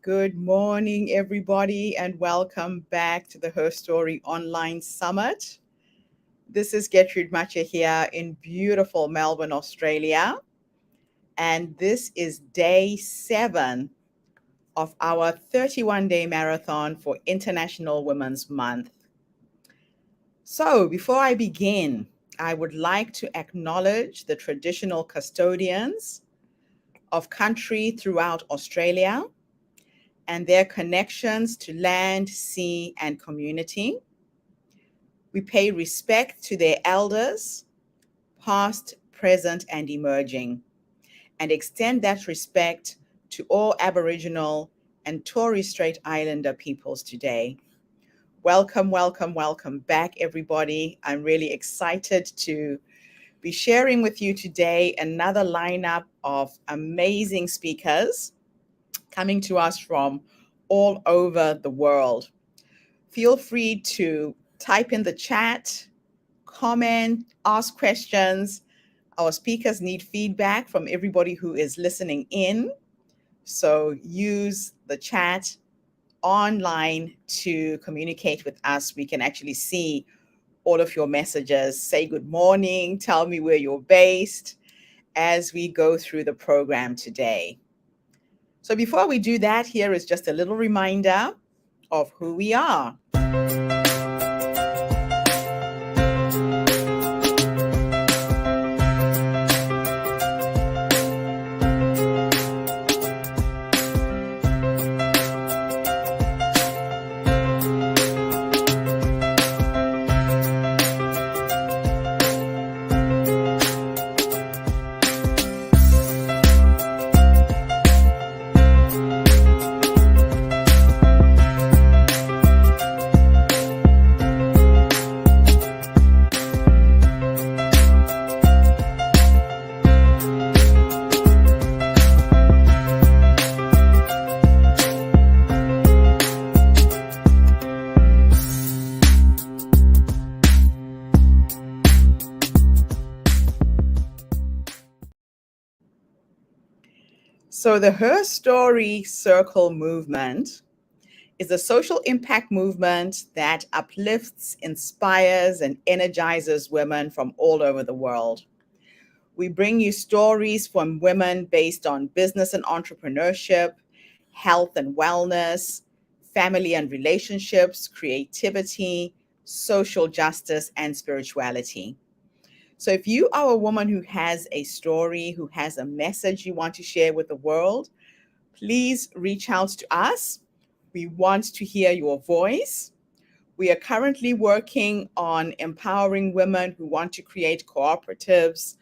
Good morning, everybody, and welcome back to the Herstory Online Summit. This is Gertrude Matcha here in beautiful Melbourne, Australia, and this is day 7 of our 31-day marathon for International Women's Month. So, before I begin, I would like to acknowledge the traditional custodians of country throughout Australia and their connections to land, sea, and community. We pay respect to their elders, past, present, and emerging, and extend that respect to all Aboriginal and Torres Strait Islander peoples today. Welcome, welcome, welcome back, everybody. I'm really excited to be sharing with you today another lineup of amazing speakers coming to us from all over the world. Feel free to type in the chat, comment, ask questions. Our speakers need feedback from everybody who is listening in. So use the chat online to communicate with us. We can actually see all of your messages. Say good morning, tell me where you're based as we go through the program today. So before we do that, here is just a little reminder of who we are. So the Herstory Circle movement is a social impact movement that uplifts, inspires, and energizes women from all over the world. We bring you stories from women based on business and entrepreneurship, health and wellness, family and relationships, creativity, social justice, and spirituality. So if you are a woman who has a story, who has a message you want to share with the world, please reach out to us. We want to hear your voice. We are currently working on empowering women who want to create cooperatives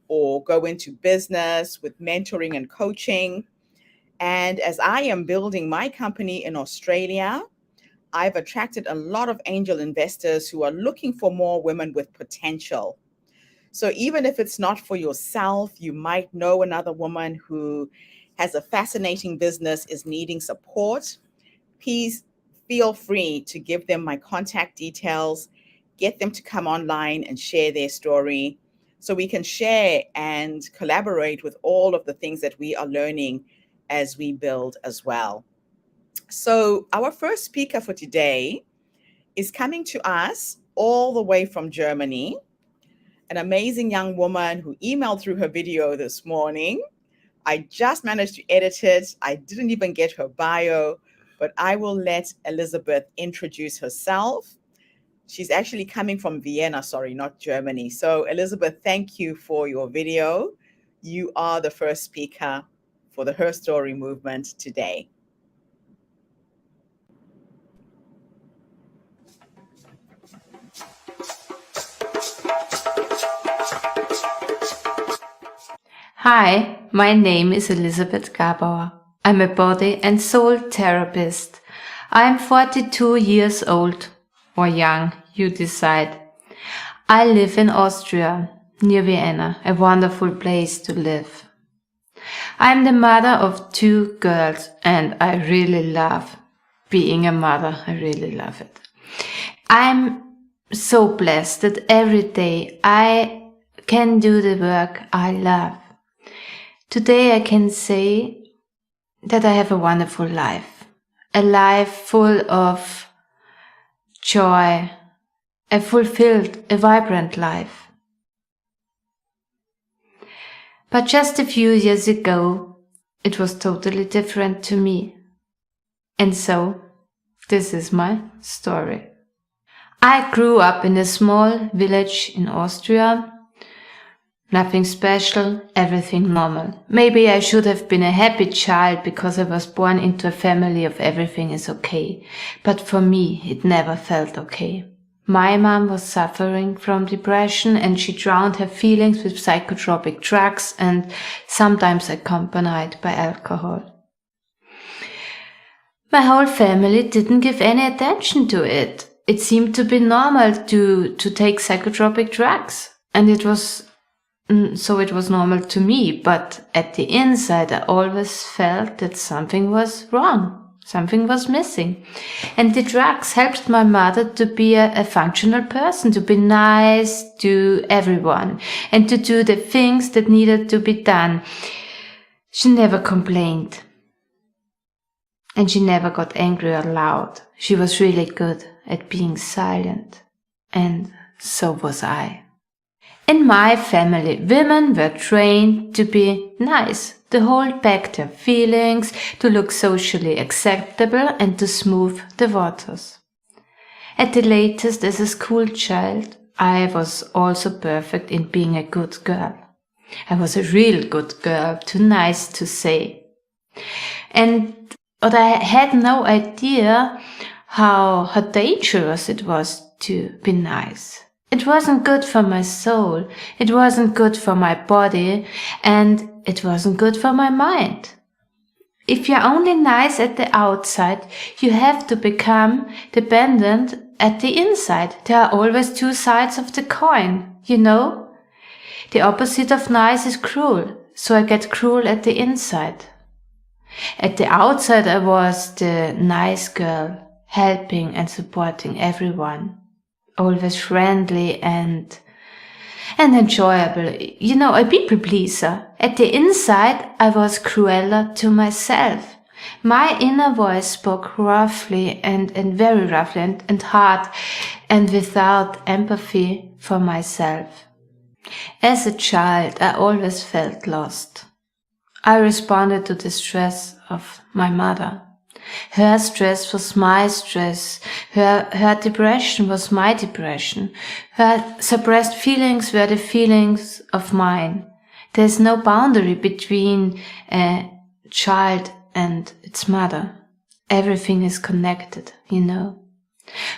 or go into business with mentoring and coaching. And as I am building my company in Australia, I've attracted a lot of angel investors who are looking for more women with potential. So even if it's not for yourself, you might know another woman who has a fascinating business, is needing support. Please feel free to give them my contact details, get them to come online and share their story so we can share and collaborate with all of the things that we are learning as we build as well. So our first speaker for today is coming to us all the way from Germany, an amazing young woman who emailed through her video this morning. I just managed to edit it. I didn't even get her bio, but I will let Elizabeth introduce herself. She's actually coming from Vienna, sorry, not Germany. So Elizabeth, thank you for your video. You are the first speaker for the Herstory movement today. Hi, my name is Elisabeth Gabauer. I'm a body and soul therapist. I'm 42 years old, or young, you decide. I live in Austria, near Vienna, a wonderful place to live. I'm the mother of 2 girls and I really love being a mother. I really love it. I'm so blessed that every day I can do the work I love. Today I can say that I have a wonderful life. a life full of joy, a fulfilled, a vibrant life. But just a few years ago, it was totally different to me. And so, this is my story. I grew up in a small village in Austria. Nothing special, everything normal. Maybe I should have been a happy child because I was born into a family of everything is okay. But for me, it never felt okay. My mom was suffering from depression and she drowned her feelings with psychotropic drugs and sometimes accompanied by alcohol. My whole family didn't give any attention to it. It seemed to be normal to take psychotropic drugs. And it was normal to me, but at the inside I always felt that something was wrong. Something was missing. And the drugs helped my mother to be a functional person, to be nice to everyone, and to do the things that needed to be done. She never complained. And she never got angry or loud. She was really good at being silent. And so was I. In my family, women were trained to be nice, to hold back their feelings, to look socially acceptable and to smooth the waters. At the latest, as a school child, I was also perfect in being a good girl. I was a real good girl, too nice to say. But I had no idea how dangerous it was to be nice. It wasn't good for my soul, it wasn't good for my body, and it wasn't good for my mind. If you're only nice at the outside, you have to become dependent at the inside. There are always two sides of the coin, you know? The opposite of nice is cruel, so I get cruel at the inside. At the outside I was the nice girl, helping and supporting everyone. Always friendly and enjoyable. You know, a people pleaser. At the inside, I was crueler to myself. My inner voice spoke roughly and very roughly and hard and without empathy for myself. As a child, I always felt lost. I responded to the stress of my mother. Her stress was my stress. Her depression was my depression. Her suppressed feelings were the feelings of mine. There's no boundary between a child and its mother. Everything is connected, you know.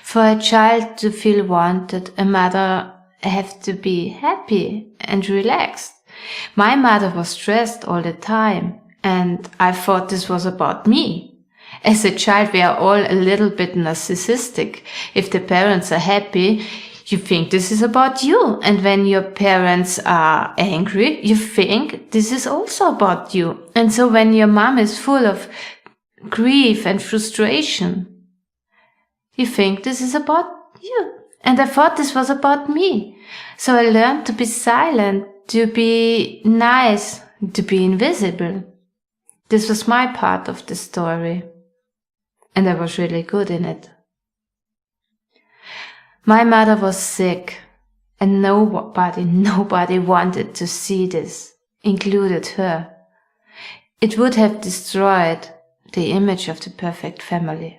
For a child to feel wanted, a mother has to be happy and relaxed. My mother was stressed all the time, and I thought this was about me. As a child, we are all a little bit narcissistic. If the parents are happy, you think this is about you. And when your parents are angry, you think this is also about you. And so when your mom is full of grief and frustration, you think this is about you. And I thought this was about me. So I learned to be silent, to be nice, to be invisible. This was my part of the story. And I was really good in it. My mother was sick, and nobody wanted to see this, included her. It would have destroyed the image of the perfect family.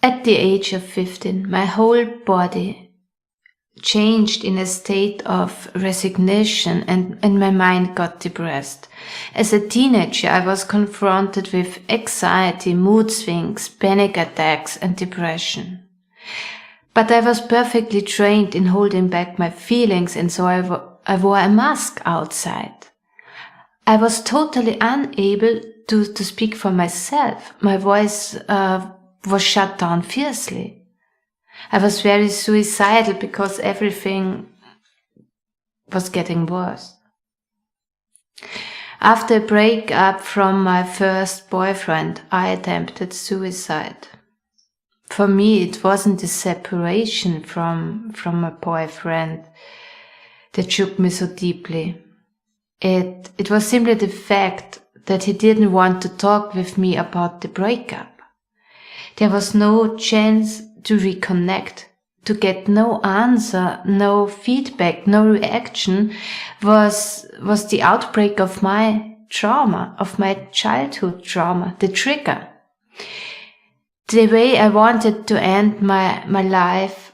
At the age of 15, my whole body changed in a state of resignation and my mind got depressed. As a teenager, I was confronted with anxiety, mood swings, panic attacks and depression. But I was perfectly trained in holding back my feelings, and so I wore a mask outside. I was totally unable to speak for myself. My voice was shut down fiercely. I was very suicidal because everything was getting worse. After a breakup from my first boyfriend, I attempted suicide. For me, it wasn't the separation from a boyfriend that shook me so deeply. It was simply the fact that he didn't want to talk with me about the breakup. There was no chance to reconnect, to get no answer, no feedback, no reaction, was the outbreak of my trauma, of my childhood trauma, the trigger. The way I wanted to end my life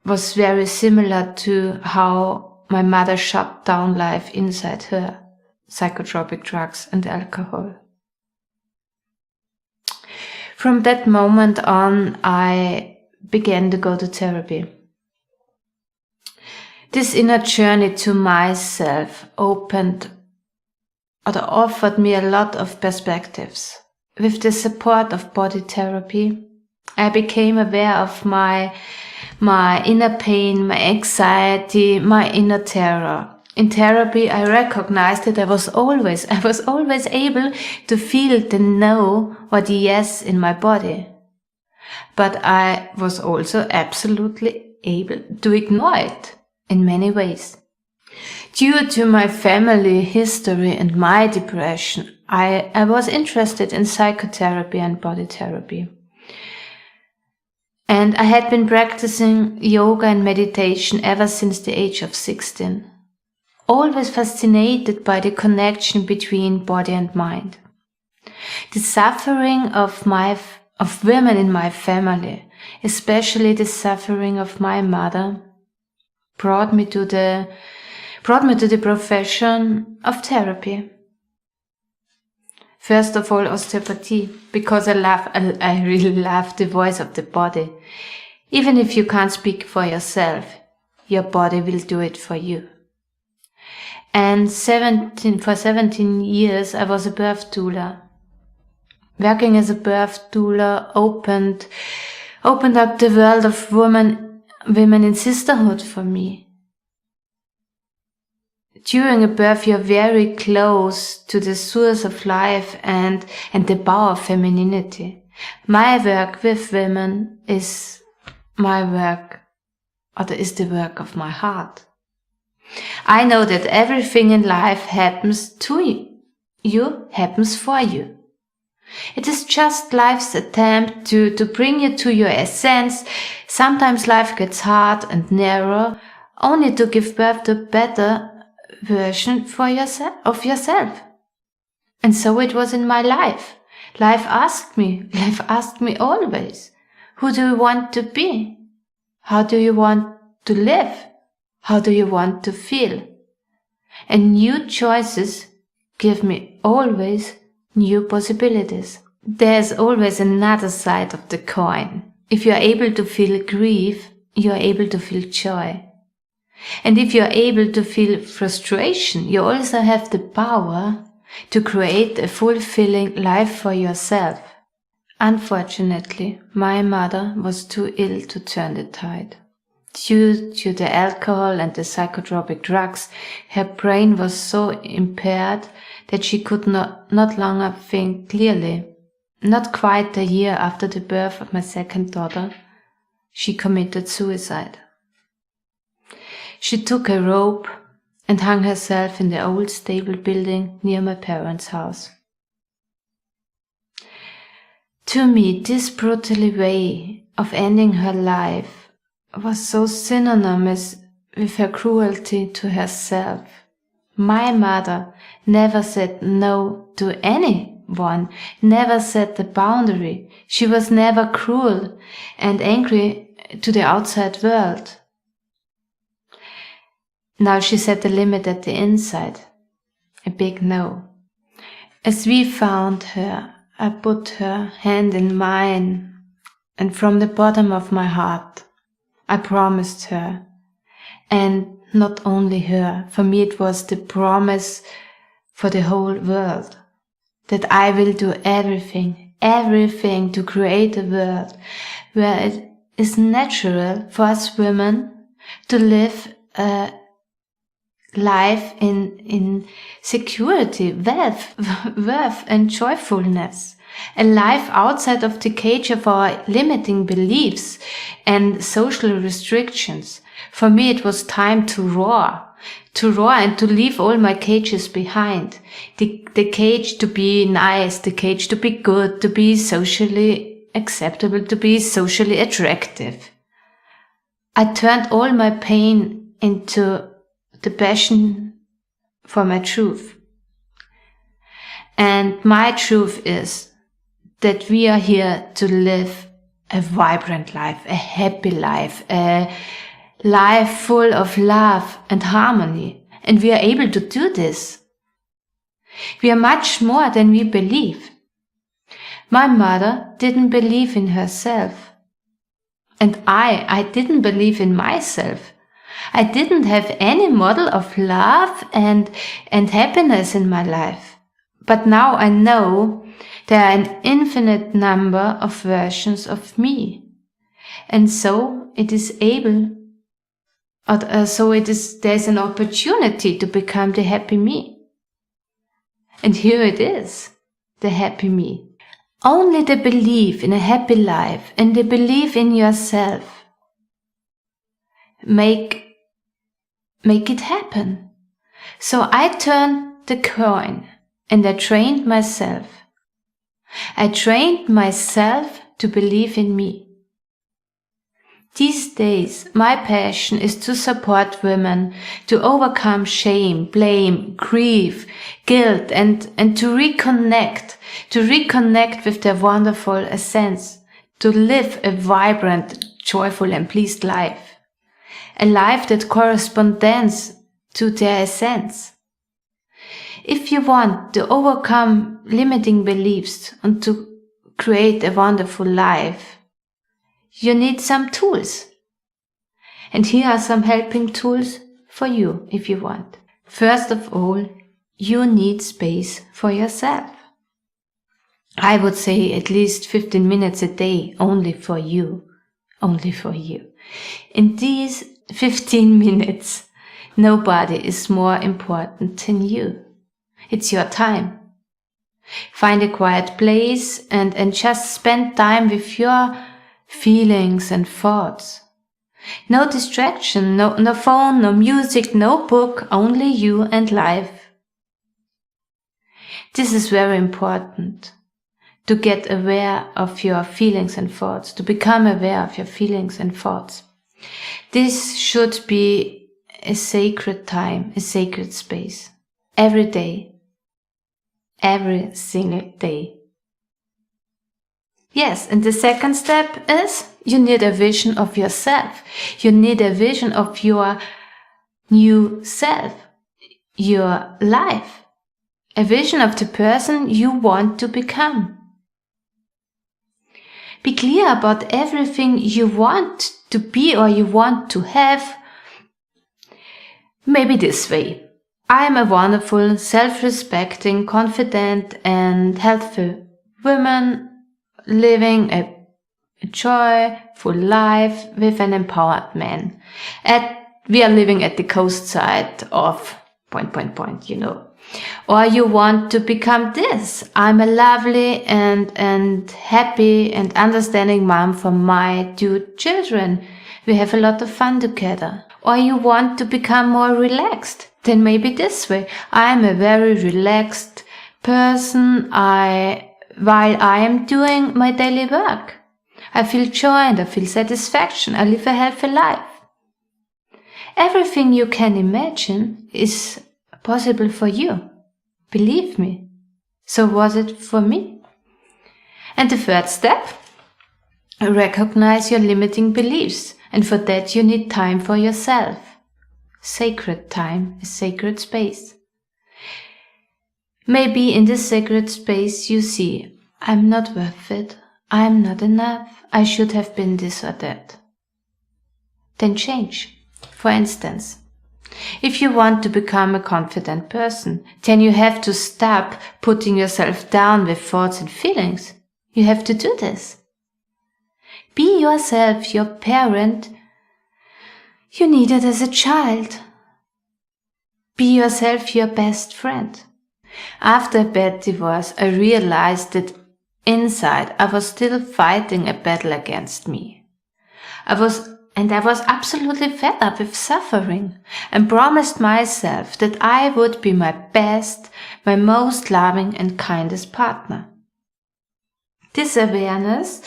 was very similar to how my mother shut down life inside her, psychotropic drugs and alcohol. From that moment on, I began to go to therapy. This inner journey to myself offered me a lot of perspectives. With the support of body therapy, I became aware of my inner pain, my anxiety, my inner terror. In therapy, I recognized that I was always able to feel the no or the yes in my body. But I was also absolutely able to ignore it in many ways. Due to my family history and my depression, I was interested in psychotherapy and body therapy. And I had been practicing yoga and meditation ever since the age of 16. Always fascinated by the connection between body and mind. The suffering of women in my family, especially the suffering of my mother, brought me to the profession of therapy. First of all, osteopathy, because I really love the voice of the body. Even if you can't speak for yourself, your body will do it for you. And for 17 years, I was a birth doula. Working as a birth doula opened up the world of women in sisterhood for me. During a birth, you're very close to the source of life and the power of femininity. My work with women is the work of my heart. I know that everything in life happens to you, happens for you. It is just life's attempt to bring you to your essence. Sometimes life gets hard and narrow, only to give birth to a better version of yourself. And so it was in my life. Life asked me always, who do you want to be? How do you want to live? How do you want to feel? And new choices give me always new possibilities. There's always another side of the coin. If you're able to feel grief, you're able to feel joy. And if you're able to feel frustration, you also have the power to create a fulfilling life for yourself. Unfortunately, my mother was too ill to turn the tide. Due to the alcohol and the psychotropic drugs, her brain was so impaired that she could not longer think clearly. Not quite a year after the birth of my second daughter, she committed suicide. She took a rope and hung herself in the old stable building near my parents' house. To me, this brutal way of ending her life was so synonymous with her cruelty to herself. My mother never said no to anyone, never set the boundary. She was never cruel and angry to the outside world. Now she set the limit at the inside, a big no. As we found her, I put her hand in mine, and from the bottom of my heart, I promised her, and not only her, for me it was the promise for the whole world, that I will do everything to create a world where it is natural for us women to live a life in security, wealth and joyfulness. A life outside of the cage of our limiting beliefs and social restrictions. For me, it was time to roar and to leave all my cages behind. The cage to be nice, the cage to be good, to be socially acceptable to be socially attractive. I turned all my pain into the passion for my truth. And my truth is that we are here to live a vibrant life, a happy life, a life full of love and harmony. And we are able to do this. We are much more than we believe. My mother didn't believe in herself. And I didn't believe in myself. I didn't have any model of love and happiness in my life. But now I know there are an infinite number of versions of me. And so there's an opportunity to become the happy me. And here it is, the happy me. Only the belief in a happy life and the belief in yourself make it happen. So I turned the coin and I trained myself. I trained myself to believe in me. These days, my passion is to support women to overcome shame, blame, grief, guilt, and to reconnect with their wonderful essence, to live a vibrant, joyful, and pleased life. A life that corresponds to their essence. If you want to overcome limiting beliefs and to create a wonderful life, you need some tools. And here are some helping tools for you if you want. First of all, you need space for yourself. I would say at least 15 minutes a day only for you. Only for you. In these 15 minutes, nobody is more important than you. It's your time. Find a quiet place and just spend time with your feelings and thoughts. No distraction, no phone, no music, no book, only you and life. This is very important, to get aware of your feelings and thoughts, to become aware of your feelings and thoughts. This should be a sacred time, a sacred space, every day, every single day. Yes, and the second step is you need a vision of yourself. You need a vision of your new self, your life, a vision of the person you want to become. Be clear about everything you want to be or you want to have. Maybe this way. I am a wonderful, self-respecting, confident and healthful woman living a joyful life with an empowered man. We are living at the coast side of ... Or you want to become this. I'm a lovely and happy and understanding mom for my 2 children. We have a lot of fun together. Or you want to become more relaxed. Then maybe this way. I'm a very relaxed person. While I am doing my daily work, I feel joy and I feel satisfaction. I live a healthy life. Everything you can imagine is possible for you. Believe me. So was it for me. And the third step, recognize your limiting beliefs. And for that you need time for yourself. Sacred time, a sacred space. Maybe in this sacred space you see, I'm not worth it, I'm not enough, I should have been this or that. Then change. For instance, if you want to become a confident person, then you have to stop putting yourself down with thoughts and feelings. You have to do this. Be yourself, your parent you needed as a child. Be yourself, your best friend. After a bad divorce, I realized that inside I was still fighting a battle against me. I was absolutely fed up with suffering and promised myself that I would be my best, my most loving and kindest partner. This awareness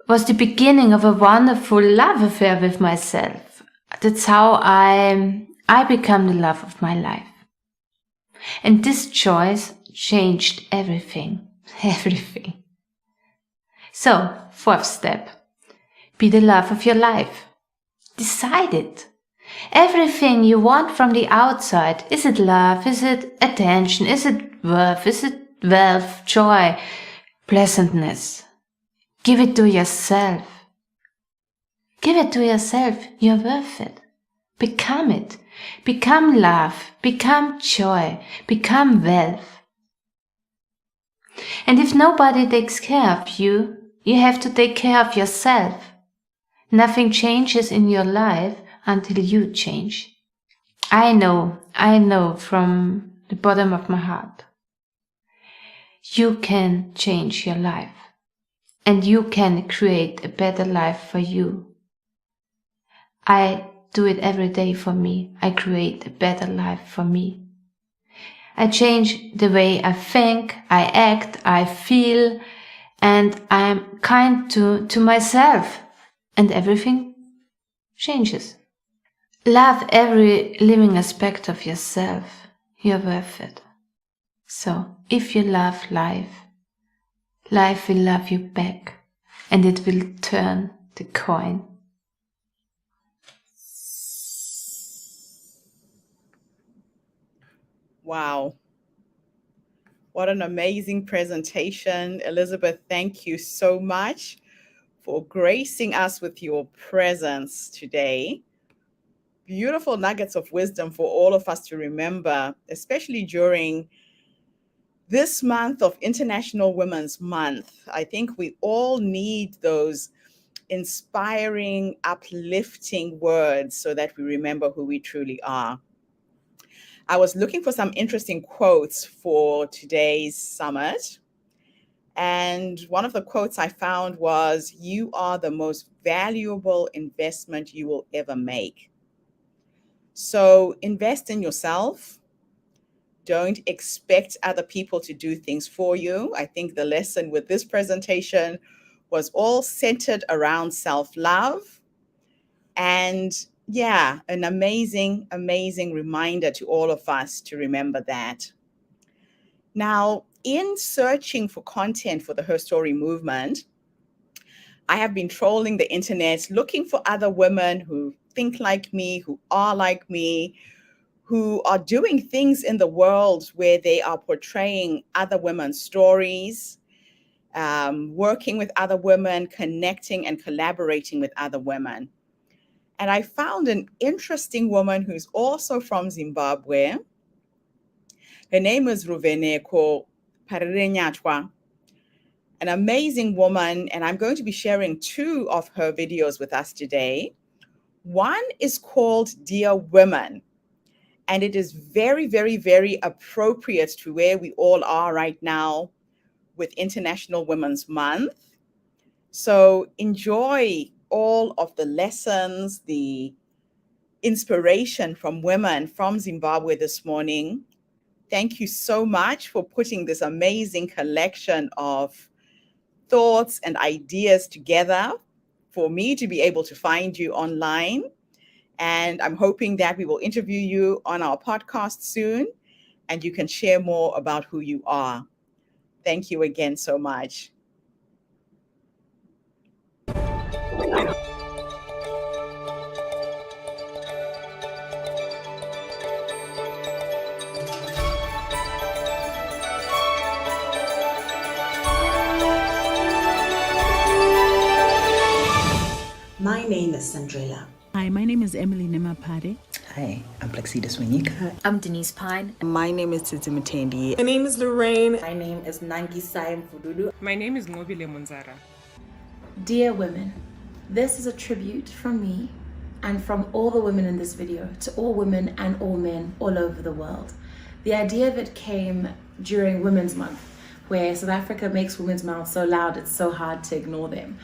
was the beginning of a wonderful love affair with myself. That's how I become the love of my life. And this choice changed everything. Everything. So, fourth step. Be the love of your life. Decide it. Everything you want from the outside. Is it love? Is it attention? Is it worth? Is it wealth, joy, pleasantness? Give it to yourself. Give it to yourself. You're worth it. Become it. Become love. Become joy. Become wealth. And if nobody takes care of you, you have to take care of yourself. Nothing changes in your life until you change. I know from the bottom of my heart. You can change your life. And you can create a better life for you. I do it every day for me. I create a better life for me. I change the way I think, I act, I feel, and I'm kind to myself. And everything changes. Love every living aspect of yourself. You're worth it. So, if you love life, life will love you back, and it will turn the coin. Wow. What an amazing presentation. Elizabeth, thank you so much for gracing us with your presence today. Beautiful nuggets of wisdom for all of us to remember, especially during this month of International Women's Month. I think we all need those inspiring, uplifting words so that we remember who we truly are. I was looking for some interesting quotes for today's summit. And one of the quotes I found was, "You are the most valuable investment you will ever make." So invest in yourself. Don't expect other people to do things for you. I think the lesson with this presentation was all centered around self-love. And yeah, an amazing, amazing reminder to all of us to remember that. Now, in searching for content for the Herstory movement, I have been trolling the internet looking for other women who think like me, who are like me, who are doing things in the world where they are portraying other women's stories, working with other women, connecting and collaborating with other women. And I found an interesting woman who's also from Zimbabwe. Her name is Ruveneko Parirenyatwa, an amazing woman, and I'm going to be sharing two of her videos with us today. One is called Dear Women, and it is very, very, very appropriate to where we all are right now with International Women's Month. So enjoy all of the lessons, the inspiration from women from Zimbabwe this morning. Thank you so much for putting this amazing collection of thoughts and ideas together for me to be able to find you online. And I'm hoping that we will interview you on our podcast soon and you can share more about who you are. Thank you again so much. My name is Sandrella. Hi, my name is Emily Nemapade. Hi, I'm Plaxidas Winika. I'm Denise Pine. My name is Titi Mutendi. My name is Lorraine. My name is Nangi Saim Fududu. My name is Ngobile Munzara. Dear women, this is a tribute from me and from all the women in this video to all women and all men all over the world. The idea of it came during Women's Month, where South Africa makes women's mouths so loud it's so hard to ignore them.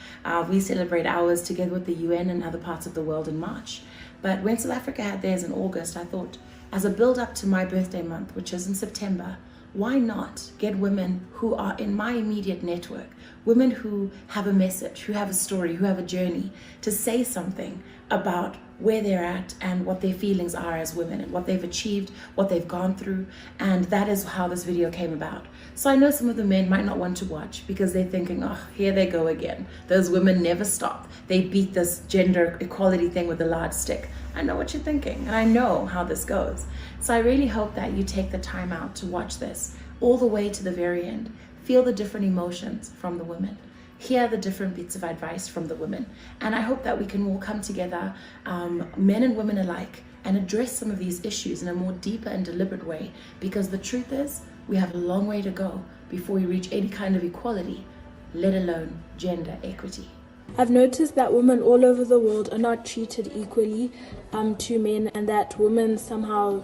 We celebrate ours together with the UN and other parts of the world in March. But when South Africa had theirs in August, I thought, as a build-up to my birthday month, which is in September, why not get women who are in my immediate network, women who have a message, who have a story, who have a journey, to say something about where they're at and what their feelings are as women and what they've achieved, what they've gone through. And that is how this video came about. So I know some of the men might not want to watch because they're thinking, oh, here they go again. Those women never stop. They beat this gender equality thing with a large stick. I know what you're thinking, and I know how this goes. So I really hope that you take the time out to watch this all the way to the very end. Feel the different emotions from the women. Hear the different bits of advice from the women. And I hope that we can all come together, men and women alike, and address some of these issues in a more deeper and deliberate way. Because the truth is, we have a long way to go before we reach any kind of equality, let alone gender equity. I've noticed that women all over the world are not treated equally to men, and that women somehow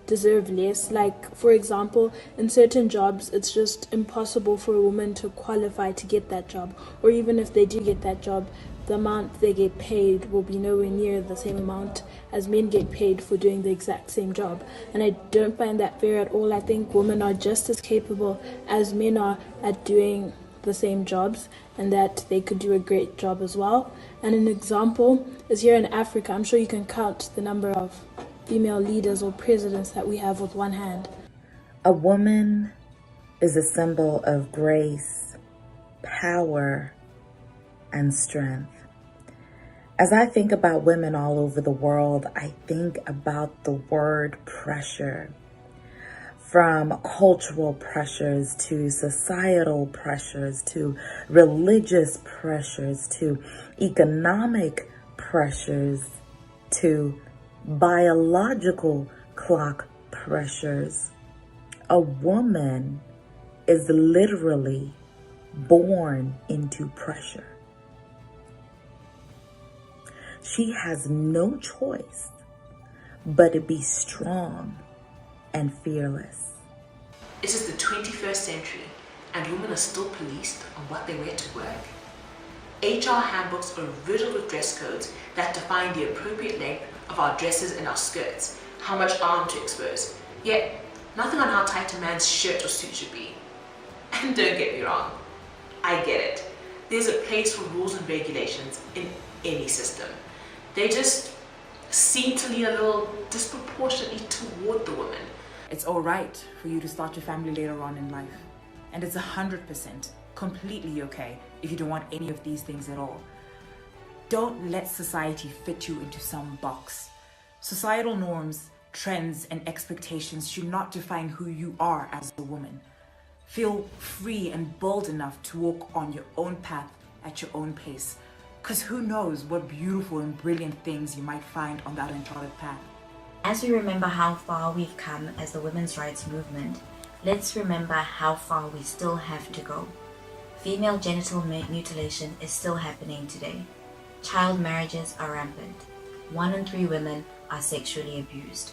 deserve less. Like, for example, in certain jobs, it's just impossible for a woman to qualify to get that job. Or even if they do get that job, the amount they get paid will be nowhere near the same amount as men get paid for doing the exact same job. And I don't find that fair at all. I think women are just as capable as men are at doing the same jobs, and that they could do a great job as well. And an example is here in Africa. I'm sure you can count the number of female leaders or presidents that we have with one hand. A woman is a symbol of grace, power, and strength. As I think about women all over the world, I think about the word pressure. From cultural pressures to societal pressures to religious pressures to economic pressures to biological clock pressures. A woman is literally born into pressure. She has no choice but to be strong and fearless. It is the 21st century and women are still policed on what they wear to work. HR handbooks are riddled with dress codes that define the appropriate length of our dresses and our skirts, how much arm to expose, yet nothing on how tight a man's shirt or suit should be. And don't get me wrong, I get it. There's a place for rules and regulations in any system. They just seem to lean a little disproportionately toward the woman. It's all right for you to start your family later on in life. And it's 100% completely okay if you don't want any of these things at all. Don't let society fit you into some box. Societal norms, trends, and expectations should not define who you are as a woman. Feel free and bold enough to walk on your own path at your own pace. Because who knows what beautiful and brilliant things you might find on that uncharted path. As we remember how far we've come as the women's rights movement, let's remember how far we still have to go. Female genital mutilation is still happening today. Child marriages are rampant. 1 in 3 women are sexually abused.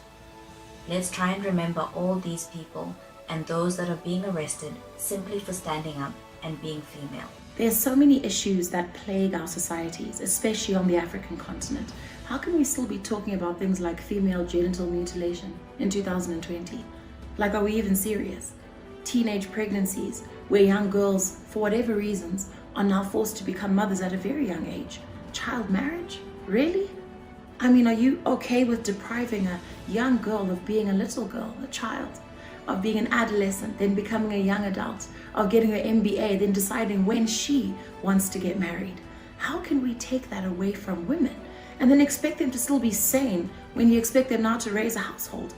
Let's try and remember all these people and those that are being arrested simply for standing up and being female. There's so many issues that plague our societies, especially on the African continent. How can we still be talking about things like female genital mutilation in 2020? Like, are we even serious? Teenage pregnancies, where young girls, for whatever reasons, are now forced to become mothers at a very young age. Child marriage? Really? I mean, are you okay with depriving a young girl of being a little girl, a child, of being an adolescent, then becoming a young adult, of getting her MBA, then deciding when she wants to get married? How can we take that away from women and then expect them to still be sane when you expect them now to raise a household?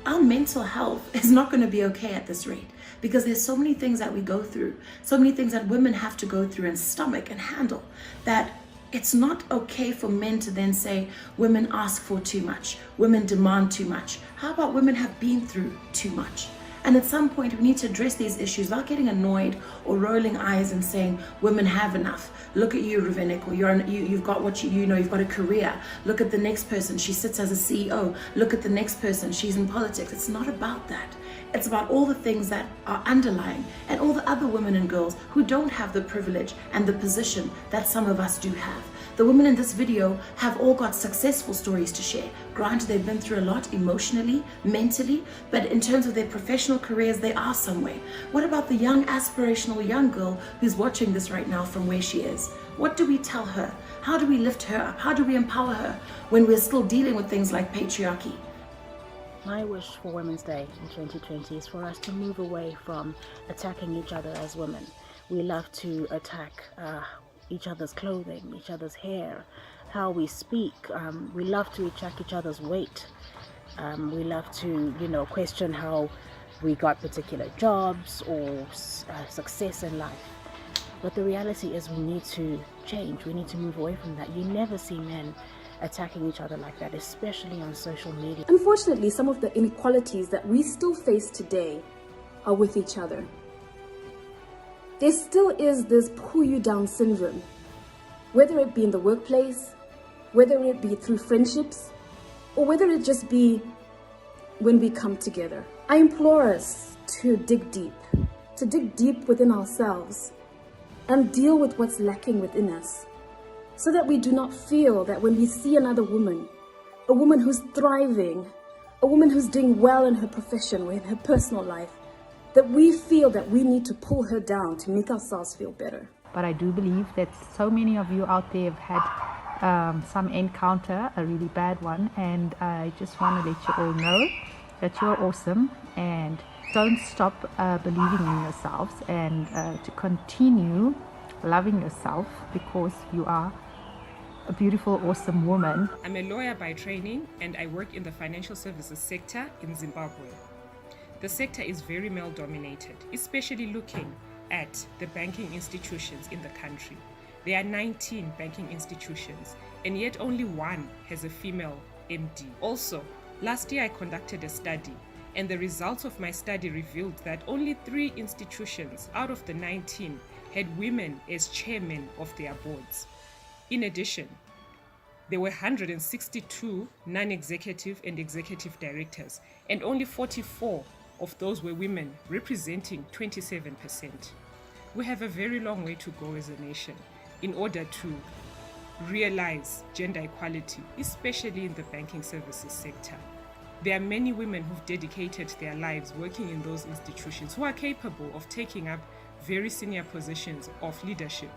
Our mental health is not going to be okay at this rate, because there's so many things that we go through, so many things that women have to go through and stomach and handle, that it's not okay for men to then say women ask for too much, women demand too much. How about women have been through too much? And at some point we need to address these issues without getting annoyed or rolling eyes and saying women have enough. Look at you, Ravenik, you've got what you know, you've got a career. Look at the next person, she sits as a CEO. Look at the next person, she's in politics. It's not about that. It's about all the things that are underlying and all the other women and girls who don't have the privilege and the position that some of us do have. The women in this video have all got successful stories to share. Granted, they've been through a lot emotionally, mentally, but in terms of their professional careers, they are somewhere. What about the young, aspirational young girl who's watching this right now from where she is? What do we tell her? How do we lift her up? How do we empower her when we're still dealing with things like patriarchy? My wish for Women's Day in 2020 is for us to move away from attacking each other as women. We love to attack each other's clothing, each other's hair, how we speak. We love to attack each other's weight. We love to, question how we got particular jobs or success in life. But the reality is we need to change. We need to move away from that. You never see men attacking each other like that, especially on social media. Unfortunately, some of the inequalities that we still face today are with each other. There still is this pull you down syndrome, whether it be in the workplace, whether it be through friendships, or whether it just be when we come together. I implore us to dig deep within ourselves and deal with what's lacking within us, so that we do not feel that when we see another woman, a woman who's thriving, a woman who's doing well in her profession or in her personal life, that we feel that we need to pull her down to make ourselves feel better. But I do believe that so many of you out there have had some encounter, a really bad one, and I just want to let you all know that you're awesome, and don't stop believing in yourselves, and to continue loving yourself, because you are a beautiful, awesome woman. I'm a lawyer by training, and I work in the financial services sector in Zimbabwe. The sector is very male-dominated, especially looking at the banking institutions in the country. There are 19 banking institutions, and yet only one has a female MD. Also, last year I conducted a study, and the results of my study revealed that only 3 institutions out of the 19 had women as chairmen of their boards. In addition, there were 162 non-executive and executive directors, and only 44 of those were women, representing 27%. We have a very long way to go as a nation in order to realize gender equality, especially in the banking services sector. There are many women who've dedicated their lives working in those institutions who are capable of taking up very senior positions of leadership.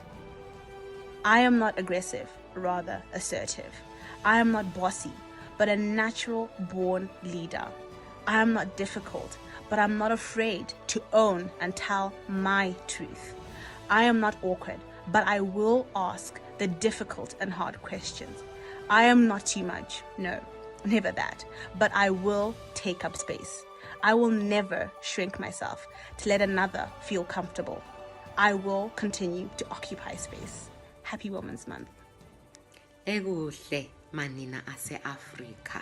I am not aggressive, rather assertive. I am not bossy, but a natural born leader. I am not difficult, but I'm not afraid to own and tell my truth. I am not awkward, but I will ask the difficult and hard questions. I am not too much, no, never that, but I will take up space. I will never shrink myself to let another feel comfortable. I will continue to occupy space. Happy Women's Month. Ekuhle manina ase-Afrika,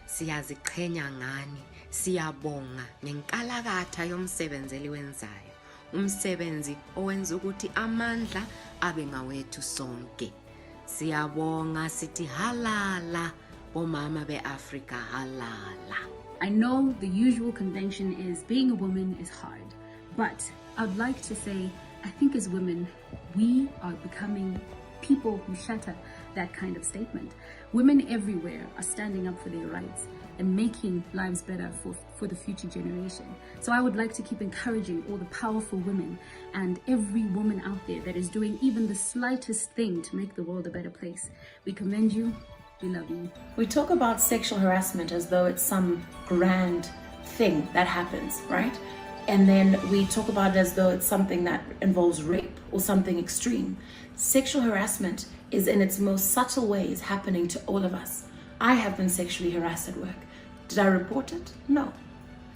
siyaziqhenya ngani, siyabonga ngenkalakatha yomsebenzi eliwenzayo, umsebenzi owenza ukuthi amandla abe ngawethu sonke. Siyabonga sithi halala, bomama be-Afrika halala. I know the usual convention is being a woman is hard, but I'd like to say, I think as women, we are becoming people who shatter that kind of statement. Women everywhere are standing up for their rights and making lives better for the future generation. So I would like to keep encouraging all the powerful women and every woman out there that is doing even the slightest thing to make the world a better place. We commend you. We love you. We talk about sexual harassment as though it's some grand thing that happens, right? And then we talk about it as though it's something that involves rape or something extreme. Sexual harassment is in its most subtle ways happening to all of us. I have been sexually harassed at work. Did I report it? No.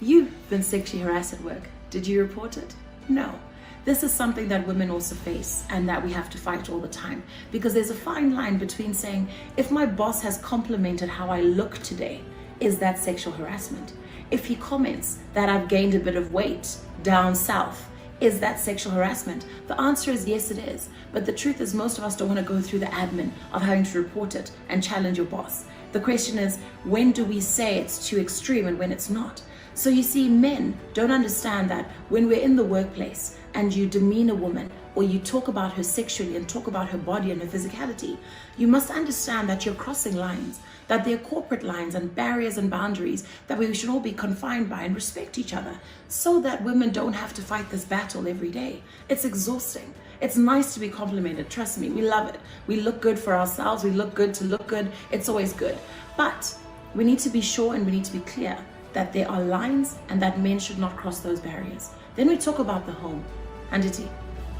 You've been sexually harassed at work. Did you report it? No. This is something that women also face and that we have to fight all the time, because there's a fine line between saying, if my boss has complimented how I look today, is that sexual harassment? If he comments that I've gained a bit of weight down south, is that sexual harassment? The answer is yes, it is. But the truth is most of us don't want to go through the admin of having to report it and challenge your boss. The question is, when do we say it's too extreme and when it's not? So you see, men don't understand that when we're in the workplace and you demean a woman or you talk about her sexually and talk about her body and her physicality, you must understand that you're crossing lines, that there are corporate lines and barriers and boundaries that we should all be confined by and respect each other so that women don't have to fight this battle every day. It's exhausting. It's nice to be complimented. Trust me, we love it. We look good for ourselves. We look good to look good. It's always good. But we need to be sure and we need to be clear that there are lines and that men should not cross those barriers. Then we talk about the home. Anditi,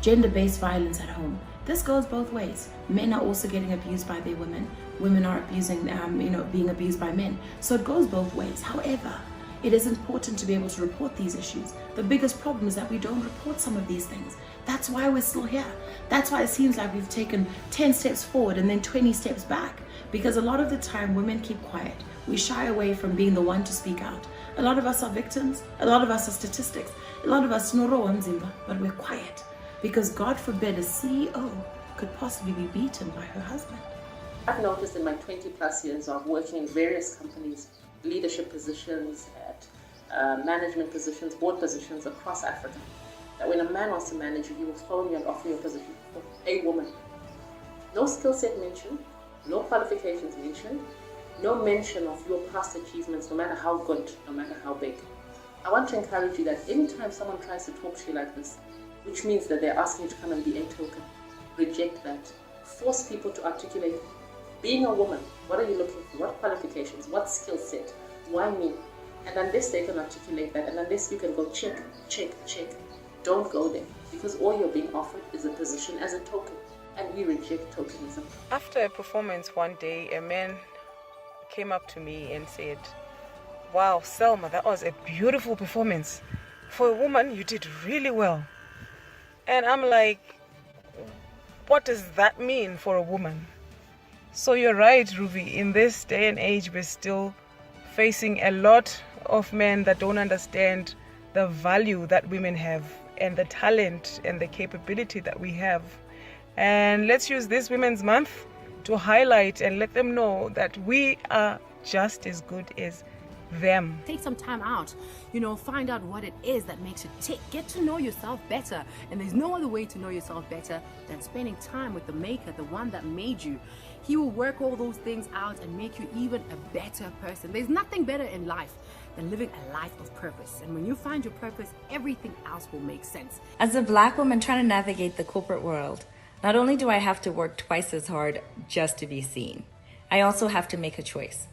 gender-based violence at home. This goes both ways. Men are also getting abused by their women. Women are abusing, being abused by men. So it goes both ways. However, it is important to be able to report these issues. The biggest problem is that we don't report some of these things. That's why we're still here. That's why it seems like we've taken 10 steps forward and then 20 steps back. Because a lot of the time women keep quiet. We shy away from being the one to speak out. A lot of us are victims. A lot of us are statistics. A lot of us noro mzimba, but we're quiet. Because God forbid a CEO could possibly be beaten by her husband. I've noticed in my 20 plus years of working in various companies, leadership positions, at management positions, board positions across Africa, that when a man wants to manage you, he will phone you and offer you a position for a woman. No skill set mentioned, no qualifications mentioned, no mention of your past achievements, no matter how good, no matter how big. I want to encourage you that anytime someone tries to talk to you like this, which means that they're asking you to come and be a token, reject that. Force people to articulate, being a woman, what are you looking for? What qualifications? What skill set? Why me? And unless they can articulate that, and unless you can go check, check, check, don't go there. Because all you're being offered is a position as a token. And we reject tokenism. After a performance one day, a man came up to me and said, "Wow, Selma, that was a beautiful performance. For a woman, you did really well." And I'm like, what does that mean for a woman? So you're right, Ruby. In this day and age, we're still facing a lot of men that don't understand the value that women have and the talent and the capability that we have. And let's use this Women's Month to highlight and let them know that we are just as good as them. Take some time out, find out what it is that makes you tick. Get to know yourself better. And there's no other way to know yourself better than spending time with the maker, the one that made you. He will work all those things out and make you even a better person. There's nothing better in life than living a life of purpose. And when you find your purpose, everything else will make sense. As a Black woman trying to navigate the corporate world, not only do I have to work twice as hard just to be seen, I also have to make a choice.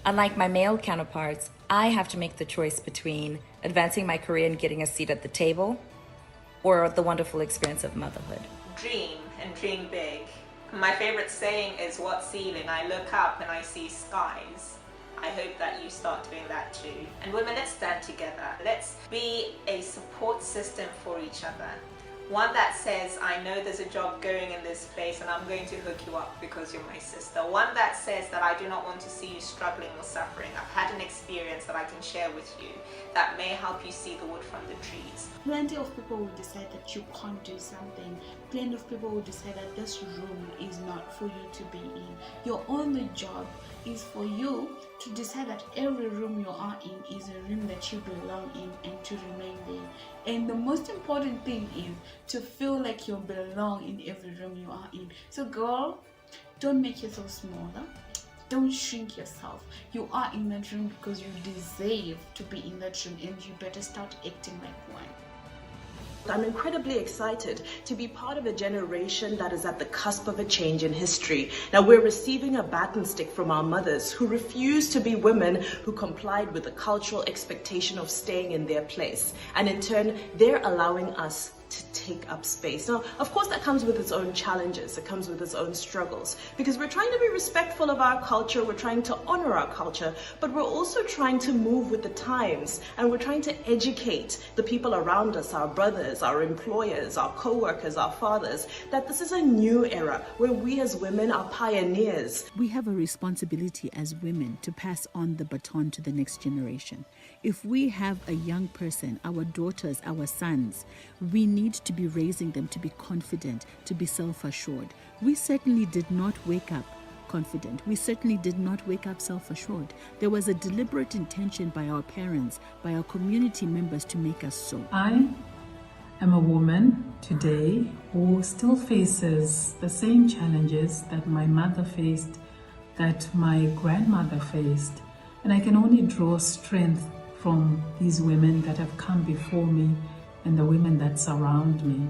Unlike my male counterparts, I have to make the choice between advancing my career and getting a seat at the table or the wonderful experience of motherhood. Dream and dream big. My favorite saying is, what ceiling? I look up and I see skies. I hope that you start doing that too. And women, let's stand together. Let's be a support system for each other. One that says, I know there's a job going in this place and I'm going to hook you up because you're my sister. One that says that I do not want to see you struggling or suffering. I've had an experience that I can share with you that may help you see the wood from the trees. Plenty of people will decide that you can't do something. Plenty of people will decide that this room is not for you to be in. Your only job is for you to decide that every room you are in is a room that you belong in and to remain there. And the most important thing is to feel like you belong in every room you are in. So girl, don't make yourself smaller. Don't shrink yourself. You are in that room because you deserve to be in that room, and you better start acting like one. I'm incredibly excited to be part of a generation that is at the cusp of a change in history. Now, we're receiving a baton stick from our mothers who refused to be women who complied with the cultural expectation of staying in their place. And in turn, they're allowing us to take up space. Now, of course, that comes with its own challenges. It comes with its own struggles, because we're trying to be respectful of our culture. We're trying to honor our culture, but we're also trying to move with the times, and we're trying to educate the people around us, our brothers, our employers, our co-workers, our fathers, that this is a new era where we as women are pioneers. We have a responsibility as women to pass on the baton to the next generation. If we have a young person, our daughters, our sons, we need to be raising them to be confident, to be self-assured. We certainly did not wake up self-confident. We certainly did not wake up self-assured. There was a deliberate intention by our parents, by our community members to make us so. I am a woman today who still faces the same challenges that my mother faced, that my grandmother faced, and I can only draw strength from these women that have come before me and the women that surround me.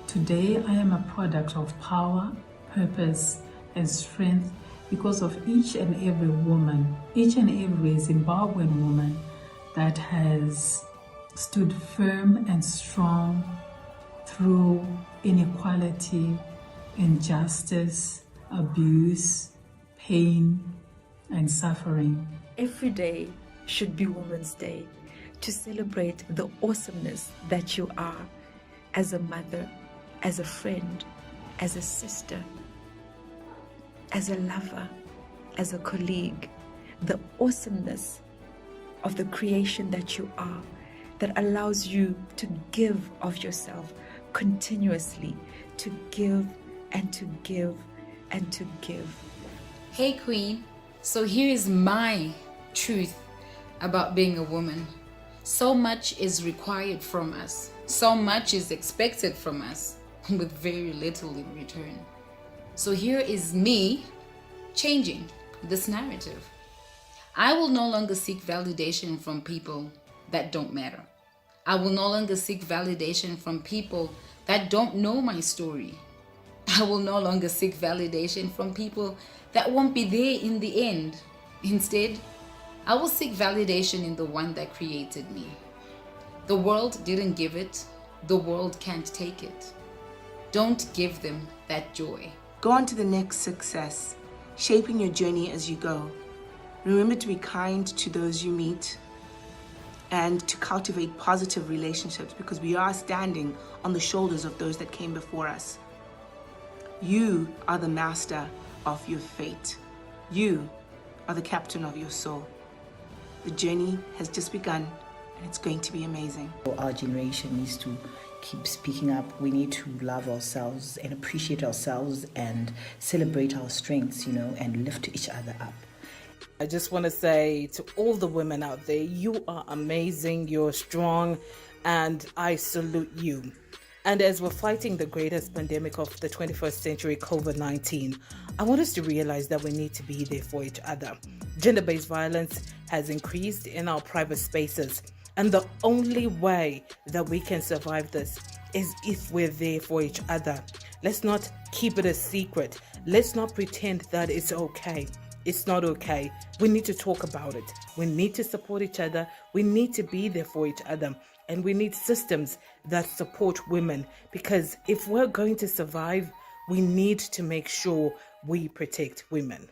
Today I am a product of power, purpose, and strength because of each and every woman, each and every Zimbabwean woman that has stood firm and strong through inequality, injustice, abuse, pain, and suffering. Every day should be Women's Day to celebrate the awesomeness that you are as a mother, as a friend, as a sister, as a lover, as a colleague, the awesomeness of the creation that you are, that allows you to give of yourself continuously, to give and to give and to give. Hey Queen, so here is my truth about being a woman. So much is required from us, so much is expected from us, with very little in return. So here is me changing this narrative. I will no longer seek validation from people that don't matter. I will no longer seek validation from people that don't know my story. I will no longer seek validation from people that won't be there in the end. Instead, I will seek validation in the one that created me. The world didn't give it. The world can't take it. Don't give them that joy. Go on to the next success, shaping your journey as you go. Remember to be kind to those you meet and to cultivate positive relationships, because we are standing on the shoulders of those that came before us. You are the master of your fate. You are the captain of your soul. The journey has just begun, and it's going to be amazing. Our generation needs to keep speaking up. We need to love ourselves and appreciate ourselves and celebrate our strengths, and lift each other up. I just want to say to all the women out there, you are amazing, you're strong, and I salute you. And as we're fighting the greatest pandemic of the 21st century, COVID-19, I want us to realize that we need to be there for each other. Gender-based violence has increased in our private spaces, and the only way that we can survive this is if we're there for each other. Let's not keep it a secret. Let's not pretend that it's okay. It's not okay. We need to talk about it. We need to support each other. We need to be there for each other. And we need systems that support women, because if we're going to survive, we need to make sure we protect women.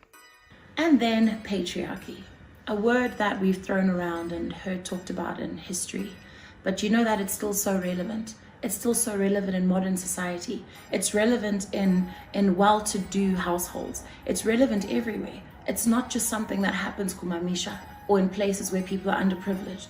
And then patriarchy, a word that we've thrown around and heard talked about in history. But you know that it's still so relevant. It's still so relevant in modern society. It's relevant in well-to-do households. It's relevant everywhere. It's not just something that happens kumamisha or in places where people are underprivileged.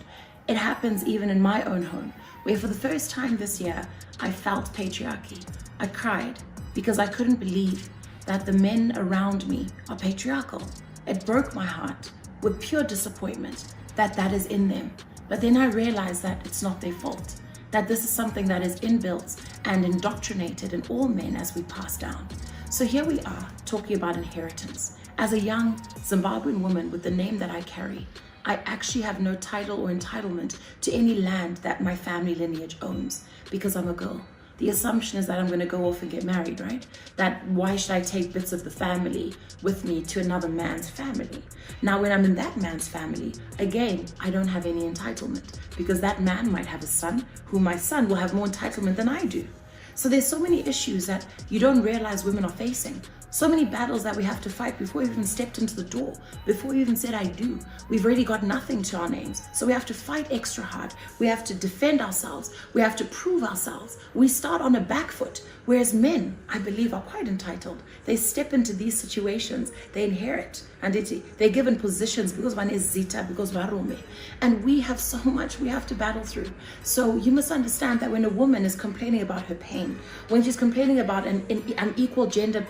It happens even in my own home, where for the first time this year, I felt patriarchy. I cried because I couldn't believe that the men around me are patriarchal. It broke my heart with pure disappointment that is in them. But then I realized that it's not their fault, that this is something that is inbuilt and indoctrinated in all men as we pass down. So here we are talking about inheritance. As a young Zimbabwean woman with the name that I carry, I actually have no title or entitlement to any land that my family lineage owns because I'm a girl. The assumption is that I'm going to go off and get married, right? That why should I take bits of the family with me to another man's family? Now, when I'm in that man's family, again, I don't have any entitlement because that man might have a son who my son will have more entitlement than I do. So there's so many issues that you don't realize women are facing. So many battles that we have to fight before we even stepped into the door, before we even said I do. We've already got nothing to our names. So we have to fight extra hard. We have to defend ourselves. We have to prove ourselves. We start on a back foot, whereas men, I believe, are quite entitled. They step into these situations, they inherit, and they're given positions because one is Zita, because Varume. And we have so much we have to battle through. So you must understand that when a woman is complaining about her pain, when she's complaining about an unequal gender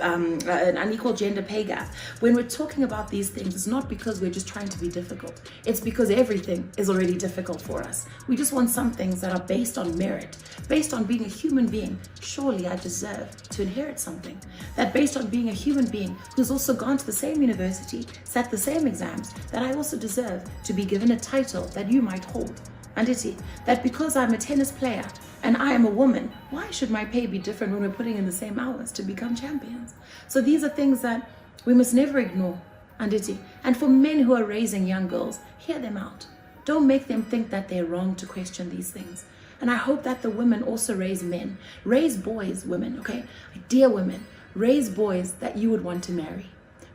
an unequal gender pay gap. When we're talking about these things, it's not because we're just trying to be difficult. It's because everything is already difficult for us. We just want some things that are based on merit, based on being a human being. Surely I deserve to inherit something. That based on being a human being who's also gone to the same university, sat the same exams, that I also deserve to be given a title that you might hold. Anditi, that because I'm a tennis player and I am a woman, why should my pay be different when we're putting in the same hours to become champions? So these are things that we must never ignore, Anditi. And for men who are raising young girls, hear them out. Don't make them think that they're wrong to question these things. And I hope that the women also raise men. Raise boys, women, okay? Dear women, raise boys that you would want to marry.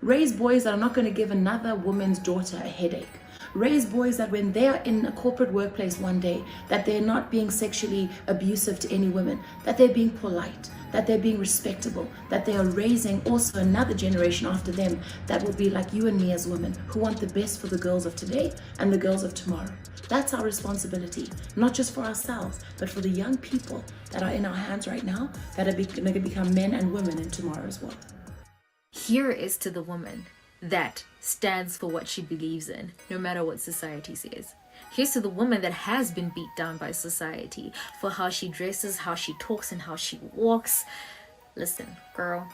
Raise boys that are not going to give another woman's daughter a headache. Raise boys that when they are in a corporate workplace one day, that they're not being sexually abusive to any women, that they're being polite, that they're being respectable, that they are raising also another generation after them that will be like you and me as women who want the best for the girls of today and the girls of tomorrow. That's our responsibility, not just for ourselves, but for the young people that are in our hands right now that are going to become men and women in tomorrow's world. Here is to the woman that stands for what she believes in, no matter what society says. Here's to the woman that has been beat down by society for how she dresses, how she talks, and how she walks. Listen, girl,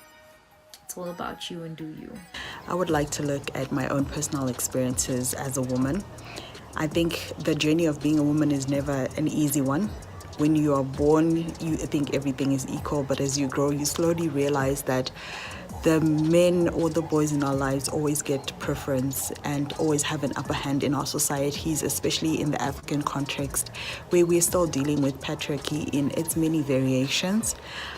it's all about you and do you. I would like to look at my own personal experiences as a woman. I think the journey of being a woman is never an easy one. When you are born, you think everything is equal, but as you grow, you slowly realize that the men or the boys in our lives always get preference and always have an upper hand in our societies, especially in the African context, where we're still dealing with patriarchy in its many variations.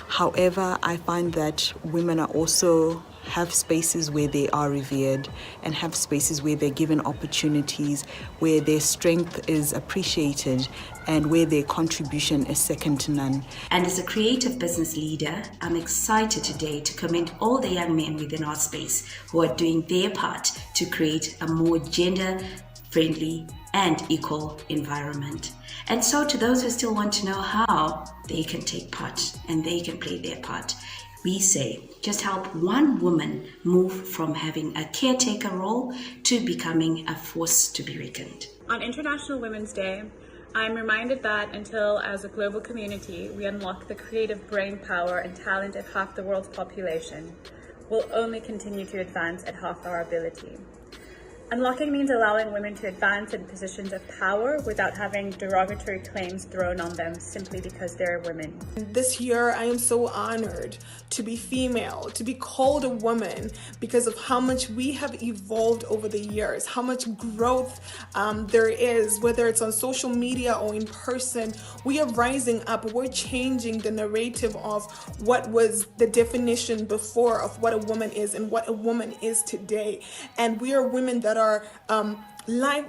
However, I find that women are also have spaces where they are revered and have spaces where they're given opportunities, where their strength is appreciated and where their contribution is second to none. And as a creative business leader, I'm excited today to commend all the young men within our space who are doing their part to create a more gender-friendly and equal environment. And so to those who still want to know how they can take part and they can play their part, we say, just help one woman move from having a caretaker role to becoming a force to be reckoned. On International Women's Day, I'm reminded that until, as a global community, we unlock the creative brain power and talent of half the world's population, we'll only continue to advance at half our ability. Unlocking means allowing women to advance in positions of power without having derogatory claims thrown on them simply because they're women. This year, I am so honored to be female, to be called a woman because of how much we have evolved over the years, how much growth there is, whether it's on social media or in person. We are rising up. We're changing the narrative of what was the definition before of what a woman is and what a woman is today. And we are women that are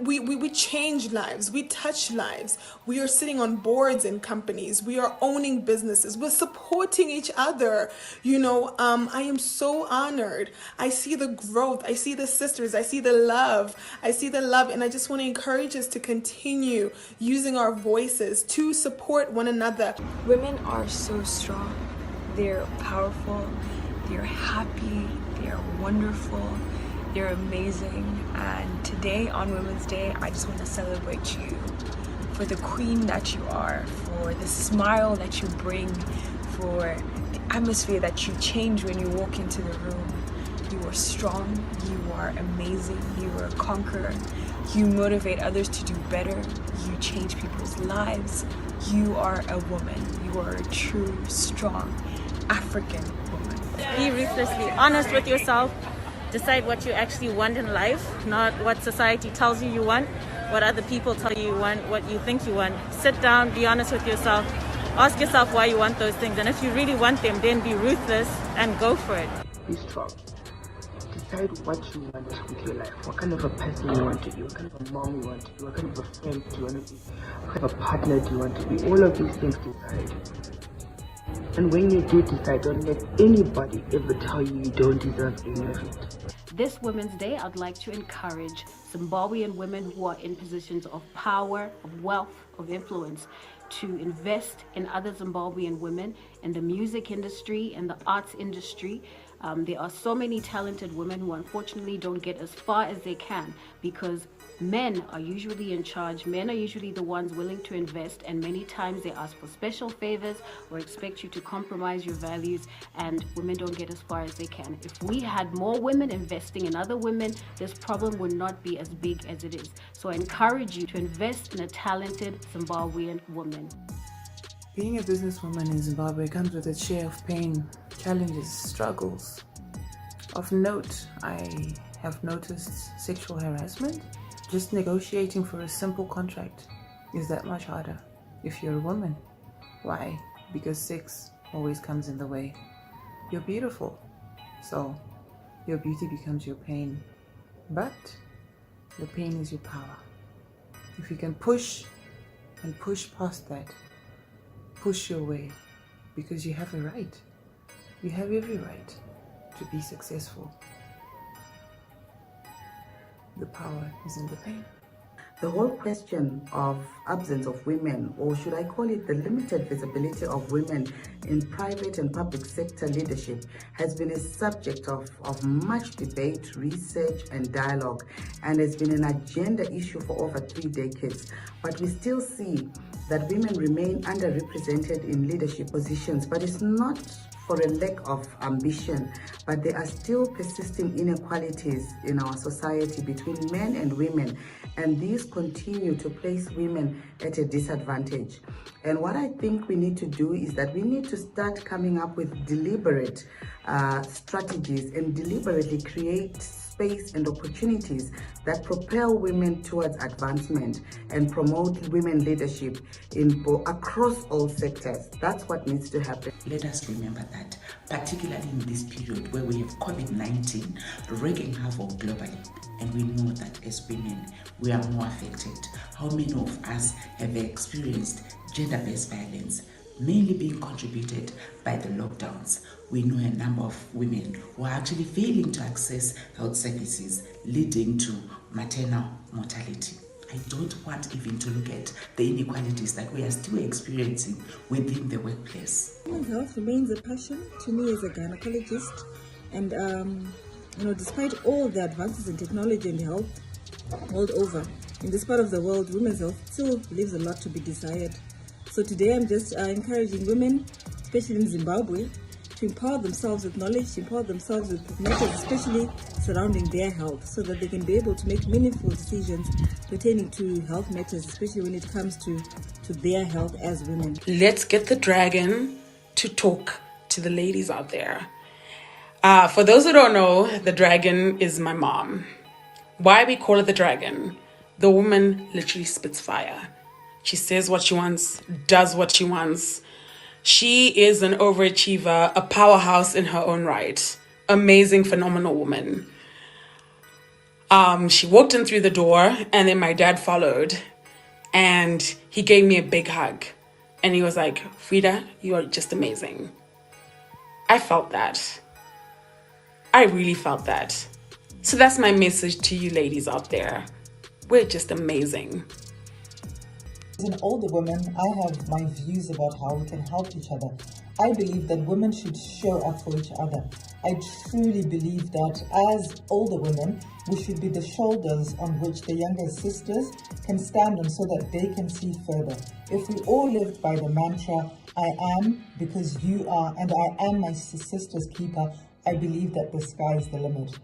we change lives, we touch lives, we are sitting on boards in companies, we are owning businesses, we're supporting each other. I am so honored. I see the growth, I see the sisters, I see the love, and I just want to encourage us to continue using our voices to support one another. Women are so strong, they're powerful, they're happy, they're wonderful, they're amazing. And today on Women's Day, I just want to celebrate you for the queen that you are, for the smile that you bring, for the atmosphere that you change when you walk into the room. You are strong, you are amazing, you are a conqueror, you motivate others to do better, you change people's lives. You are a woman, you are a true, strong African woman. Be ruthlessly honest with yourself. Decide what you actually want in life, not what society tells you want, what other people tell you want, what you think you want. Sit down, be honest with yourself, ask yourself why you want those things, and if you really want them, then be ruthless and go for it. Be strong. Decide what you want with your life, what kind of a person you want to be, what kind of a mom you want to be, what kind of a friend do you want to be, what kind of a partner do you want to be. All of these things decide. And when you do decide, don't let anybody ever tell you you don't deserve any of it. This Women's Day, I'd like to encourage Zimbabwean women who are in positions of power, of wealth, of influence to invest in other Zimbabwean women in the music industry and the arts industry. There are so many talented women who unfortunately don't get as far as they can because men are usually in charge. Men are usually the ones willing to invest, and many times they ask for special favors or expect you to compromise your values, and women don't get as far as they can. If we had more women investing in other women, this problem would not be as big as it is. So I encourage you to invest in a talented Zimbabwean woman. Being a businesswoman in Zimbabwe comes with its share of pain, challenges, struggles. Of note, I have noticed sexual harassment. Just negotiating for a simple contract is that much harder if you're a woman. Why? Because sex always comes in the way. You're beautiful, so your beauty becomes your pain. But your pain is your power. If you can push and push past that, push your way, because you have a right. You have every right to be successful. The power is in the pain. The whole question of absence of women, or should I call it the limited visibility of women in private and public sector leadership, has been a subject of much debate, research and dialogue, and has been an agenda issue for over 3 decades. But we still see that women remain underrepresented in leadership positions, but it's not for a lack of ambition, but there are still persisting inequalities in our society between men and women, and these continue to place women at a disadvantage. And what I think we need to do is that we need to start coming up with deliberate strategies and deliberately create space and opportunities that propel women towards advancement and promote women leadership across all sectors. That's what needs to happen. Let us remember that, particularly in this period where we have COVID-19 wreaking havoc globally, and we know that as women, we are more affected. How many of us have experienced gender-based violence, mainly being contributed by the lockdowns? We know a number of women who are actually failing to access health services, leading to maternal mortality. I don't want even to look at the inequalities that we are still experiencing within the workplace. Women's health remains a passion to me as a gynecologist, and despite all the advances in technology and health world over, in this part of the world, women's health still leaves a lot to be desired. So today I'm just encouraging women, especially in Zimbabwe, to empower themselves with knowledge, to empower themselves with matters, especially surrounding their health, so that they can be able to make meaningful decisions pertaining to health matters, especially when it comes to their health as women. Let's get the dragon to talk to the ladies out there. For those who don't know, the dragon is my mom. Why we call her the dragon? The woman literally spits fire. She says what she wants, does what she wants. She is an overachiever, a powerhouse in her own right. Amazing, phenomenal woman. She walked in through the door, and then my dad followed, and he gave me a big hug. And he was like, "Frida, you are just amazing." I felt that. I really felt that. So that's my message to you ladies out there. We're just amazing. As an older woman, I have my views about how we can help each other. I believe that women should show up for each other. I truly believe that as older women, we should be the shoulders on which the younger sisters can stand on so that they can see further. If we all lived by the mantra, I am because you are, and I am my sister's keeper, I believe that the sky is the limit.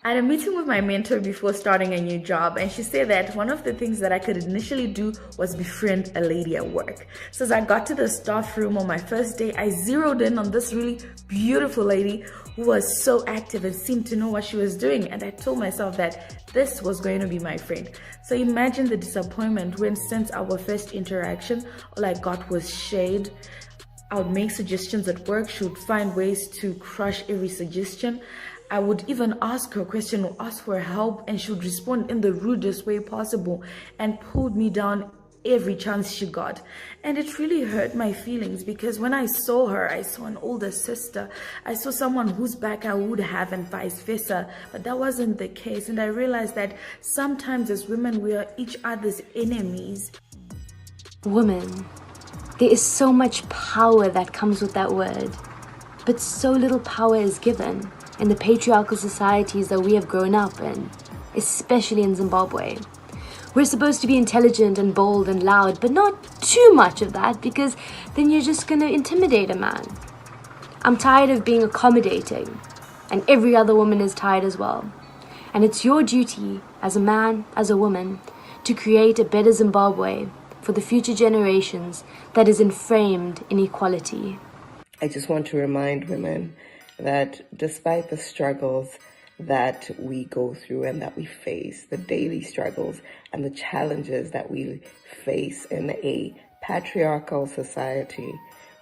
I had a meeting with my mentor before starting a new job, and she said that one of the things that I could initially do was befriend a lady at work. So as I got to the staff room on my first day, I zeroed in on this really beautiful lady who was so active and seemed to know what she was doing, and I told myself that this was going to be my friend. So imagine the disappointment when, since our first interaction, all I got was shade. I would make suggestions at work. She would find ways to crush every suggestion. I would even ask her a question or ask for help, and she would respond in the rudest way possible and pulled me down every chance she got. And it really hurt my feelings, because when I saw her, I saw an older sister. I saw someone whose back I would have, and vice versa. But that wasn't the case. And I realized that sometimes as women, we are each other's enemies. Woman. There is so much power that comes with that word. But so little power is given in the patriarchal societies that we have grown up in, especially in Zimbabwe. We're supposed to be intelligent and bold and loud, but not too much of that, because then you're just going to intimidate a man. I'm tired of being accommodating, and every other woman is tired as well. And it's your duty, as a man, as a woman, to create a better Zimbabwe for the future generations that is enframed in equality. I just want to remind women that despite the struggles that we go through and that we face, the daily struggles and the challenges that we face in a patriarchal society,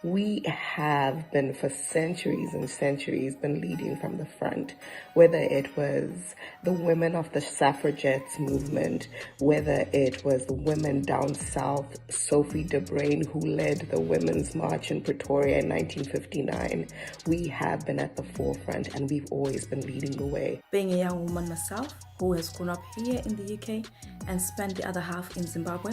we have been for centuries and centuries been leading from the front, whether it was the women of the suffragettes movement, whether it was the women down south, Sophie de Bruyn, who led the Women's March in Pretoria in 1959. We have been at the forefront and we've always been leading the way. Being a young woman myself, who has grown up here in the UK and spent the other half in Zimbabwe,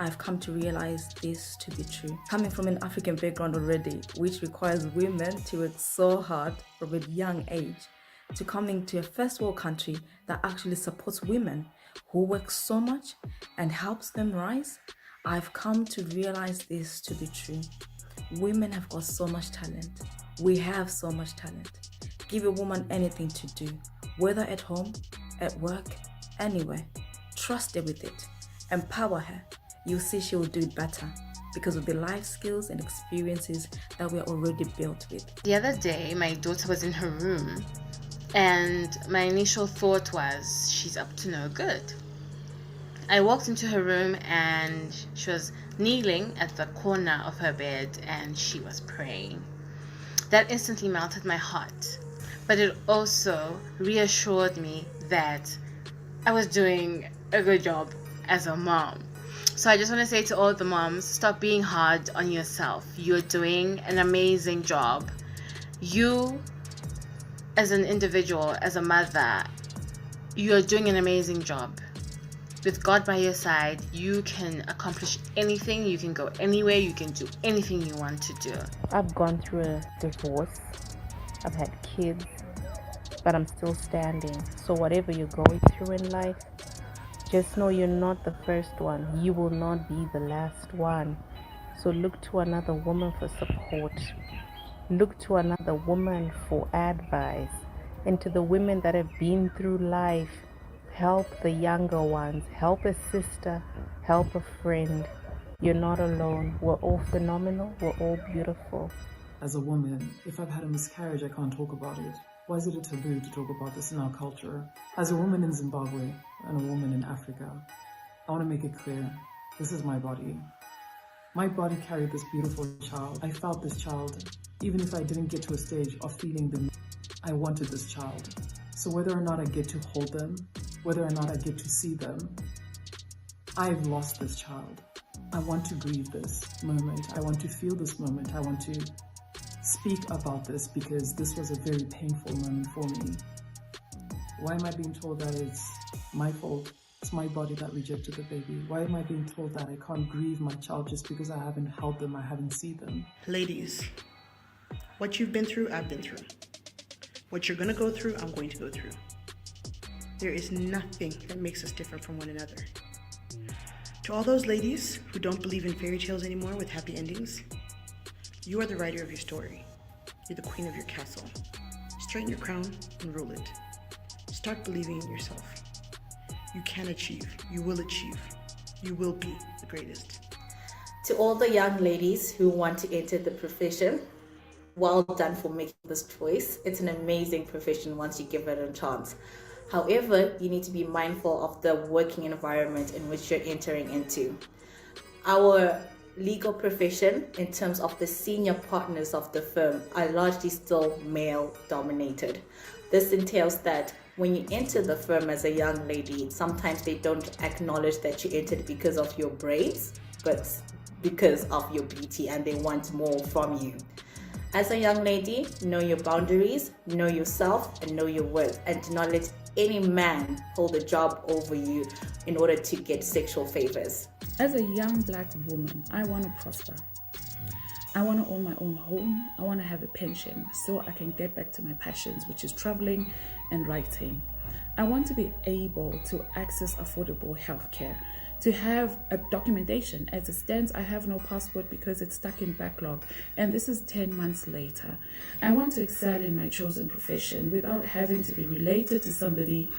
I've come to realize this to be true. Coming from an African background already, which requires women to work so hard from a young age, to coming to a first world country that actually supports women who work so much and helps them rise, I've come to realize this to be true. Women have got so much talent. We have so much talent. Give a woman anything to do, whether at home, at work, anywhere. Trust her with it. Empower her. You'll see she will do it better because of the life skills and experiences that we're already built with. The other day, my daughter was in her room and my initial thought was, she's up to no good. I walked into her room and she was kneeling at the corner of her bed and she was praying. That instantly melted my heart, but it also reassured me that I was doing a good job as a mom. So I just want to say to all the moms, stop being hard on yourself. You're doing an amazing job. You, as an individual, as a mother, you're doing an amazing job. With God by your side, you can accomplish anything, you can go anywhere, you can do anything you want to do. I've gone through a divorce, I've had kids, but I'm still standing. So whatever you're going through in life, just know you're not the first one. You will not be the last one. So look to another woman for support. Look to another woman for advice. And to the women that have been through life, help the younger ones. Help a sister. Help a friend. You're not alone. We're all phenomenal. We're all beautiful. As a woman, if I've had a miscarriage, I can't talk about it. Why is it a taboo to talk about this in our culture? As a woman in Zimbabwe and a woman in Africa, I want to make it clear, this is my body. My body carried this beautiful child. I felt this child, even if I didn't get to a stage of feeling them, I wanted this child. So whether or not I get to hold them, whether or not I get to see them, I've lost this child. I want to grieve this moment. I want to feel this moment. I want to speak about this because this was a very painful moment for me. Why am I being told that it's my fault? It's my body that rejected the baby. Why am I being told that I can't grieve my child just because I haven't held them, I haven't seen them? Ladies, what you've been through, I've been through. What you're gonna go through, I'm going to go through. There is nothing that makes us different from one another. To all those ladies who don't believe in fairy tales anymore with happy endings, you are the writer of your story. You're the queen of your castle. Straighten your crown and rule it. Start believing in yourself. You can achieve. You will achieve. You will be the greatest. To all the young ladies who want to enter the profession, well done for making this choice. It's an amazing profession once you give it a chance. However, you need to be mindful of the working environment in which you're entering into. Our legal profession, in terms of the senior partners of the firm, are largely still male dominated. This entails that when you enter the firm as a young lady, sometimes they don't acknowledge that you entered because of your braids, but because of your beauty, and they want more from you. As a young lady, know your boundaries, know yourself, and know your worth, and do not let any man hold a job over you in order to get sexual favors. As a young black woman, I want to prosper. I want to own my own home. I want to have a pension so I can get back to my passions, which is traveling and writing. I want to be able to access affordable healthcare, to have a documentation. As it stands, I have no passport because it's stuck in backlog, and this is 10 months later. I want to excel in my chosen profession without having to be related to somebody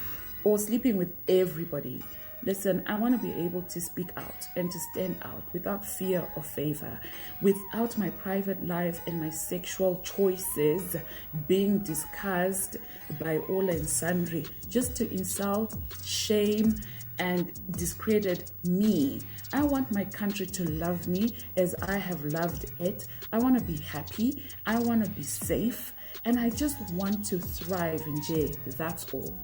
or sleeping with everybody. Listen, I want to be able to speak out and to stand out without fear or favor, without my private life and my sexual choices being discussed by all and sundry, just to insult, shame, and discredit me. I want my country to love me as I have loved it. I want to be happy. I want to be safe. And I just want to thrive in J. That's all.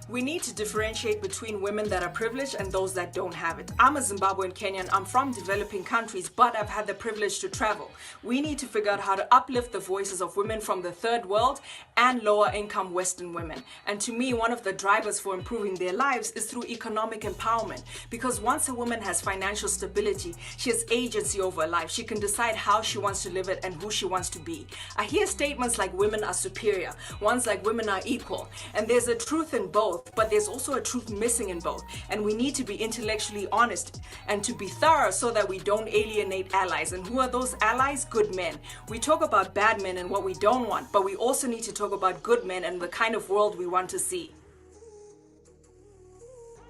We need to differentiate between women that are privileged and those that don't have it. I'm a Zimbabwean Kenyan. I'm from developing countries, but I've had the privilege to travel. We need to figure out how to uplift the voices of women from the third world and lower income Western women. And to me, one of the drivers for improving their lives is through economic empowerment. Because once a woman has financial stability, she has agency over her life. She can decide how she wants to live it and who she wants to be. I hear statements like women are superior, ones like women are equal, and there's a truth in both. But there's also a truth missing in both, and we need to be intellectually honest and to be thorough so that we don't alienate allies. And who are those allies? Good men. We talk about bad men and what we don't want, but we also need to talk about good men and the kind of world we want to see.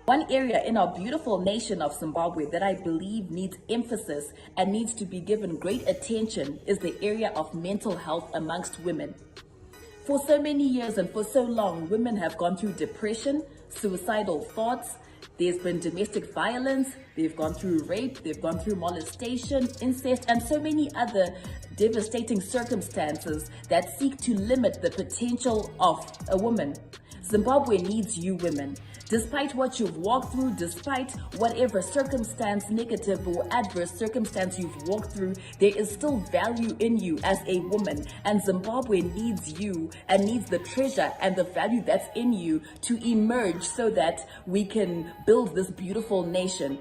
One area in our beautiful nation of Zimbabwe that I believe needs emphasis and needs to be given great attention is the area of mental health amongst women. For so many years and for so long, women have gone through depression, suicidal thoughts, there's been domestic violence, they've gone through rape, they've gone through molestation, incest, and so many other devastating circumstances that seek to limit the potential of a woman. Zimbabwe needs you women. Despite what you've walked through, despite whatever circumstance, negative or adverse circumstance you've walked through, there is still value in you as a woman. And Zimbabwe needs you and needs the treasure and the value that's in you to emerge so that we can build this beautiful nation.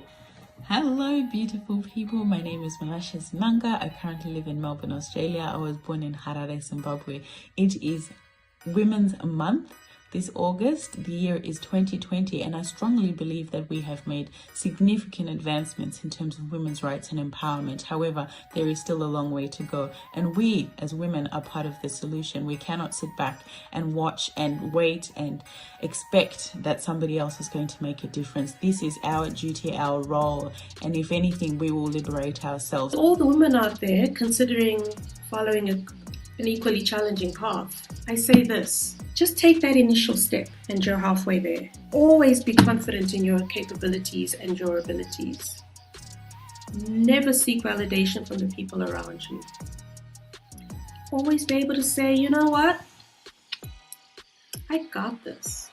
Hello beautiful people, my name is Malasha Simanga. I currently live in Melbourne, Australia. I was born in Harare, Zimbabwe. It is Women's Month. This August, the year is 2020, and I strongly believe that we have made significant advancements in terms of women's rights and empowerment. However, there is still a long way to go, and we as women are part of the solution. We cannot sit back and watch and wait and expect that somebody else is going to make a difference. This is our duty, our role, and if anything, we will liberate ourselves. All the women out there considering following an equally challenging path, I say this: just take that initial step and you're halfway there. Always be confident in your capabilities and your abilities. Never seek validation from the people around you. Always be able to say, you know what? I got this.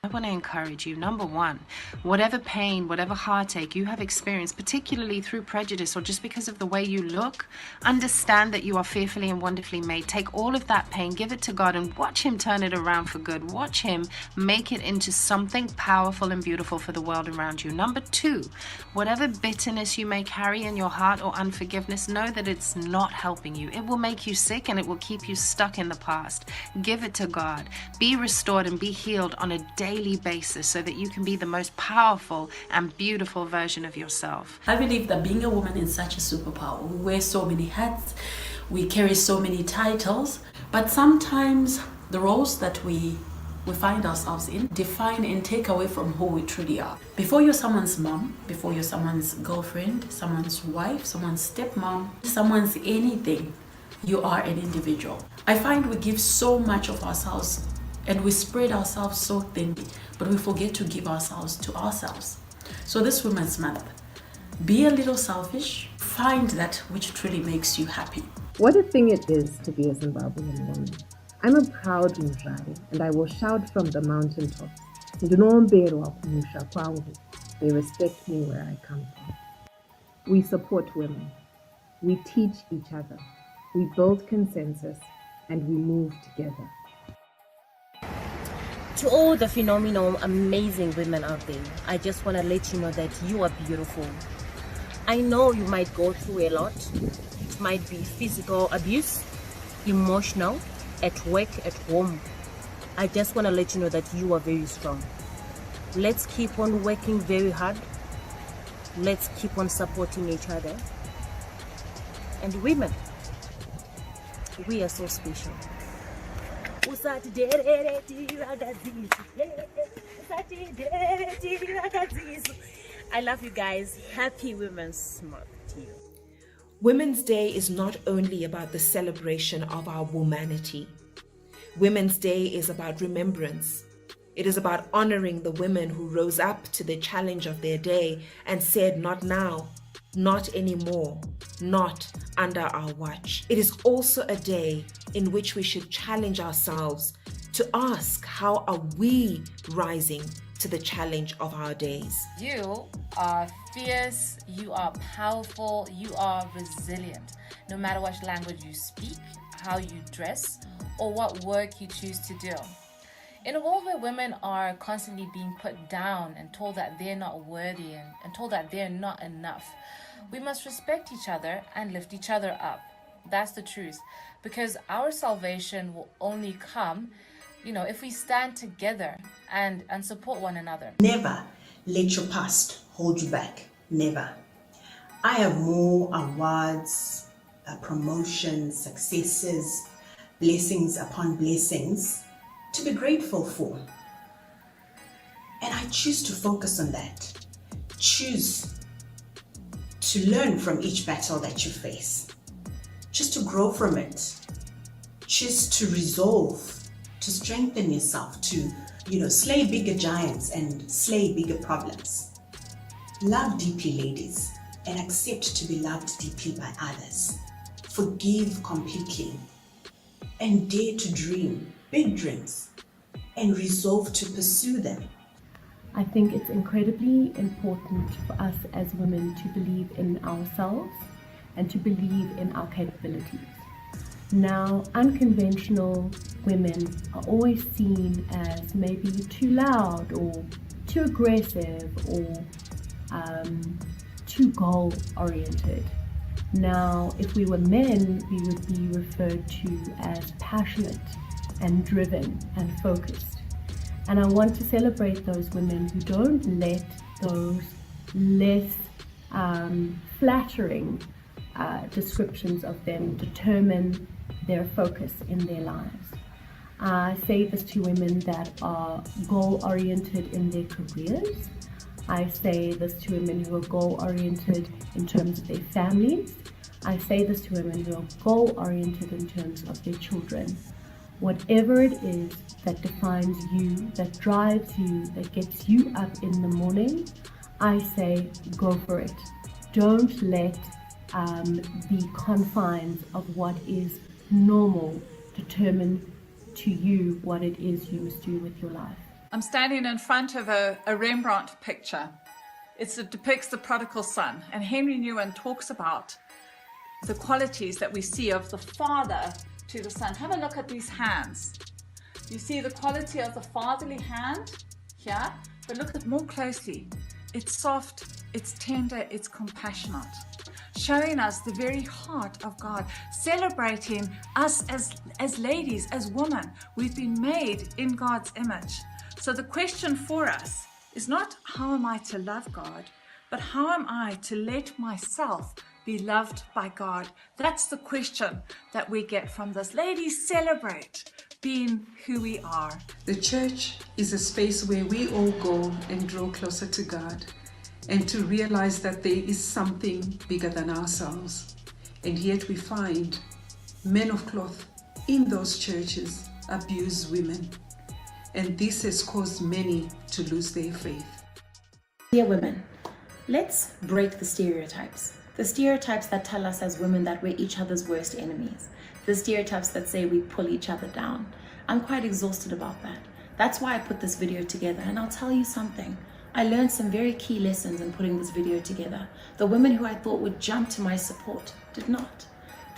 I want to encourage you, number one, whatever pain, whatever heartache you have experienced, particularly through prejudice or just because of the way you look, understand that you are fearfully and wonderfully made. Take all of that pain, give it to God, and watch Him turn it around for good. Watch Him make it into something powerful and beautiful for the world around you. Number two, whatever bitterness you may carry in your heart or unforgiveness, know that it's not helping you. It will make you sick and it will keep you stuck in the past. Give it to God. Be restored and be healed on a daily basis so that you can be the most powerful and beautiful version of yourself. I believe that being a woman is such a superpower. We wear so many hats, we carry so many titles, but sometimes the roles that we find ourselves in define and take away from who we truly are. Before you're someone's mom, before you're someone's girlfriend, someone's wife, someone's stepmom, someone's anything, you are an individual. I find we give so much of ourselves and we spread ourselves so thinly, but we forget to give ourselves to ourselves. So this Women's Month, be a little selfish, find that which truly makes you happy. What a thing it is to be a Zimbabwean woman. I'm a proud Mzhari, and I will shout from the mountaintops. They respect me where I come from. We support women. We teach each other. We build consensus, and we move together. To all the phenomenal, amazing women out there, I just want to let you know that you are beautiful. I know you might go through a lot. It might be physical abuse, emotional, at work, at home. I just want to let you know that you are very strong. Let's keep on working very hard. Let's keep on supporting each other. And women, we are so special. I love you guys. Happy Women's Month to you. Women's Day is not only about the celebration of our womanity. Women's Day is about remembrance. It is about honoring the women who rose up to the challenge of their day and said, not now, not anymore, not under our watch. It is also a day in which we should challenge ourselves to ask, how are we rising to the challenge of our days? You are fierce, you are powerful, you are resilient. No matter what language you speak, how you dress, or what work you choose to do. In a world where women are constantly being put down and told that they're not worthy and told that they're not enough, we must respect each other and lift each other up. That's the truth. Because our salvation will only come, if we stand together and support one another. Never let your past hold you back. Never. I have more awards, promotions, successes, blessings upon blessings to be grateful for. And I choose to focus on that. Choose to learn from each battle that you face. Just to grow from it. Choose to resolve, to strengthen yourself, to, slay bigger giants and slay bigger problems. Love deeply, ladies, and accept to be loved deeply by others. Forgive completely, and dare to dream big dreams and resolve to pursue them. I think it's incredibly important for us as women to believe in ourselves and to believe in our capabilities. Now, unconventional women are always seen as maybe too loud or too aggressive or too goal-oriented. Now, if we were men, we would be referred to as passionate and driven and focused. And I want to celebrate those women who don't let those less flattering descriptions of them determine their focus in their lives. I say this to women that are goal-oriented in their careers. I say this to women who are goal-oriented in terms of their families. I say this to women who are goal-oriented in terms of their children. Whatever it is that defines you, that drives you, that gets you up in the morning, I say go for it. Don't let the confines of what is normal determine to you what it is you must do with your life. I'm standing in front of a Rembrandt picture. It depicts the prodigal son, and Henry Newen talks about the qualities that we see of the father to the son. Have a look at these hands. You see the quality of the fatherly hand here, but look at more closely. It's soft, it's tender, it's compassionate, showing us the very heart of God, celebrating us as ladies, as women. We've been made in God's image. So the question for us is not how am I to love God, but how am I to let myself be loved by God? That's the question that we get from this. Ladies, celebrate being who we are. The church is a space where we all go and draw closer to God and to realize that there is something bigger than ourselves. And yet we find men of cloth in those churches abuse women. And this has caused many to lose their faith. Dear women, let's break the stereotypes. The stereotypes that tell us as women that we're each other's worst enemies. The stereotypes that say we pull each other down. I'm quite exhausted about that. That's why I put this video together, and I'll tell you something. I learned some very key lessons in putting this video together. The women who I thought would jump to my support did not.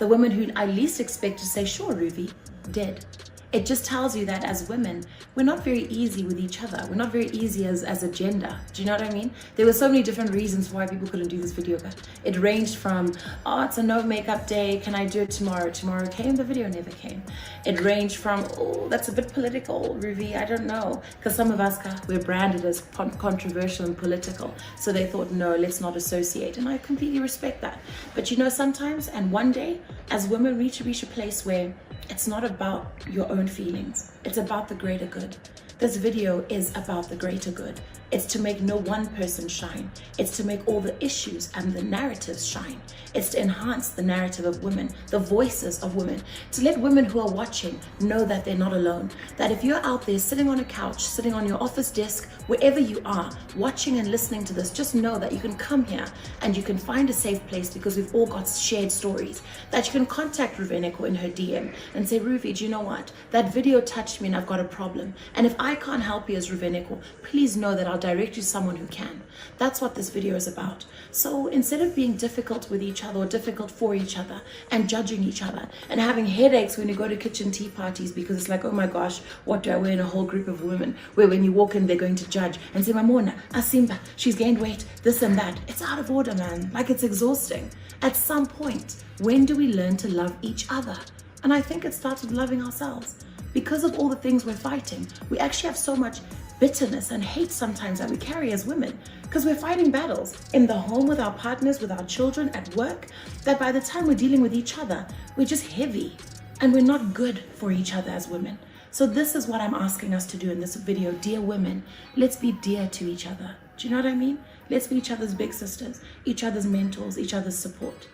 The women who I least expect to say, sure, Ruby, did. It just tells you that as women, we're not very easy with each other. We're not very easy as a gender. Do you know what I mean? There were so many different reasons why people couldn't do this video. It ranged from, oh, it's a no makeup day. Can I do it tomorrow? Tomorrow came, the video never came. It ranged from, oh, that's a bit political, Ruby. I don't know. Because some of us, we're branded as controversial and political. So they thought, no, let's not associate. And I completely respect that. But you know, sometimes, and one day, as women, we need to reach a place where it's not about your own feelings. It's about the greater good. This video is about the greater good. It's to make no one person shine. It's to make all the issues and the narratives shine. It's to enhance the narrative of women, the voices of women, to let women who are watching know that they're not alone. That if you're out there sitting on a couch, sitting on your office desk, wherever you are, watching and listening to this, just know that you can come here and you can find a safe place because we've all got shared stories. That you can contact Ruveneko in her DM and say, Ruvi, do you know what? That video touched me and I've got a problem. And if I can't help you as Ruveneko, please know that I'll direct you to someone who can. That's what this video is about. So instead of being difficult with each other or difficult for each other and judging each other and having headaches when you go to kitchen tea parties because it's like, oh my gosh, what do I wear in a whole group of women? Where when you walk in, they're going to judge and say, Mamona, Asimba, she's gained weight, this and that. It's out of order, man. Like, it's exhausting. At some point, when do we learn to love each other? And I think it starts with loving ourselves. Because of all the things we're fighting, we actually have so much bitterness and hate sometimes that we carry as women because we're fighting battles in the home with our partners, with our children, at work, that by the time we're dealing with each other, we're just heavy and we're not good for each other as women. So this is what I'm asking us to do in this video. Dear women, let's be dear to each other. Do you know what I mean? Let's be each other's big sisters, each other's mentors, each other's support.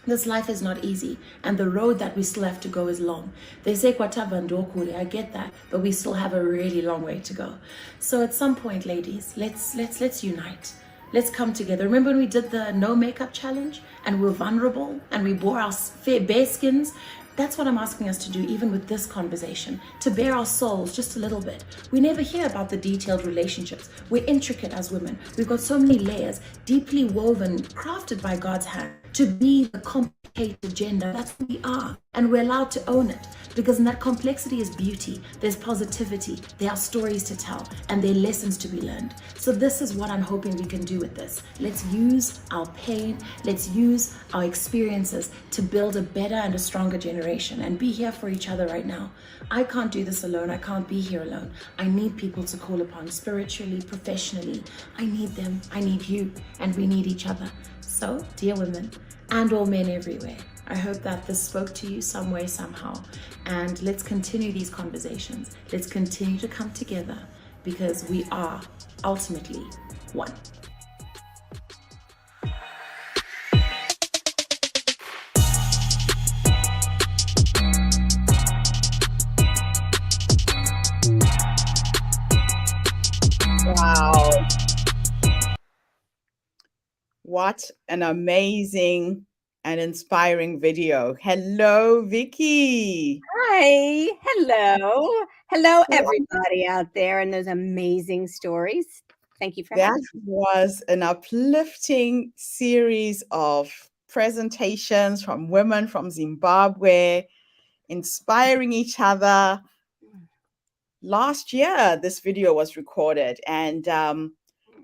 This life is not easy, and the road that we still have to go is long. They say kwatava ndokure, I get that, but we still have a really long way to go. So at some point, ladies, let's unite. Let's come together. Remember when we did the no makeup challenge and we were vulnerable and we bore our bare skins? That's what I'm asking us to do, even with this conversation, to bare our souls just a little bit. We never hear about the detailed relationships. We're intricate as women. We've got so many layers, deeply woven, crafted by God's hand to be the complicated gender. That's who we are. And we're allowed to own it because in that complexity is beauty. There's positivity. There are stories to tell and there are lessons to be learned. So this is what I'm hoping we can do with this. Let's use our pain. Let's use our experiences to build a better and a stronger generation and be here for each other right now. I can't do this alone. I can't be here alone. I need people to call upon spiritually, professionally. I need them. I need you. And we need each other. So, dear women and all men everywhere, I hope that this spoke to you some way, somehow. And let's continue these conversations. Let's continue to come together because we are ultimately one. Wow. What an amazing and inspiring video. Hello, Vicky. Hi. Hello. Hello, everybody out there and those amazing stories. Thank you for having me. That was an uplifting series of presentations from women from Zimbabwe, inspiring each other. Last year, this video was recorded, and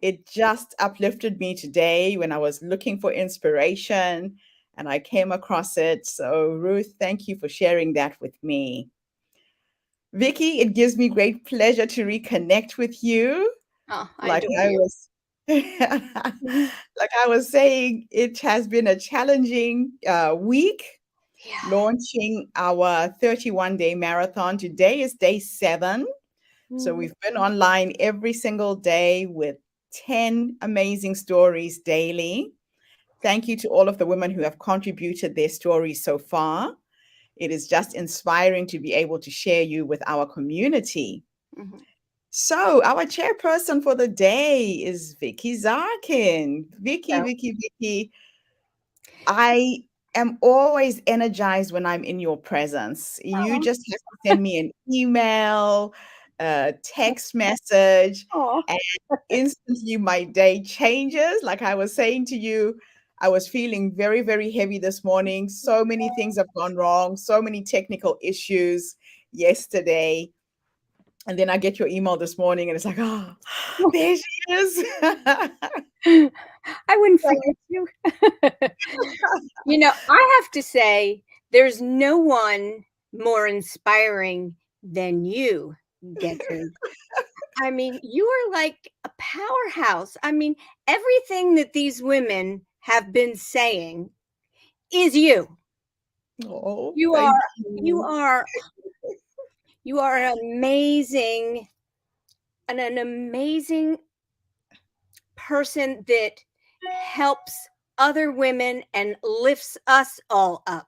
it just uplifted me today when I was looking for inspiration and I came across it. So Ruth, thank you for sharing that with me. Vicky, it gives me great pleasure to reconnect with you. Oh, Like I was saying, it has been a challenging week launching our 31-day marathon. Today is day 7. So we've been online every single day with 10 amazing stories daily. Thank you to all of the women who have contributed their stories so far. It is just inspiring to be able to share you with our community. So our chairperson for the day is Vicky Zarkin. Vicky, I am always energized when I'm in your presence. You just have to send me an email, a text message, and instantly my day changes. Like I was saying to you, I was feeling very, very heavy this morning. So many things have gone wrong, so many technical issues. yesterday. And then I get your email this morning and it's like, oh, there she is. I wouldn't forget you. You know, I have to say, there's no one more inspiring than you, Gertrude. I mean, you are like a powerhouse. I mean, everything that these women have been saying is you. Oh, You thank are, you. you are an amazing person that helps other women and lifts us all up.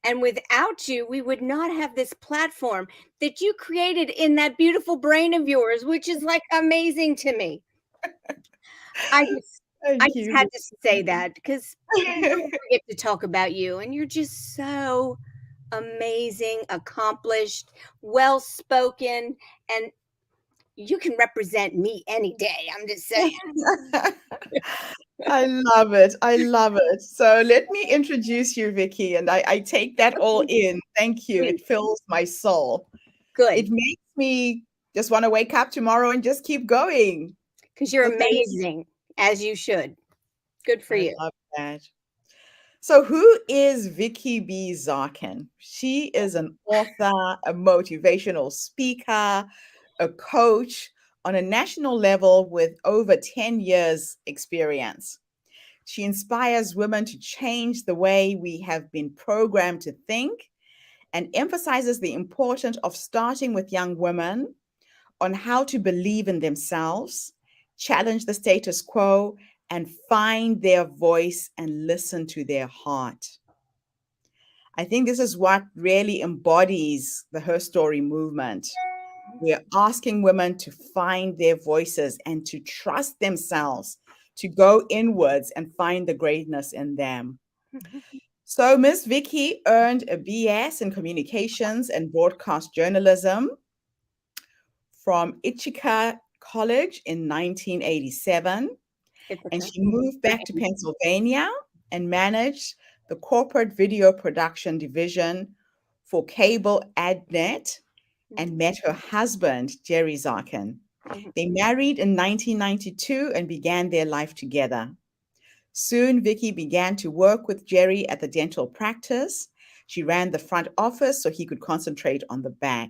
And without you, we would not have this platform that you created in that beautiful brain of yours, which is like amazing to me. I just Thank you. had to say that because we don't forget to talk about you, and you're just so amazing, accomplished, well spoken, and you can represent me any day. I'm just saying. I love it. I love it. So let me introduce you, Vicky, and I take that all in. Thank you. It fills my soul. Good. It makes me just want to wake up tomorrow and just keep going. Because you're So thank you. amazing, as you should. Good for you. I love that. So who is Vicky B. Zarkin? She is an author, a motivational speaker, a coach on a national level with over 10 years experience. She inspires women to change the way we have been programmed to think and emphasizes the importance of starting with young women on how to believe in themselves, challenge the status quo, and find their voice and listen to their heart. I think this is what really embodies the Herstory movement. We're asking women to find their voices and to trust themselves, to go inwards and find the greatness in them. So Miss Vicky earned a BS in communications and broadcast journalism from Ithaca College in 1987. And she moved back to Pennsylvania and managed the corporate video production division for cable AdNet and met her husband, Jerry Zarkin. They married in 1992 and began their life together. Soon, Vicky began to work with Jerry at the dental practice. She ran the front office so he could concentrate on the back.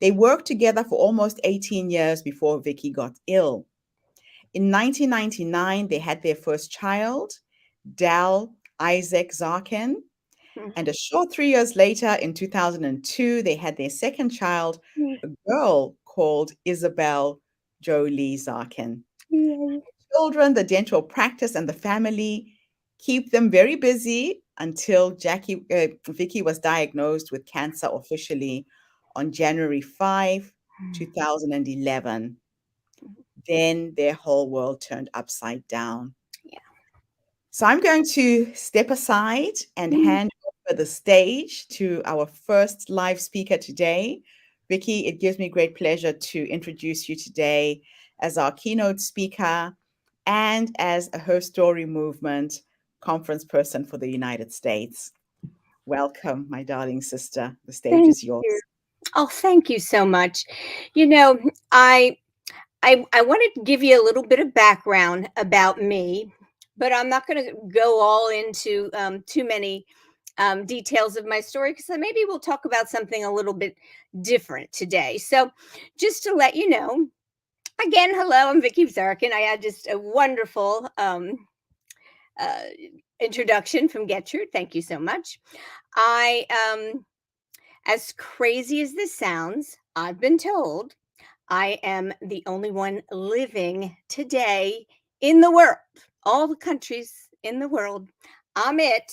They worked together for almost 18 years before Vicky got ill. In 1999, they had their first child, Dal Isaac Zarkin. And a short 3 years later, in 2002, they had their second child, a girl called Isabel Jolie Zarkin. Children, the dental practice, and the family keep them very busy until Vicky was diagnosed with cancer officially on January 5, 2011. Then their whole world turned upside down. So I'm going to step aside and hand over the stage to our first live speaker today. Vicky, it gives me great pleasure to introduce you today as our keynote speaker and as a Herstory Movement conference person for the United States. Welcome, my darling sister. The stage is yours. Oh, thank you so much. You know, I wanted to give you a little bit of background about me, but I'm not going to go all into too many details of my story because maybe we'll talk about something a little bit different today. So just to let you know, again, hello, I'm Vicky Zarkin. I had just a wonderful introduction from Gertrude. Thank you so much. As crazy as this sounds, I've been told I am the only one living today in the world, all the countries in the world. I'm it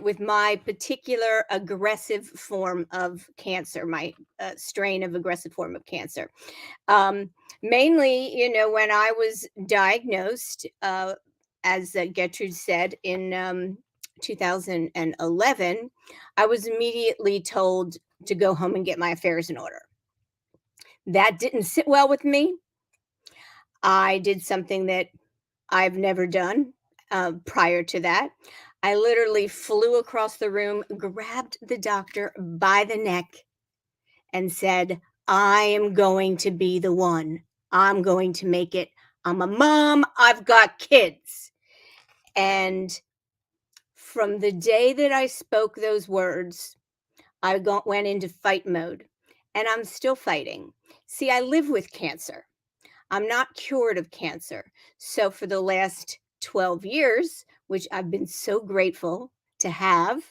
with my particular aggressive form of cancer, my strain of aggressive form of cancer. Mainly, you know, when I was diagnosed, as Gertrude said, in 2011, I was immediately told to go home and get my affairs in order. That didn't sit well with me. I did something that I've never done prior to that. I literally flew across the room, grabbed the doctor by the neck, and said, I am going to be the one. I'm going to make it. I'm a mom. I've got kids. And from the day that I spoke those words, I went into fight mode, and I'm still fighting. See, I live with cancer. I'm not cured of cancer. So for the last 12 years, which I've been so grateful to have,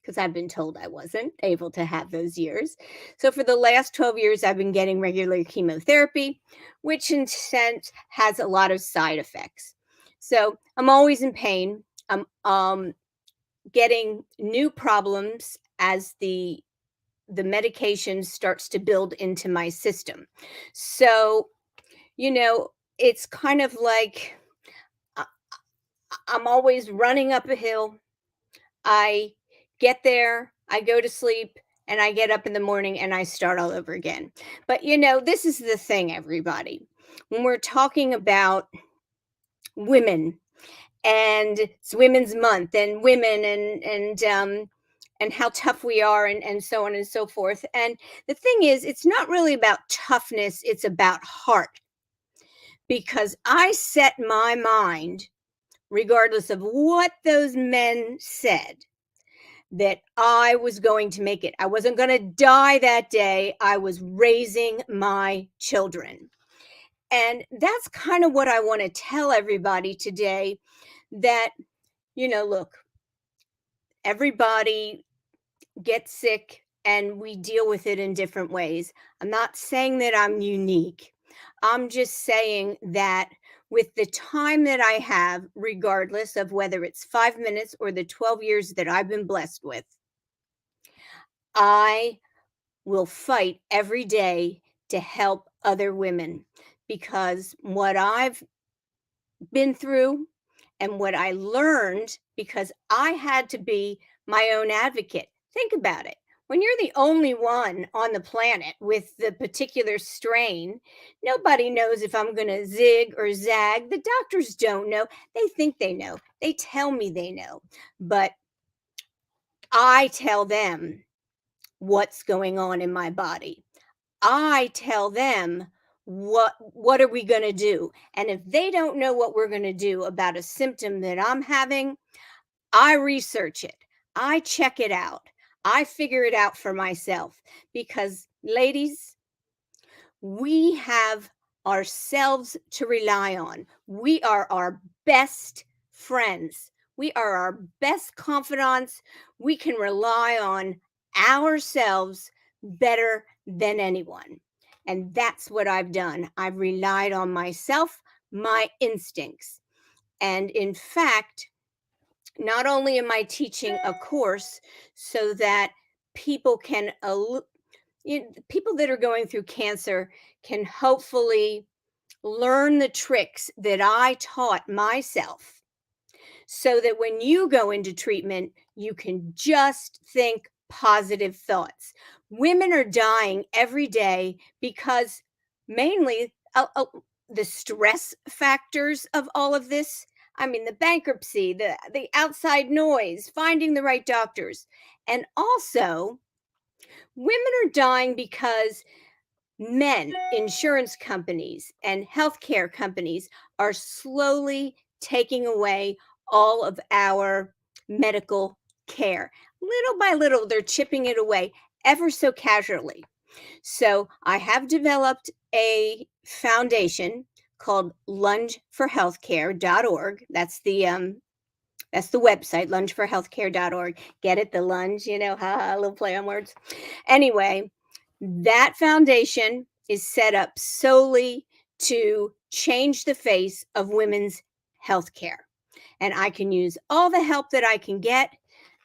because I've been told I wasn't able to have those years. So for the last 12 years, I've been getting regular chemotherapy, which in a sense has a lot of side effects. So I'm always in pain. I'm getting new problems as the medication starts to build into my system. So, it's kind of like I'm always running up a hill. I get there, I go to sleep, and I get up in the morning and I start all over again. But this is the thing, everybody. When we're talking about women, and it's Women's Month, and women, and how tough we are, and so on and so forth. And the thing is, it's not really about toughness, it's about heart. Because I set my mind, regardless of what those men said, that I was going to make it. I wasn't going to die that day. I was raising my children. And that's kind of what I want to tell everybody today, that, look, everybody gets sick and we deal with it in different ways. I'm not saying that I'm unique. I'm just saying that with the time that I have, regardless of whether it's 5 minutes or the 12 years that I've been blessed with, I will fight every day to help other women, because what I've been through and what I learned, because I had to be my own advocate. Think about it. When you're the only one on the planet with the particular strain, nobody knows if I'm going to zig or zag. The doctors don't know. They think they know. They tell me they know. But I tell them what's going on in my body. I tell them what are we going to do? And if they don't know what we're going to do about a symptom that I'm having, I research it. I check it out. I figure it out for myself, because ladies, we have ourselves to rely on. We are our best friends. We are our best confidants. We can rely on ourselves better than anyone. And that's what I've done. I've relied on myself, my instincts. And in fact, not only am I teaching a course so that people can, people that are going through cancer can hopefully learn the tricks that I taught myself, so that when you go into treatment, you can just think positive thoughts. Women are dying every day because mainly the stress factors of all of this. I mean, the bankruptcy, the outside noise, finding the right doctors. And also, women are dying because men, insurance companies, and healthcare companies are slowly taking away all of our medical care. Little by little, they're chipping it away ever so casually. So I have developed a foundation called lungeforhealthcare.org. That's the website, lungeforhealthcare.org. Get it? The lunge, a little play on words. Anyway, that foundation is set up solely to change the face of women's healthcare. And I can use all the help that I can get.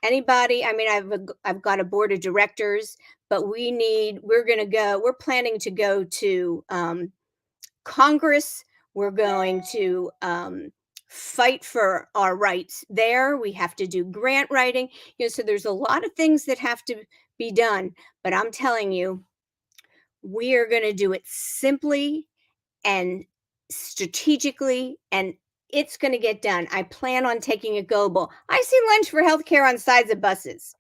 Anybody, I mean, I've got a board of directors, but we're planning to go to Congress. We're going to fight for our rights there. We have to do grant writing. So there's a lot of things that have to be done. But I'm telling you, we are going to do it simply and strategically, and it's going to get done. I plan on taking it global. I see lunch for healthcare on sides of buses.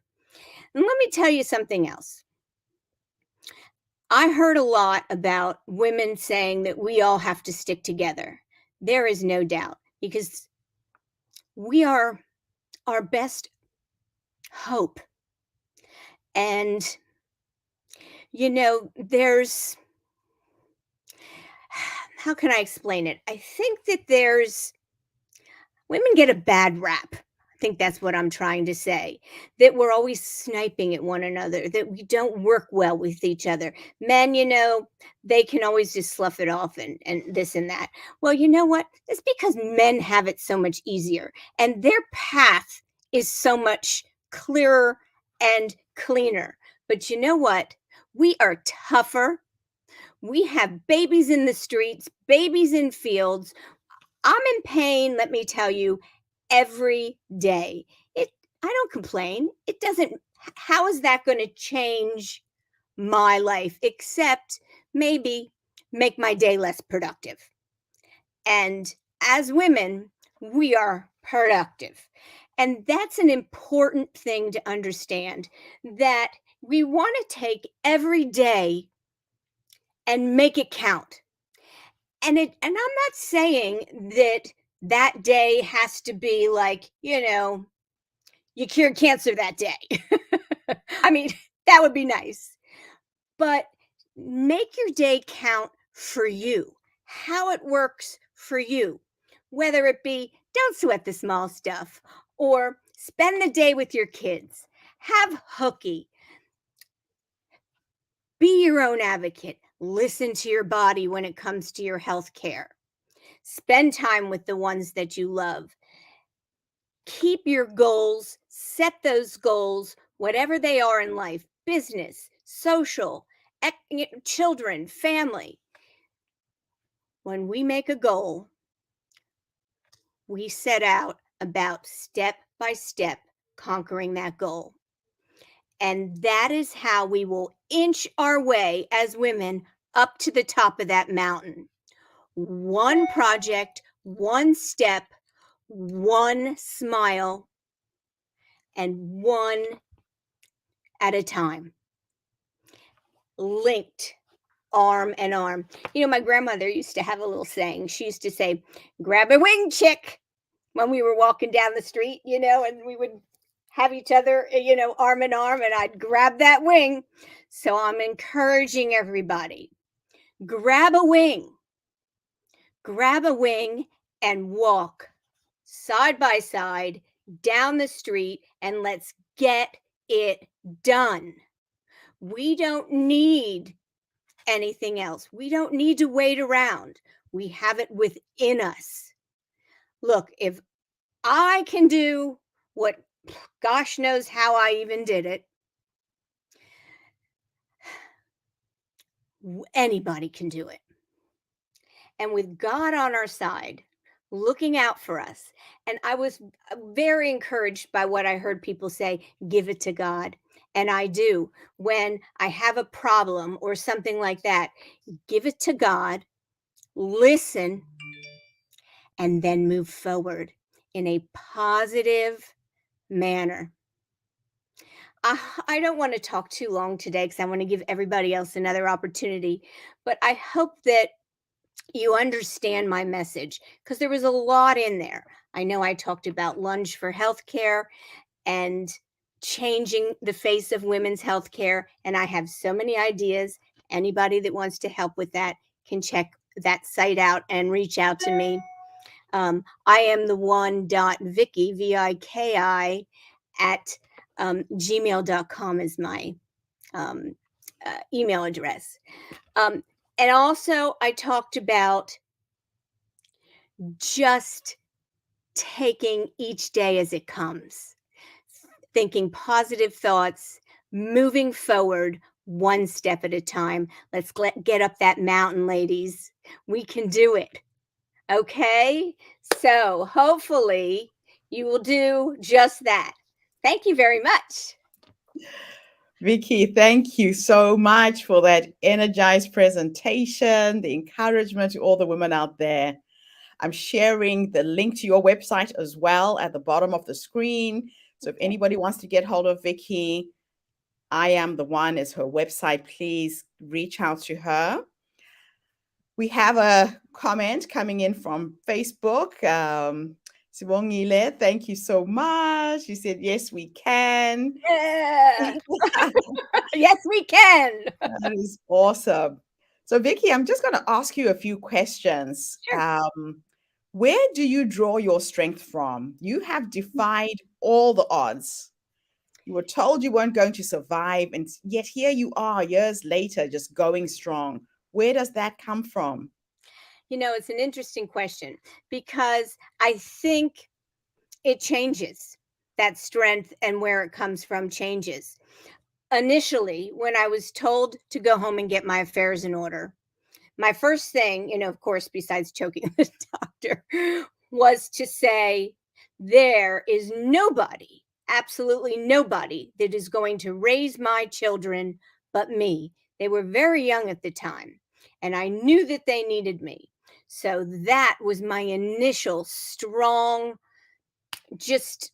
And let me tell you something else. I heard a lot about women saying that we all have to stick together. There is no doubt, because we are our best hope. And, there's, how can I explain it? I think that women get a bad rap. I think that's what I'm trying to say. That we're always sniping at one another, that we don't work well with each other. Men, they can always just slough it off and this and that. Well, you know what? It's because men have it so much easier, and their path is so much clearer and cleaner. But you know what? We are tougher. We have babies in the streets, babies in fields. I'm in pain, let me tell you, every day. I don't complain. It doesn't How is that going to change my life, except maybe make my day less productive? And as women, we are productive. And that's an important thing to understand, that we want to take every day and make it count. And I'm not saying that day has to be like, you cured cancer that day. I mean, that would be nice. But make your day count for you, how it works for you. Whether it be don't sweat the small stuff, or spend the day with your kids, have hooky, be your own advocate, listen to your body when it comes to your health care. Spend time with the ones that you love. Keep your goals, set those goals, whatever they are in life, business, social, children, family. When we make a goal, we set out about step by step conquering that goal. And that is how we will inch our way as women up to the top of that mountain. One project, one step, one smile, and one at a time. Linked arm in arm. My grandmother used to have a little saying. She used to say, grab a wing, chick, when we were walking down the street, and we would have each other, arm in arm, and I'd grab that wing. So I'm encouraging everybody, grab a wing and walk side by side down the street, and let's get it done. We don't need anything else. We don't need to wait around. We have it within us. Look, if I can do what, gosh knows how I even did it, anybody can do it. And with God on our side, looking out for us. And I was very encouraged by what I heard people say, give it to God. And I do. When I have a problem or something like that, give it to God, listen, and then move forward in a positive manner. I don't want to talk too long today because I want to give everybody else another opportunity, but I hope that you understand my message, because there was a lot in there. I know I talked about Lunge for Healthcare and changing the face of women's healthcare, and I have so many ideas. Anybody that wants to help with that can check that site out and reach out to me. I am the one.Viki, Viki, at gmail.com is my email address. And also, I talked about just taking each day as it comes, thinking positive thoughts, moving forward one step at a time. Let's get up that mountain, ladies. We can do it. Okay? So hopefully you will do just that. Thank you very much. Viki, thank you so much for that energized presentation, the encouragement to all the women out there. I'm sharing the link to your website as well at the bottom of the screen. So if anybody wants to get hold of Viki, I Am the One is her website. Please reach out to her. We have a comment coming in from Facebook. Sibongile, thank you so much. She said, yes, we can. Yeah. Yes, we can. That is awesome. So, Vicky, I'm just going to ask you a few questions. Sure. Where do you draw your strength from? You have defied all the odds. You were told you weren't going to survive, and yet here you are years later, just going strong. Where does that come from? You know, it's an interesting question because I think it changes. That strength and where it comes from changes. Initially, when I was told to go home and get my affairs in order, my first thing, of course, besides choking the doctor, was to say, there is nobody, absolutely nobody, that is going to raise my children but me. They were very young at the time, and I knew that they needed me. So that was my initial strong, just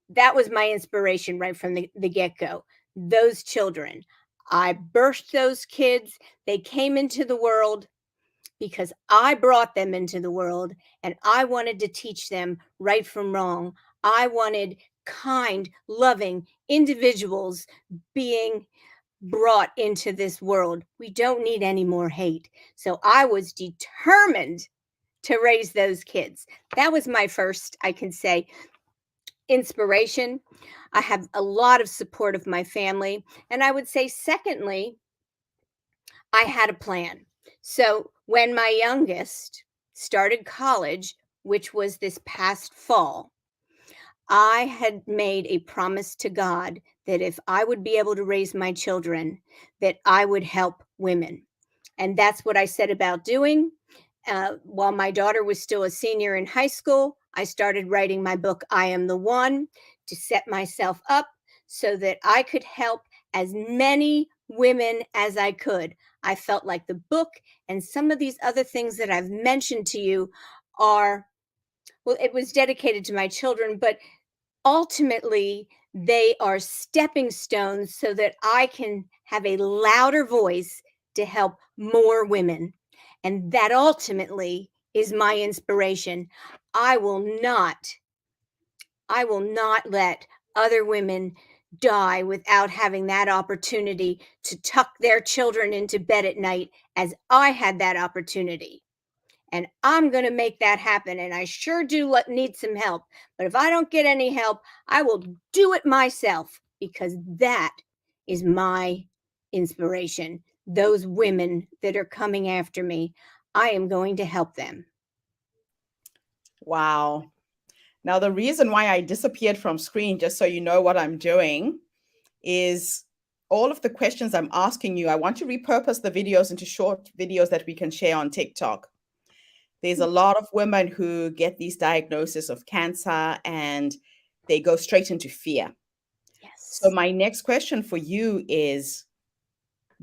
that was my inspiration right from the get-go. Those children. I birthed those kids. They came into the world because I brought them into the world and I wanted to teach them right from wrong. I wanted kind, loving individuals being brought into this world. We don't need any more hate. So I was determined to raise those kids. That was my first, I can say, inspiration. I have a lot of support of my family. And I would say, secondly, I had a plan. So when my youngest started college, which was this past fall, I had made a promise to God that if I would be able to raise my children, that I would help women. And that's what I set about doing. While my daughter was still a senior in high school, I started writing my book, I Am the One, to set myself up so that I could help as many women as I could. I felt like the book and some of these other things that I've mentioned to you are, well, it was dedicated to my children, but ultimately they are stepping stones so that I can have a louder voice to help more women. And that ultimately is my inspiration. I will not let other women die without having that opportunity to tuck their children into bed at night as I had that opportunity. And I'm going to make that happen. And I sure do need some help. But if I don't get any help, I will do it myself because that is my inspiration. Those women that are coming after me, I am going to help them. Wow. Now, the reason why I disappeared from screen, just so you know what I'm doing, is all of the questions I'm asking you, I want to repurpose the videos into short videos that we can share on TikTok. There's a lot of women who get these diagnoses of cancer and they go straight into fear. Yes. So my next question for you is,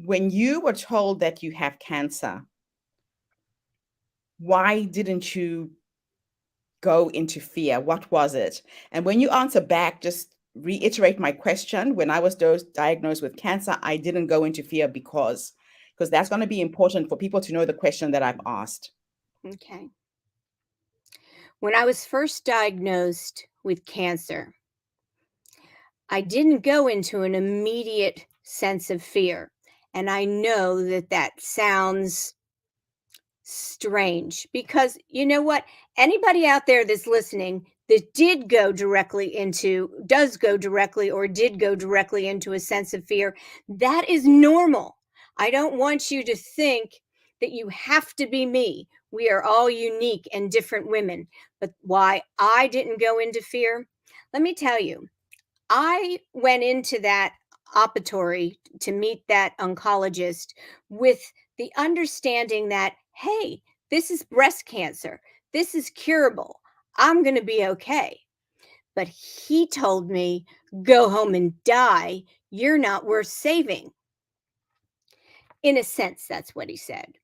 when you were told that you have cancer, why didn't you go into fear? What was it? And when you answer back, just reiterate my question. When I was diagnosed with cancer, I didn't go into fear because that's going to be important for people to know the question that I've asked. Okay. When I was first diagnosed with cancer, I didn't go into an immediate sense of fear. And I know that that sounds strange because you know what? Anybody out there that's listening that does go directly or did go directly into a sense of fear, that is normal. I don't want you to think that you have to be me. We are all unique and different women. But why I didn't go into fear, let me tell you. I went into that operatory to meet that oncologist with the understanding that, hey, this is breast cancer. This is curable. I'm going to be okay. But he told me, go home and die. You're not worth saving. In a sense, that's what he said.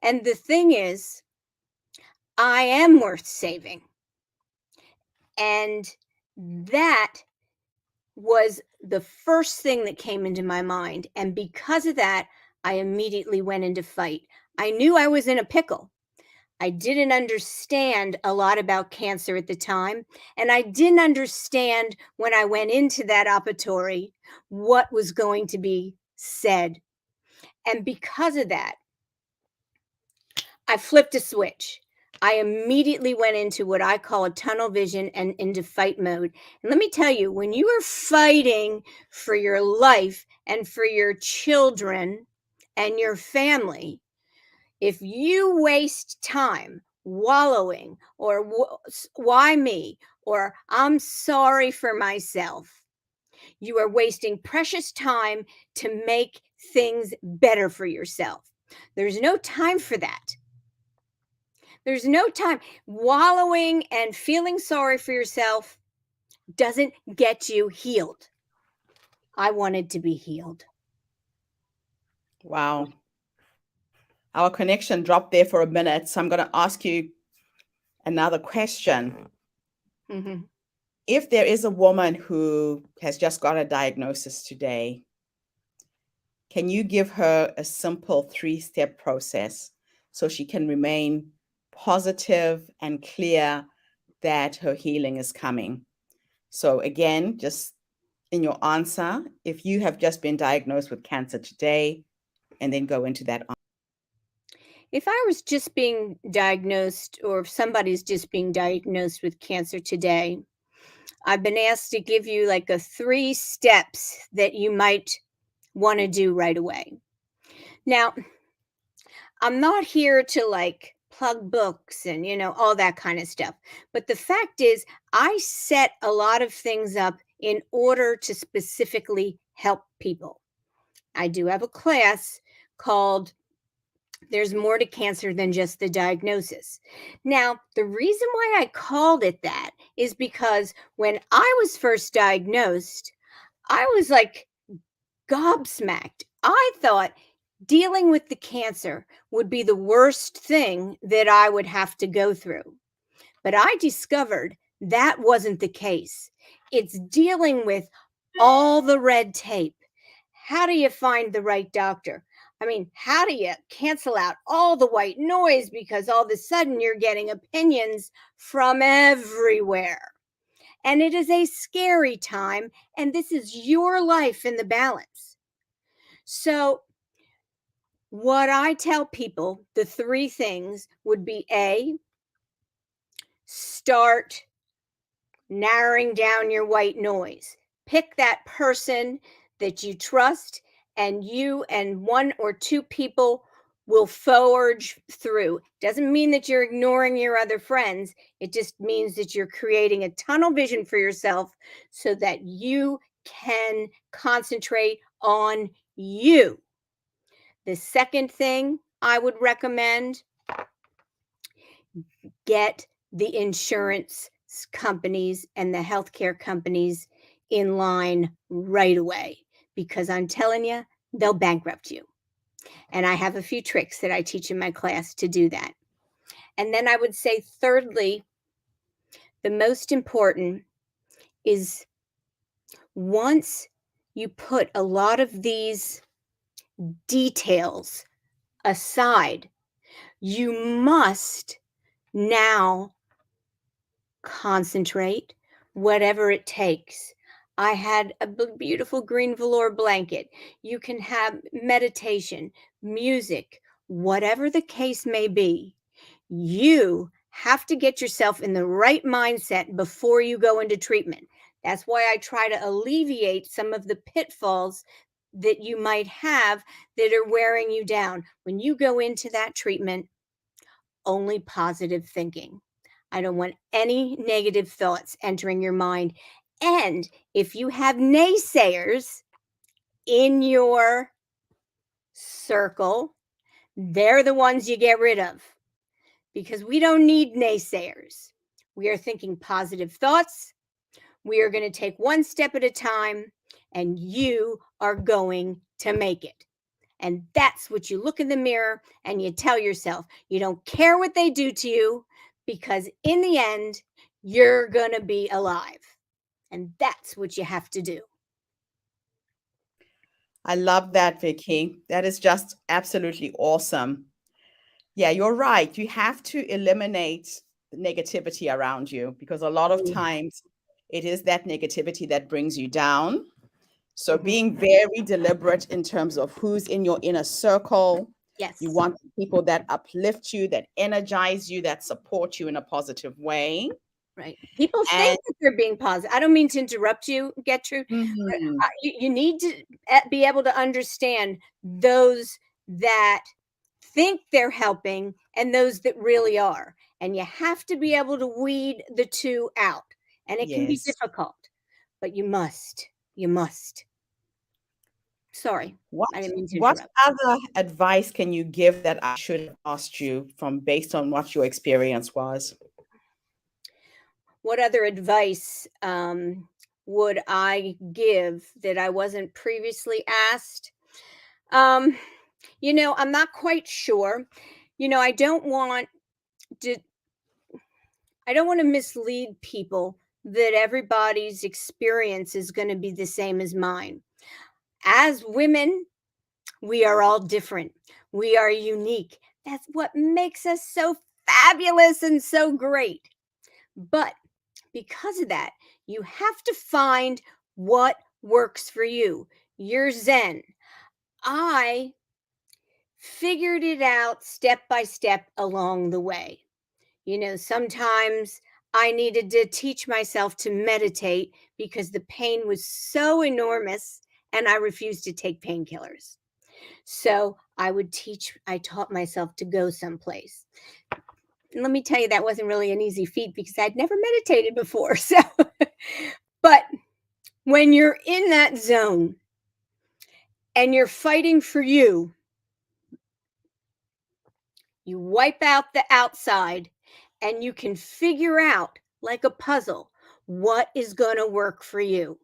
And the thing is, I am worth saving. And that was the first thing that came into my mind. And because of that, I immediately went into fight. I knew I was in a pickle. I didn't understand a lot about cancer at the time. And I didn't understand when I went into that operatory what was going to be said. And because of that, I flipped a switch. I immediately went into what I call a tunnel vision and into fight mode. And let me tell you, when you are fighting for your life and for your children and your family, if you waste time wallowing or why me or I'm sorry for myself, you are wasting precious time to make things better for yourself. There's no time for that. There's no time. Wallowing and feeling sorry for yourself doesn't get you healed. I wanted to be healed. Wow. Our connection dropped there for a minute, so I'm going to ask you another question. Mm-hmm. If there is a woman who has just got a diagnosis today, can you give her a simple 3-step process so she can remain positive and clear that her healing is coming? So again, just in your answer, if you have just been diagnosed with cancer today, and then go into that. If I was just being diagnosed, or if somebody's just being diagnosed with cancer today, I've been asked to give you like a 3 steps that you might want to do right away. Now, I'm not here to like plug books and, all that kind of stuff. But the fact is, I set a lot of things up in order to specifically help people. I do have a class called There's More to Cancer Than Just the Diagnosis. Now, the reason why I called it that is because when I was first diagnosed, I was like gobsmacked. I thought dealing with the cancer would be the worst thing that I would have to go through. But I discovered that wasn't the case. It's dealing with all the red tape. How do you find the right doctor? I mean, how do you cancel out all the white noise because all of a sudden you're getting opinions from everywhere? And it is a scary time, and this is your life in the balance. So, what I tell people, the 3 things would be A, start narrowing down your white noise. Pick that person that you trust, and you and 1 or 2 people will forge through. Doesn't mean that you're ignoring your other friends. It just means that you're creating a tunnel vision for yourself so that you can concentrate on you. The second thing I would recommend, get the insurance companies and the healthcare companies in line right away, because I'm telling you, they'll bankrupt you. And I have a few tricks that I teach in my class to do that. And then I would say, thirdly, the most important is once you put a lot of these details aside, you must now concentrate, whatever it takes. I had a beautiful green velour blanket. You can have meditation, music, whatever the case may be. You have to get yourself in the right mindset before you go into treatment. That's why I try to alleviate some of the pitfalls that you might have that are wearing you down. When you go into that treatment, only positive thinking. I don't want any negative thoughts entering your mind. And if you have naysayers in your circle, they're the ones you get rid of, because we don't need naysayers. We are thinking positive thoughts. We are going to take one step at a time, and you are going to make it. And that's what you look in the mirror and you tell yourself. You don't care what they do to you, because in the end, you're going to be alive. And that's what you have to do. I love that, Vicky. That is just absolutely awesome. Yeah, you're right. You have to eliminate the negativity around you because a lot of times it is that negativity that brings you down. So being very deliberate in terms of who's in your inner circle. Yes. You want people that uplift you, that energize you, that support you in a positive way. Right. People And think that they're being positive. I don't mean to interrupt you, Gertrude, but you need to be able to understand those that think they're helping and those that really are. And you have to be able to weed the two out. And it can be Yes. difficult, but you must. You must. Sorry, What I didn't mean to what interrupt. other advice can you give that I should have asked you from based on what your experience was? What other advice would I give that I wasn't previously asked? I'm not quite sure. I don't want to mislead people that everybody's experience is going to be the same as mine. As women, we are all different. We are unique. That's what makes us so fabulous and so great. But because of that, you have to find what works for you. You're Zen. I figured it out step by step along the way. Sometimes I needed to teach myself to meditate because the pain was so enormous and I refused to take painkillers. So I taught myself to go someplace. And let me tell you, that wasn't really an easy feat because I'd never meditated before. So, but when you're in that zone and you're fighting for you, you wipe out the outside and you can figure out, like a puzzle, what is going to work for you.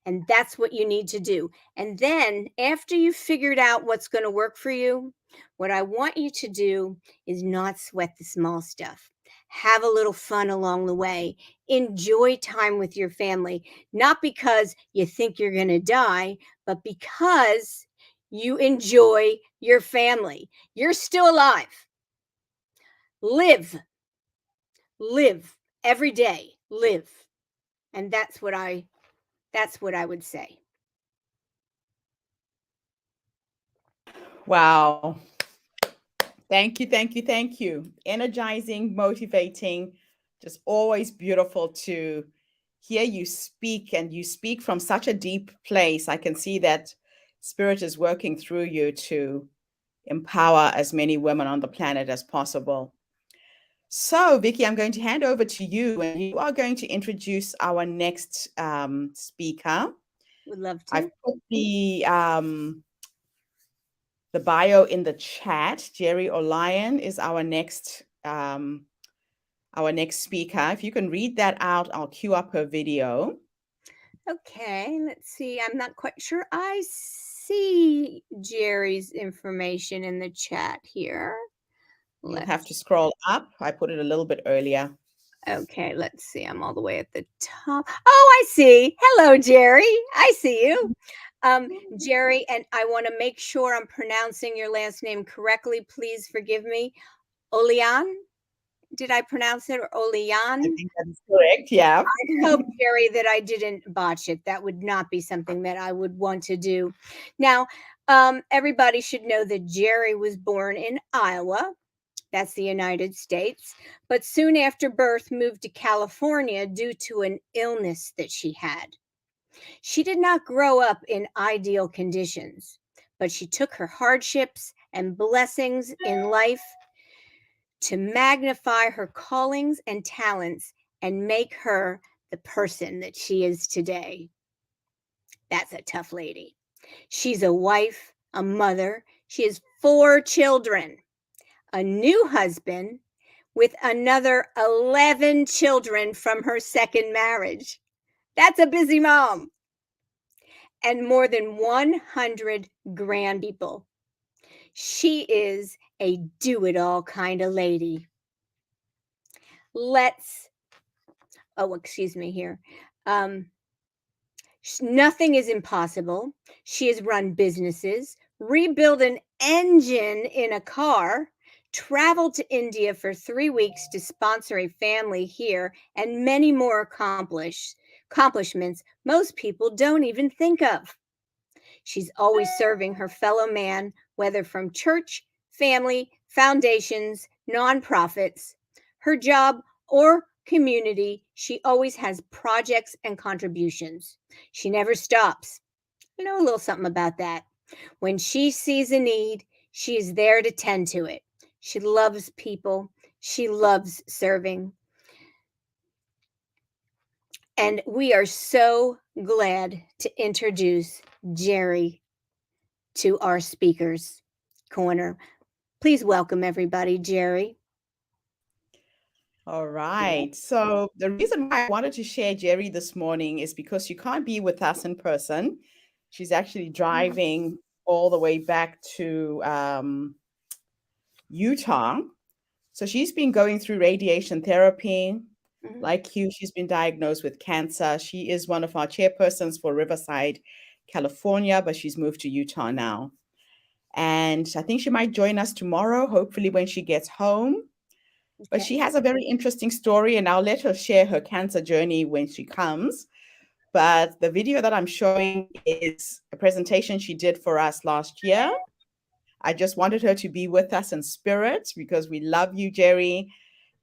And that's what you need to do. And then after you've figured out what's going to work for you, what I want you to do is not sweat the small stuff. Have a little fun along the way. Enjoy time with your family, not because you think you're going to die, but because you enjoy your family. You're still alive. Live every day. Live. And that's what I would say. Wow. Thank you, thank you, thank you. Energizing, motivating, just always beautiful to hear you speak, and you speak from such a deep place. I can see that spirit is working through you to empower as many women on the planet as possible. So, Vicky, I'm going to hand over to you, and you are going to introduce our next speaker. Would love to. I've put the bio in the chat. Jerry O'Lyon is our next speaker. If you can read that out, I'll queue up her video. Okay, let's see. I'm not quite sure I see Jerry's information in the chat here. You'll have to scroll up. I put it a little bit earlier. Okay, let's see. I'm all the way at the top. Oh, I see. Hello, Jerry. I see you. Jerry, and I want to make sure I'm pronouncing your last name correctly. Please forgive me. Olian? Did I pronounce it, or Olian? I think that's correct, yeah. I hope, Jerry, that I didn't botch it. That would not be something that I would want to do. Now, everybody should know that Jerry was born in Iowa. That's the United States. But soon after birth, moved to California due to an illness that she had. She did not grow up in ideal conditions, but she took her hardships and blessings in life to magnify her callings and talents and make her the person that she is today. That's a tough lady. She's a wife, a mother. She has 4 children, a new husband with another 11 children from her second marriage. That's a busy mom. And more than 100 grand people. She is a do-it-all kind of lady. Excuse me here. Nothing is impossible. She has run businesses, rebuilt an engine in a car, traveled to India for 3 weeks to sponsor a family here, and many more accomplishments most people don't even think of. She's always serving her fellow man, whether from church, family, foundations, nonprofits, her job, or community. She always has projects and contributions. She never stops. You know a little something about that. When she sees a need, she is there to tend to it. She loves people. She loves serving. And we are so glad to introduce Jerry to our speakers corner. Please welcome everybody, Jerry. All right. So the reason why I wanted to share Jerry this morning is because she can't be with us in person. She's actually driving all the way back to Utah. So she's been going through radiation therapy. Like you, she's been diagnosed with cancer. She is one of our chairpersons for Riverside, California, but she's moved to Utah now. And I think she might join us tomorrow, hopefully when she gets home. But she has a very interesting story, and I'll let her share her cancer journey when she comes. But the video that I'm showing is a presentation she did for us last year. I just wanted her to be with us in spirit because we love you, Jerry.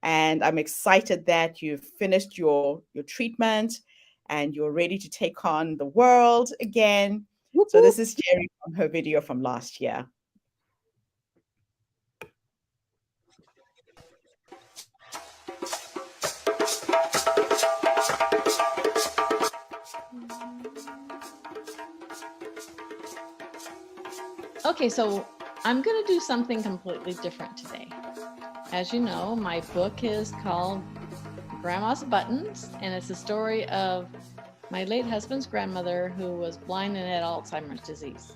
And I'm excited that you've finished your treatment and you're ready to take on the world again. So this is Jerry from her video from last year. Okay, so I'm going to do something completely different today. As you know, my book is called Grandma's Buttons, and it's a story of my late husband's grandmother who was blind and had Alzheimer's disease.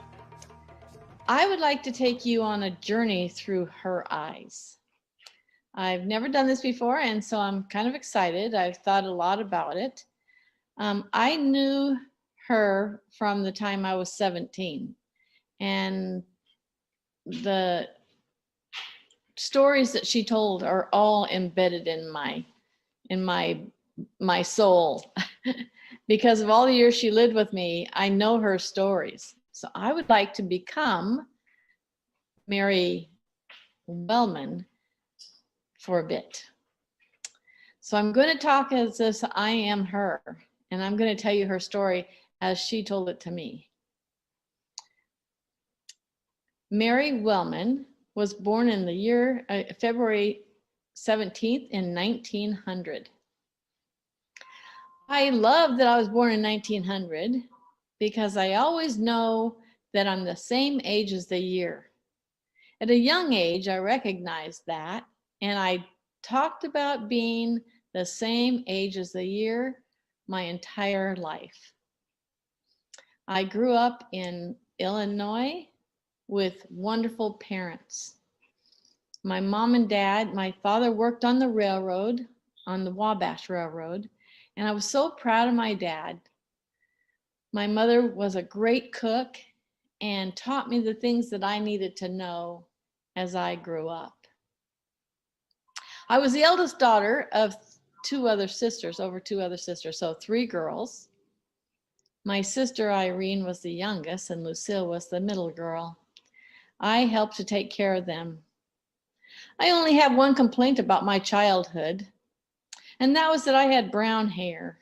I would like to take you on a journey through her eyes. I've never done this before, and so I'm kind of excited. I've thought a lot about it. I knew her from the time I was 17. And the stories that she told are all embedded in my soul. Because of all the years she lived with me, I know her stories. So I would like to become Mary Wellman for a bit. So I'm going to talk as if I am her, and I'm going to tell you her story as she told it to me. Mary Wellman was born in the year February 17th in 1900. I love that I was born in 1900 because I always know that I'm the same age as the year. At a young age, I recognized that, and I talked about being the same age as the year my entire life. I grew up in Illinois with wonderful parents. My mom and dad, my father worked on the railroad, on the Wabash Railroad, and I was so proud of my dad. My mother was a great cook and taught me the things that I needed to know as I grew up. I was the eldest daughter of over two other sisters, so 3 girls. My sister Irene was the youngest and Lucille was the middle girl. I helped to take care of them. I only have one complaint about my childhood, and that was that I had brown hair.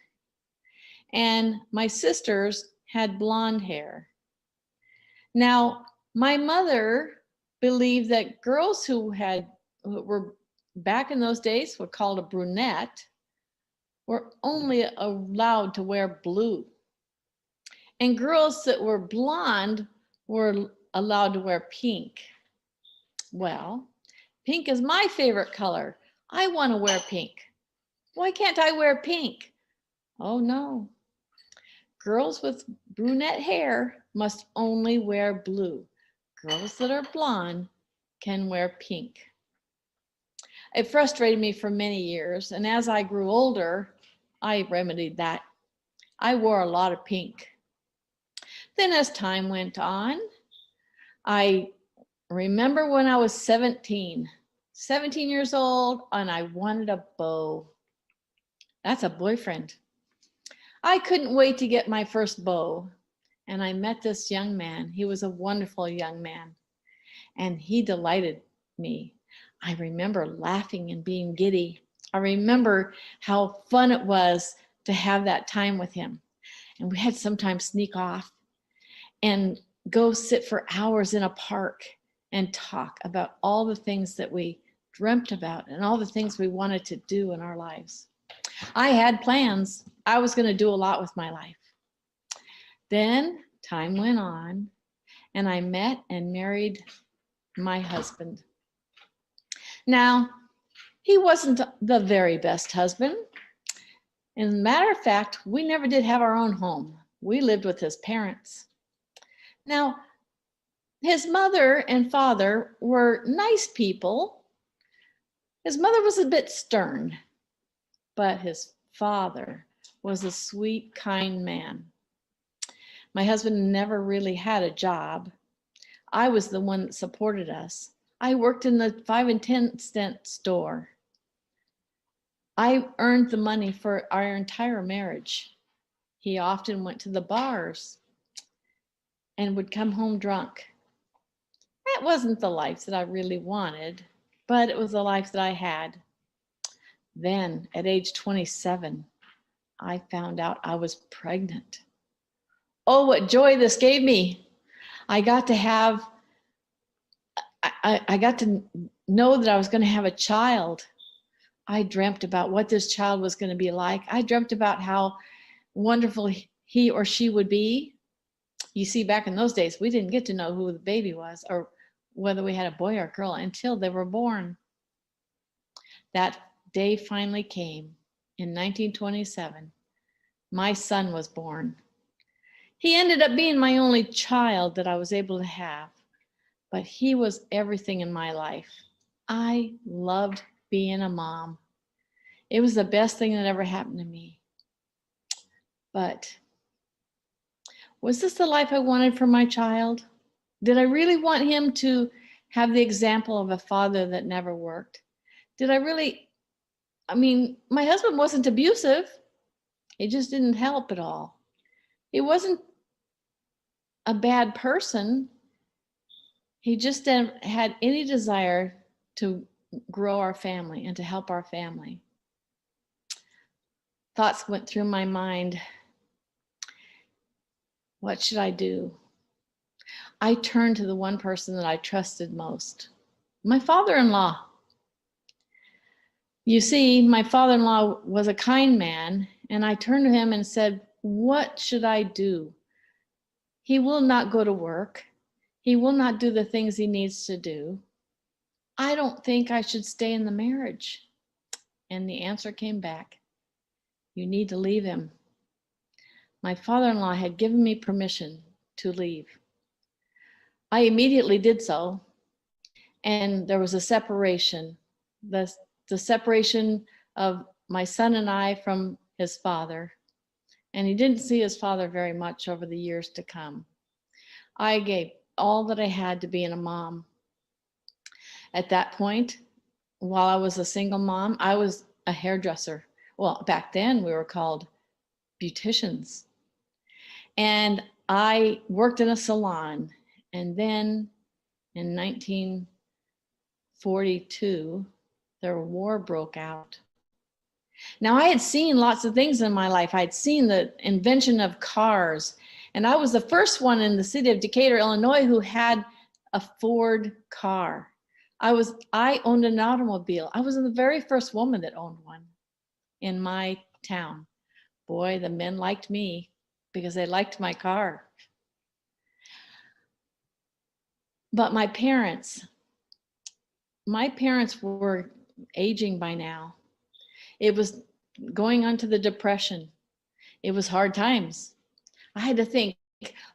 And my sisters had blonde hair. Now, my mother believed that girls who were back in those days were called a brunette were only allowed to wear blue. And girls that were blonde were allowed to wear pink. Well, pink is my favorite color. I want to wear pink. Why can't I wear pink? Oh no. Girls with brunette hair must only wear blue. Girls that are blonde can wear pink. It frustrated me for many years, and as I grew older, I remedied that. I wore a lot of pink Then as time went on, I remember when I was 17 years old, and I wanted a beau. That's a boyfriend. I couldn't wait to get my first beau. And I met this young man. He was a wonderful young man, and he delighted me. I remember laughing and being giddy. I remember how fun it was to have that time with him. And we had sometimes sneak off and go sit for hours in a park and talk about all the things that we dreamt about and all the things we wanted to do in our lives. I had plans. I was going to do a lot with my life. Then time went on, and I met and married my husband. Now, he wasn't the very best husband. As a matter of fact, we never did have our own home. We lived with his parents. Now, his mother and father were nice people. His mother was a bit stern, but his father was a sweet, kind man. My husband never really had a job. I was the one that supported us. I worked in the 5 and 10 cent store. I earned the money for our entire marriage. He often went to the bars and would come home drunk. That wasn't the life that I really wanted, but it was the life that I had. Then at age 27, I found out I was pregnant. Oh, what joy this gave me. I got to have, I got to know that I was going to have a child. I dreamt about what this child was going to be like. I dreamt about how wonderful he or she would be. You see, back in those days, we didn't get to know who the baby was or whether we had a boy or a girl until they were born. That day finally came in 1927. My son was born. He ended up being my only child that I was able to have, but he was everything in my life. I loved being a mom. It was the best thing that ever happened to me. But was this the life I wanted for my child? Did I really want him to have the example of a father that never worked? Did I really, my husband wasn't abusive. He just didn't help at all. He wasn't a bad person. He just didn't had any desire to grow our family and to help our family. Thoughts went through my mind. What should I do? I turned to the one person that I trusted most, my father-in-law. You see, my father-in-law was a kind man, and I turned to him and said, what should I do? He will not go to work. He will not do the things he needs to do. I don't think I should stay in the marriage. And the answer came back. You need to leave him. My father-in-law had given me permission to leave. I immediately did so. And there was a separation. The separation of my son and I from his father. And he didn't see his father very much over the years to come. I gave all that I had to being a mom. At that point, while I was a single mom, I was a hairdresser. Well, back then we were called beauticians. And I worked in a salon. And then in 1942, the war broke out. Now, I had seen lots of things in my life. I'd seen the invention of cars. And I was the first one in the city of Decatur, Illinois, who had a Ford car. I owned an automobile. I was the very first woman that owned one in my town. Boy, the men liked me because they liked my car. But my parents were aging by now. It was going on to the Depression. It was hard times. I had to think,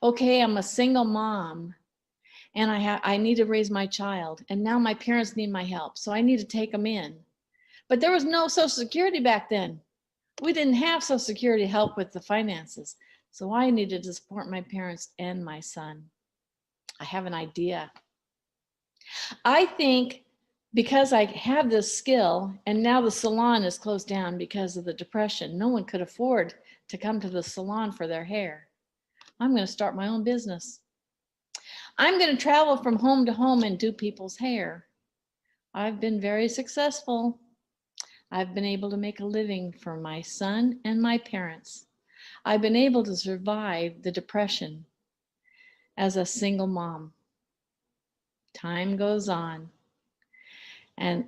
okay, I'm a single mom and I need to raise my child. And now my parents need my help. So I need to take them in. But there was no Social Security back then. We didn't have Social Security help with the finances. So I needed to support my parents and my son. I have an idea. I think because I have this skill, and now the salon is closed down because of the depression, no one could afford to come to the salon for their hair. I'm going to start my own business. I'm going to travel from home to home and do people's hair. I've been very successful. I've been able to make a living for my son and my parents. I've been able to survive the depression as a single mom. Time goes on. And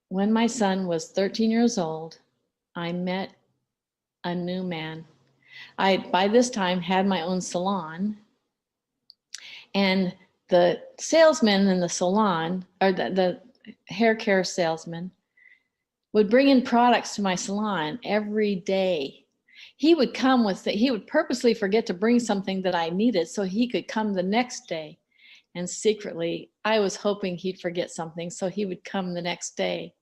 when my son was 13 years old, I met a new man. I, by this time, had my own salon. And the salesman in the salon, or the hair care salesman, would bring in products to my salon every day. He would come with, he would purposely forget to bring something that I needed so he could come the next day. And secretly, I was hoping he'd forget something so he would come the next day.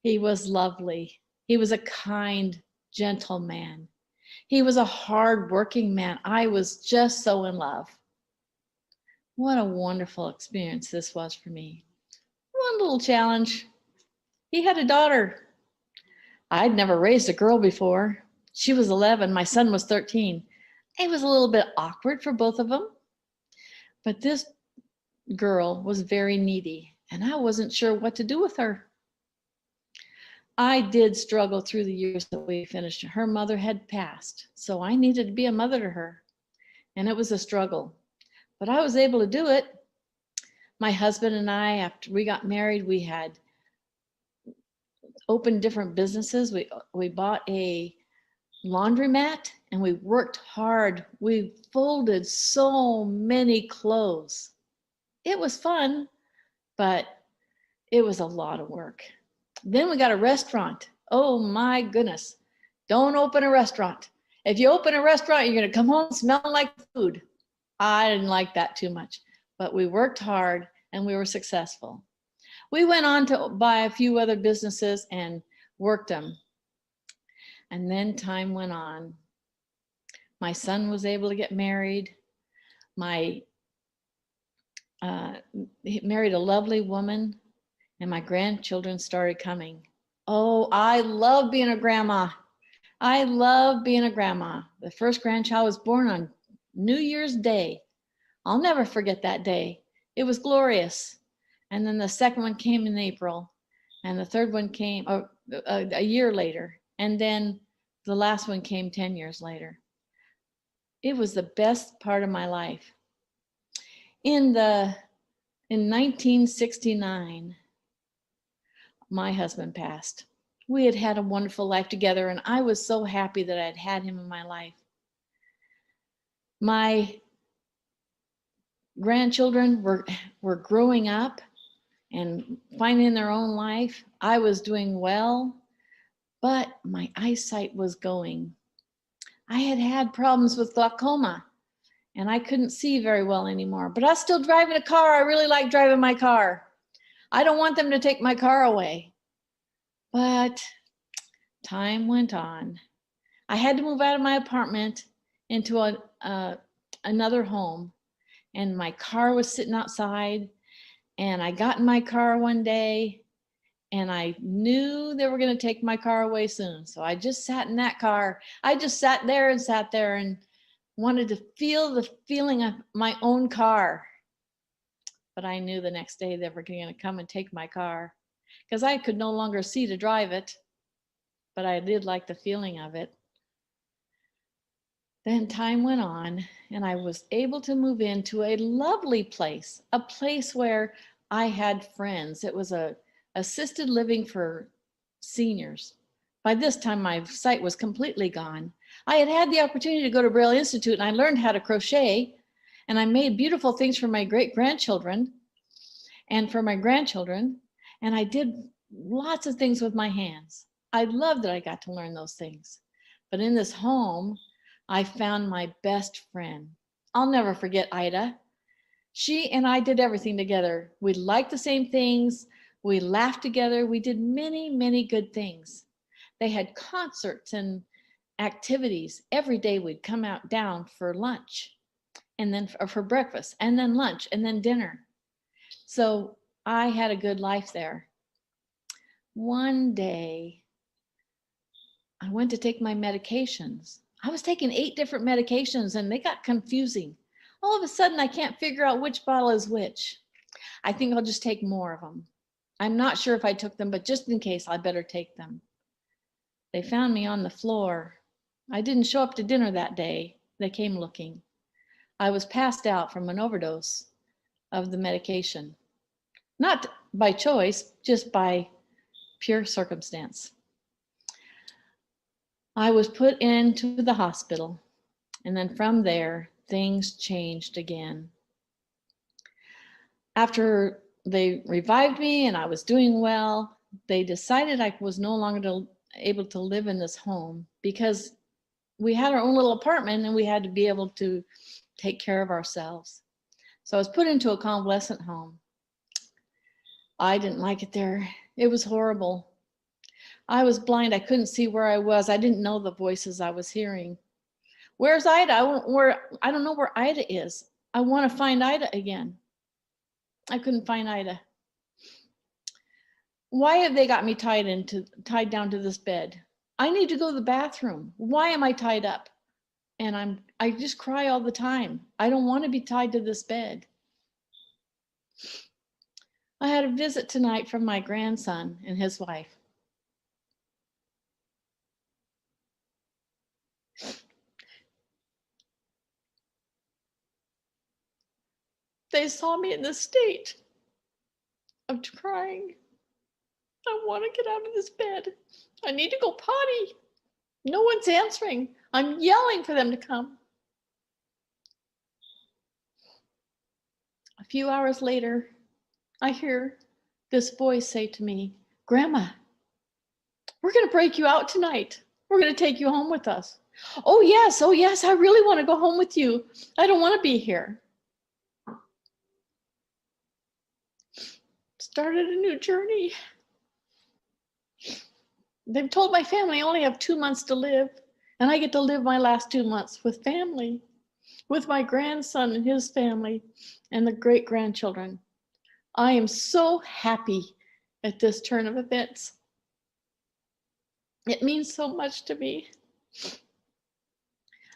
He was lovely. He was a kind, gentle man. He was a hard-working man. I was just so in love. What a wonderful experience this was for me. One little challenge. He had a daughter. I'd never raised a girl before. She was 11. My son was 13. It was a little bit awkward for both of them. But this girl was very needy, and I wasn't sure what to do with her. I did struggle through the years that we finished. Her mother had passed, so I needed to be a mother to her, and it was a struggle. But I was able to do it. My husband and I, after we got married, we had opened different businesses. We bought a laundromat and we worked hard. We folded so many clothes. It was fun, but it was a lot of work. Then we got a restaurant. Oh my goodness. Don't open a restaurant. If you open a restaurant, you're going to come home smelling like food. I didn't like that too much, but we worked hard and we were successful. We went on to buy a few other businesses and worked them. And then time went on. My son was able to get married. He married a lovely woman, and my grandchildren started coming. Oh, I love being a grandma. I love being a grandma. The first grandchild was born on New Year's Day. I'll never forget that day. It was glorious. And then the second one came in April, and the third one came a year later. And then the last one came 10 years later. It was the best part of my life. In 1969, my husband passed. We had had a wonderful life together, and I was so happy that I'd had him in my life. My grandchildren were growing up and finding their own life. I was doing well, but my eyesight was going. I had had problems with glaucoma, and I couldn't see very well anymore, but I was still driving a car. I really like driving my car. I don't want them to take my car away. But time went on. I had to move out of my apartment into another home, and my car was sitting outside, and I got in my car one day, and I knew they were going to take my car away soon. So I just sat in that car. I just sat there and wanted to feel the feeling of my own car. But I knew the next day they were going to come and take my car because I could no longer see to drive it, but I did like the feeling of it. Then time went on, and I was able to move into a lovely place, a place where I had friends. It was a assisted living for seniors. By this time, my sight was completely gone. I had had the opportunity to go to Braille Institute, and I learned how to crochet, and I made beautiful things for my great-grandchildren and for my grandchildren, and I did lots of things with my hands. I loved that I got to learn those things. But in this home, I found my best friend. I'll never forget Ida. She and I did everything together. We liked the same things. We laughed together. We did many, many good things. They had concerts and activities. Every day we'd come out down for lunch and then for breakfast and then lunch and then dinner. So I had a good life there. One day I went to take my medications. I was taking 8 different medications and they got confusing. All of a sudden I can't figure out which bottle is which. I think I'll just take more of them. I'm not sure if I took them, but just in case, I better take them. They found me on the floor. I didn't show up to dinner that day. They came looking. I was passed out from an overdose of the medication. Not by choice, just by pure circumstance. I was put into the hospital, and then from there, things changed again. After they revived me and I was doing well, they decided I was no longer able to live in this home because we had our own little apartment and we had to be able to take care of ourselves. So I was put into a convalescent home. I didn't like it there. It was horrible. I was blind. I couldn't see where I was. I didn't know the voices I was hearing. Where's Ida? I don't know where Ida is. I want to find Ida again. I couldn't find Ida. Why have they got me tied down to this bed? I need to go to the bathroom. Why am I tied up? And I just cry all the time. I don't want to be tied to this bed. I had a visit tonight from my grandson and his wife. They saw me in this state of crying. I want to get out of this bed. I need to go potty. No one's answering. I'm yelling for them to come. A few hours later, I hear this voice say to me, Grandma, we're going to break you out tonight. We're going to take you home with us. Oh yes, I really want to go home with you. I don't want to be here. Started a new journey. They've told my family I only have 2 months to live, and I get to live my last 2 months with family, with my grandson and his family, and the great-grandchildren. I am so happy at this turn of events. It means so much to me.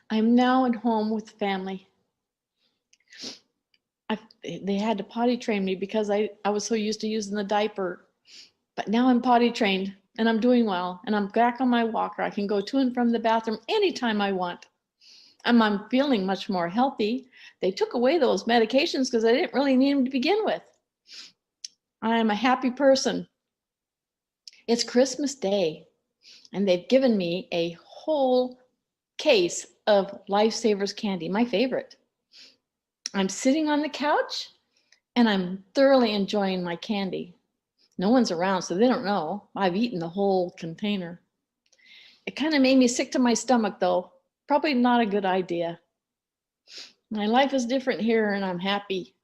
I'm now at home with family. They had to potty train me because I was so used to using the diaper. But now I'm potty trained and I'm doing well and I'm back on my walker. I can go to and from the bathroom anytime I want. And I'm feeling much more healthy. They took away those medications because I didn't really need them to begin with. I am a happy person. It's Christmas Day and they've given me a whole case of Lifesavers candy, my favorite. I'm sitting on the couch and I'm thoroughly enjoying my candy. No one's around, so they don't know I've eaten the whole container. It kind of made me sick to my stomach though. Probably not a good idea. My life is different here and I'm happy.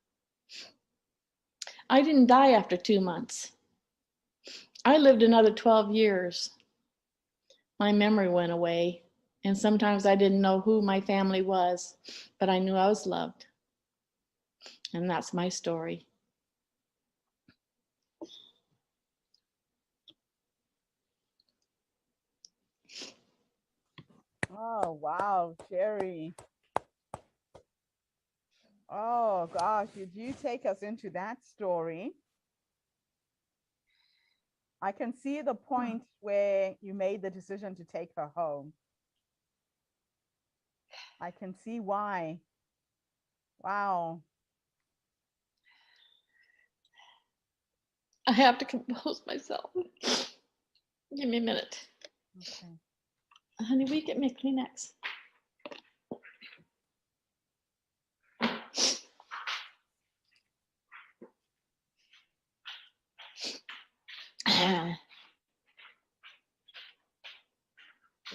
I didn't die after 2 months. I lived another 12 years. My memory went away, and sometimes I didn't know who my family was, but I knew I was loved. And that's my story. Oh, wow, Sherry. Oh, gosh, did you take us into that story? I can see the point where you made the decision to take her home. I can see why. Wow. I have to compose myself. Give me a minute. Okay. Honey, will you get me a Kleenex?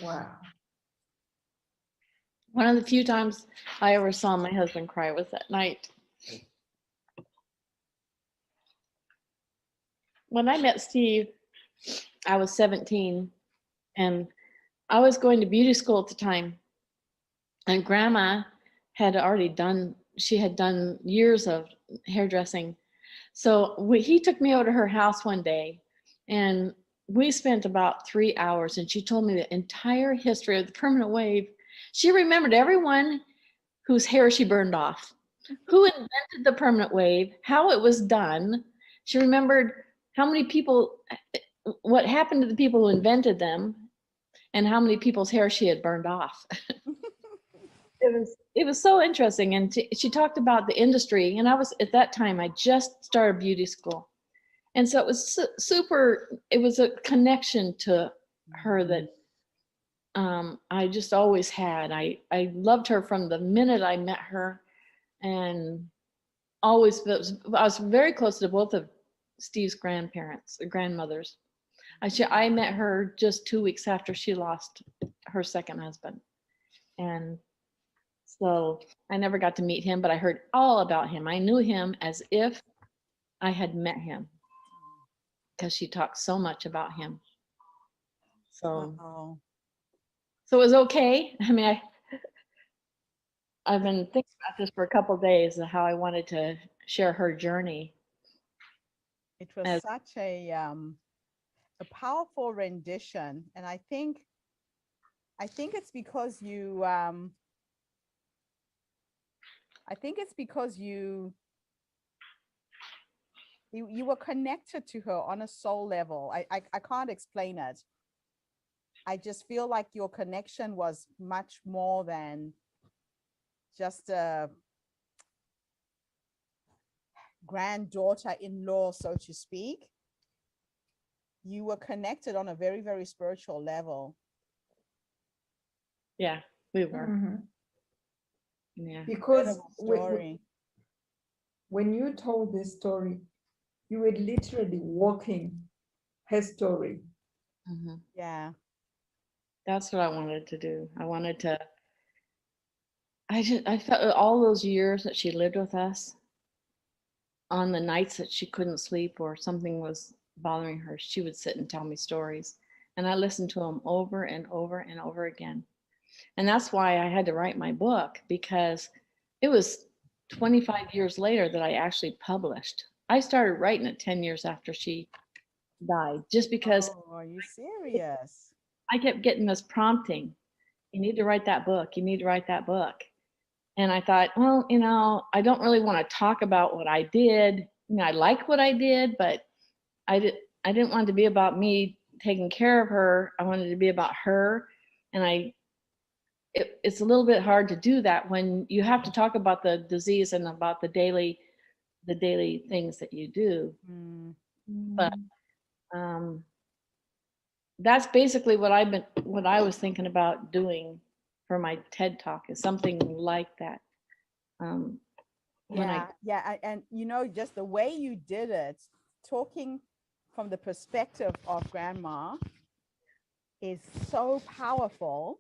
Wow. One of the few times I ever saw my husband cry was that night. When I met Steve, I was 17 and I was going to beauty school at the time, and Grandma had already done, she had done years of hairdressing. So he took me over to her house one day, and we spent about 3 hours, and she told me the entire history of the permanent wave. She remembered everyone whose hair she burned off, who invented the permanent wave, how it was done. She remembered how many people, what happened to the people who invented them, and how many people's hair she had burned off. It was so interesting. And she talked about the industry, and I was, at that time, I just started beauty school. And so it was super, it was a connection to her that I just always had. I loved her from the minute I met her, and always, I was very close to both of Steve's grandparents, grandmothers. I met her just 2 weeks after she lost her second husband. And so I never got to meet him, but I heard all about him. I knew him as if I had met him, because she talked so much about him. So, so it was okay. I mean, I've been thinking about this for a couple of days, how I wanted to share her journey. It was such a powerful rendition, and I think it's because you you were connected to her on a soul level. I can't explain it. I just feel like your connection was much more than just a granddaughter-in-law, so to speak. You were connected on a very, very spiritual level. Yeah, we were. Mm-hmm. Yeah. Because story. When you told this story, you were literally walking her story. Mm-hmm. Yeah. That's what I wanted to do. I wanted to, I felt all those years that she lived with us, on the nights that she couldn't sleep or something was bothering her, she would sit and tell me stories. And I listened to them over and over and over again. And that's why I had to write my book, because it was 25 years later that I actually published. I started writing it 10 years after she died, just because. Oh, are you serious? I kept getting this prompting. You need to write that book. You need to write that book. And I thought, well, you know, I don't really want to talk about what I did. You know, I like what I did, but I didn't want it to be about me taking care of her. I wanted it to be about her. And it's a little bit hard to do that when you have to talk about the disease and about the daily things that you do. But that's basically what I was thinking about doing for my TED Talk, is something like that. And you know, just the way you did it, talking from the perspective of Grandma, is so powerful.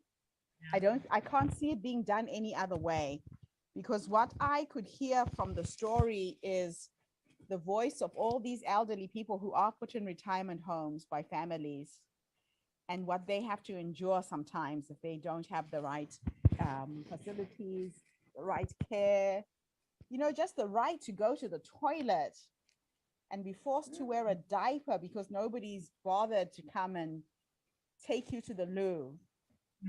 I can't see it being done any other way, because what I could hear from the story is the voice of all these elderly people who are put in retirement homes by families, and what they have to endure sometimes if they don't have the right facilities, the right care, you know, just the right to go to the toilet and be forced to wear a diaper because nobody's bothered to come and take you to the loo.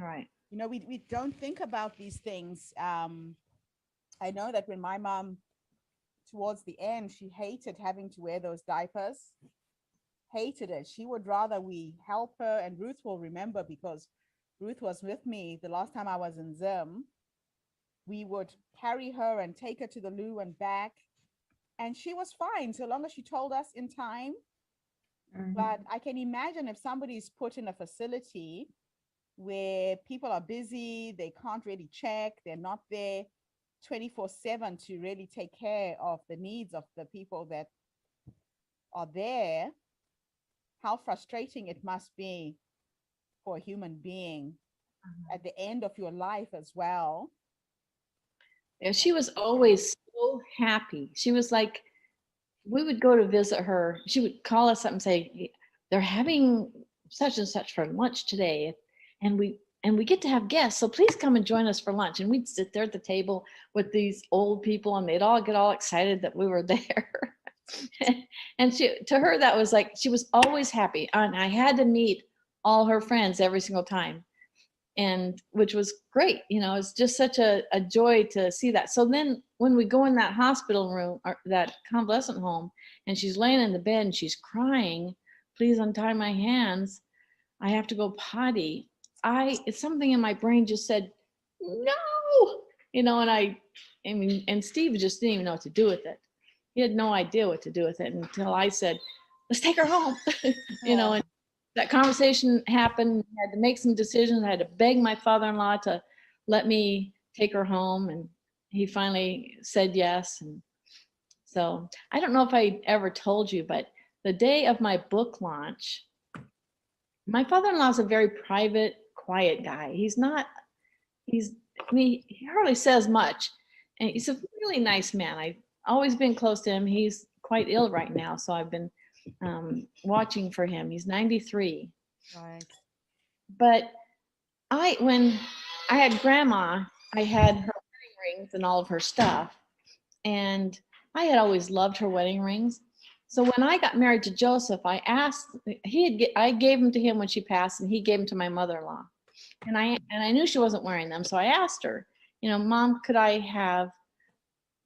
Right. You know, we don't think about these things. I know that when my mom, towards the end, she hated having to wear those diapers. Hated it. She would rather we help her, and Ruth will remember, because Ruth was with me the last time I was in Zim. We would carry her and take her to the loo and back, and she was fine so long as she told us in time. But I can imagine if somebody's put in a facility where people are busy, they can't really check, they're not there 24/7 to really take care of the needs of the people that are there, how frustrating it must be for a human being at the end of your life as well. Yeah, she was always so happy. She was like, we would go to visit her. She would call us up and say, they're having such and such for lunch today. and we get to have guests, so please come and join us for lunch. And we'd sit there at the table with these old people, and they'd all get all excited that we were there. And to her, that was like, she was always happy. And I had to meet all her friends every single time, and which was great. It's just such a joy to see that. So then when we go in that hospital room or that convalescent home, and she's laying in the bed and she's crying, please untie my hands, I have to go potty. It's something in my brain just said, no, and Steve just didn't even know what to do with it. He had no idea what to do with it until I said, let's take her home. And that conversation happened. I had to make some decisions. I had to beg my father-in-law to let me take her home, and he finally said yes. And so I don't know if I ever told you, but the day of my book launch, my father-in-law is a very private, quiet guy. He hardly says much. And he's a really nice man. I've always been close to him. He's quite ill right now, so I've been watching for him. He's 93. Right. But when I had grandma, I had her wedding rings and all of her stuff. And I had always loved her wedding rings. So when I got married to Joseph, I gave them to him when she passed, and he gave them to my mother-in-law. And I knew she wasn't wearing them, so I asked her, Mom, could I have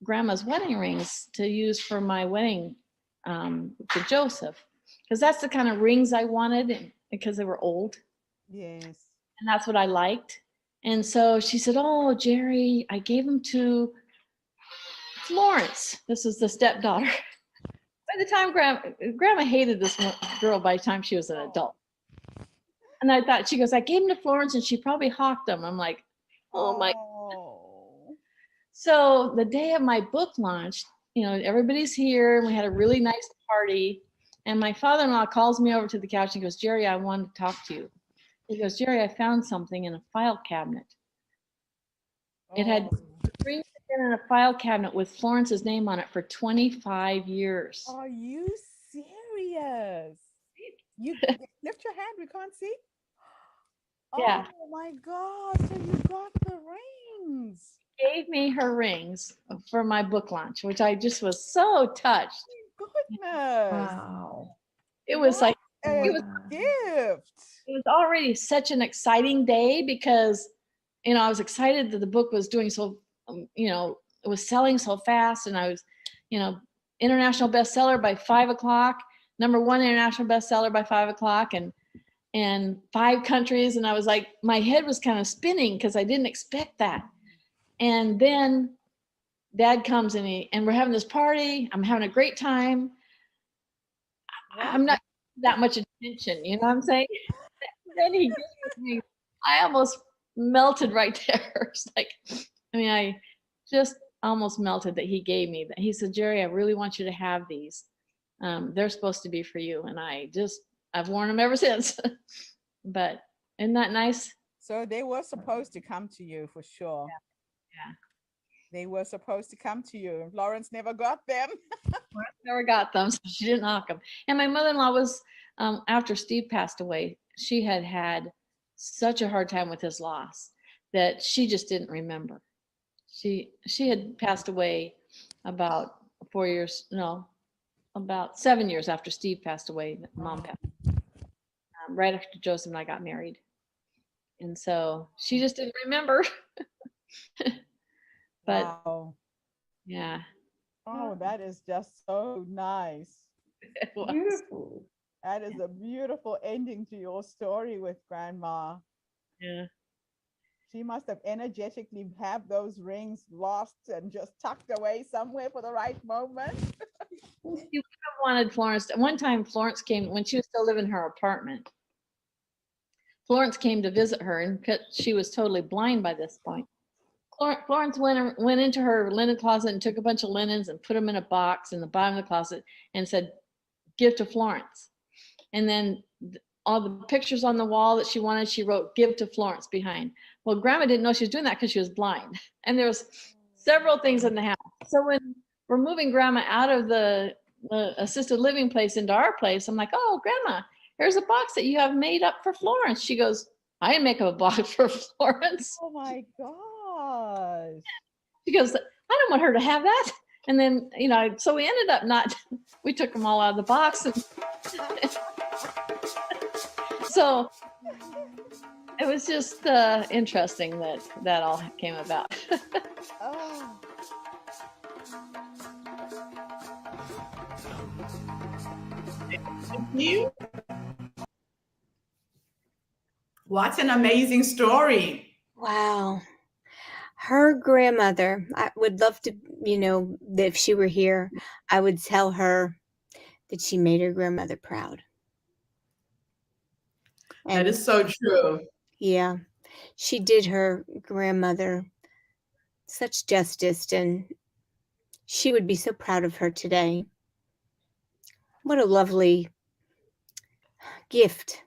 grandma's wedding rings to use for my wedding to Joseph? Because that's the kind of rings I wanted, because they were old. Yes. And that's what I liked. And so she said, oh, Jerry, I gave them to Florence. This is the stepdaughter. By the time grandma hated this girl by the time she was an adult. And I thought, she goes, I gave them to Florence and she probably hawked them. I'm like, oh my. So the day of my book launch, everybody's here and we had a really nice party. And my father-in-law calls me over to the couch and goes, Jerry, I want to talk to you. He goes, Jerry, I found something in a file cabinet. It had rings in a file cabinet with Florence's name on it for 25 years. Are you serious? You lift your hand, we can't see. Yeah. Oh my God, so you got the rings. Gave me her rings for my book launch, which I just was so touched. Goodness. Wow. It was like, it was a gift. It was already such an exciting day because, I was excited that the book was doing so, it was selling so fast, and I was, international bestseller by 5 o'clock, #1 international bestseller by 5 o'clock, and 5 countries. And I was like, my head was kind of spinning because I didn't expect that. And then Dad comes and we're having this party. I'm having a great time. I'm not that much attention, you know what I'm saying? Then he gives me, I almost melted right there. It's like, I just almost melted that he gave me that. He said, Jerry, I really want you to have these. They're supposed to be for you. And I've worn them ever since. But isn't that nice? So they were supposed to come to you for sure. Yeah. They were supposed to come to you. Florence never got them. Florence never got them, so she didn't knock them. And my mother-in-law was, after Steve passed away, she had such a hard time with his loss that she just didn't remember. She had passed away about 7 years after Steve passed away. Mom passed right after Joseph and I got married. And so she just didn't remember. But wow. Yeah. Oh, that is just so nice. Beautiful. That is a beautiful ending to your story with Grandma. Yeah. She must have energetically have those rings lost and just tucked away somewhere for the right moment. You wanted Florence. One time Florence came when she was still living in her apartment. Florence came to visit her, and she was totally blind by this point. Florence went into her linen closet and took a bunch of linens and put them in a box in the bottom of the closet and said, give to Florence. And then all the pictures on the wall that she wanted, she wrote, give to Florence behind. Well, Grandma didn't know she was doing that because she was blind. And there was several things in the house. So when we're moving Grandma out of the assisted living place into our place, I'm like, oh, Grandma, here's a box that you have made up for Florence. She goes, I didn't make up a box for Florence. Oh my gosh. She goes, I don't want her to have that. And then, so we ended up we took them all out of the box. And so it was just interesting that all came about. Oh. Thank you. What an amazing story. Wow. Her grandmother, I would love to, that if she were here, I would tell her that she made her grandmother proud. That is so true. Yeah. She did her grandmother such justice, and she would be so proud of her today. What a lovely gift.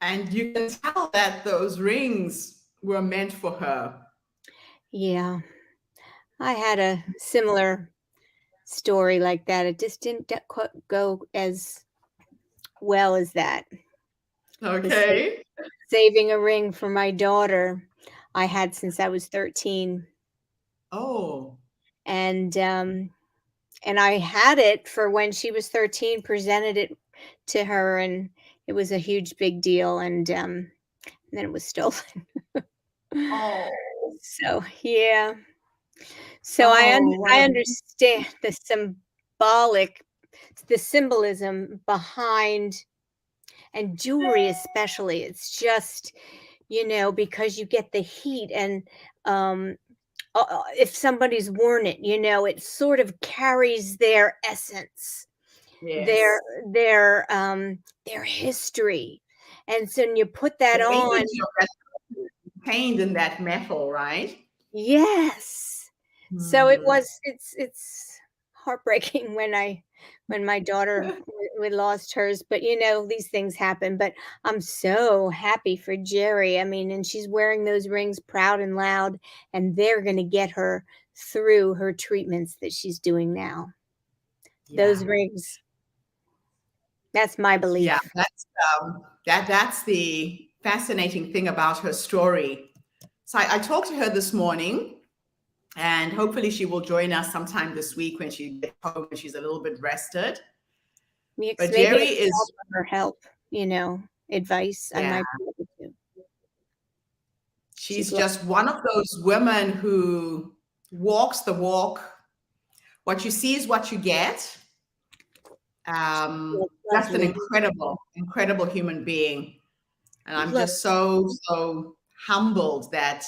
And you can tell that those rings were meant for her. Yeah. I had a similar story like that. It just didn't go as well as that. Okay. Saving a ring for my daughter I had since I was 13. Oh. And I had it for when she was 13, presented it to her, and it was a huge big deal, and then it was stolen. Oh. So, yeah. So I understand the symbolism behind, and jewelry especially. It's just, because you get the heat, and if somebody's worn it, it sort of carries their essence, Yes. their history. And so when you put that The on, energy of that contained in that metal, right? yes. So it's heartbreaking when my daughter we lost hers, but these things happen. But I'm so happy for Jerry. I mean, and she's wearing those rings proud and loud, and they're going to get her through her treatments that she's doing now. Yeah. Those rings. That's my belief. Yeah, that's the fascinating thing about her story. So I talked to her this morning, and hopefully she will join us sometime this week when she gets home and she's a little bit rested. But Jerry is her help, advice. Yeah. I might be able to. She's just one of those women who walks the walk. What you see is what you get. Just an incredible human being. And I'm just so humbled that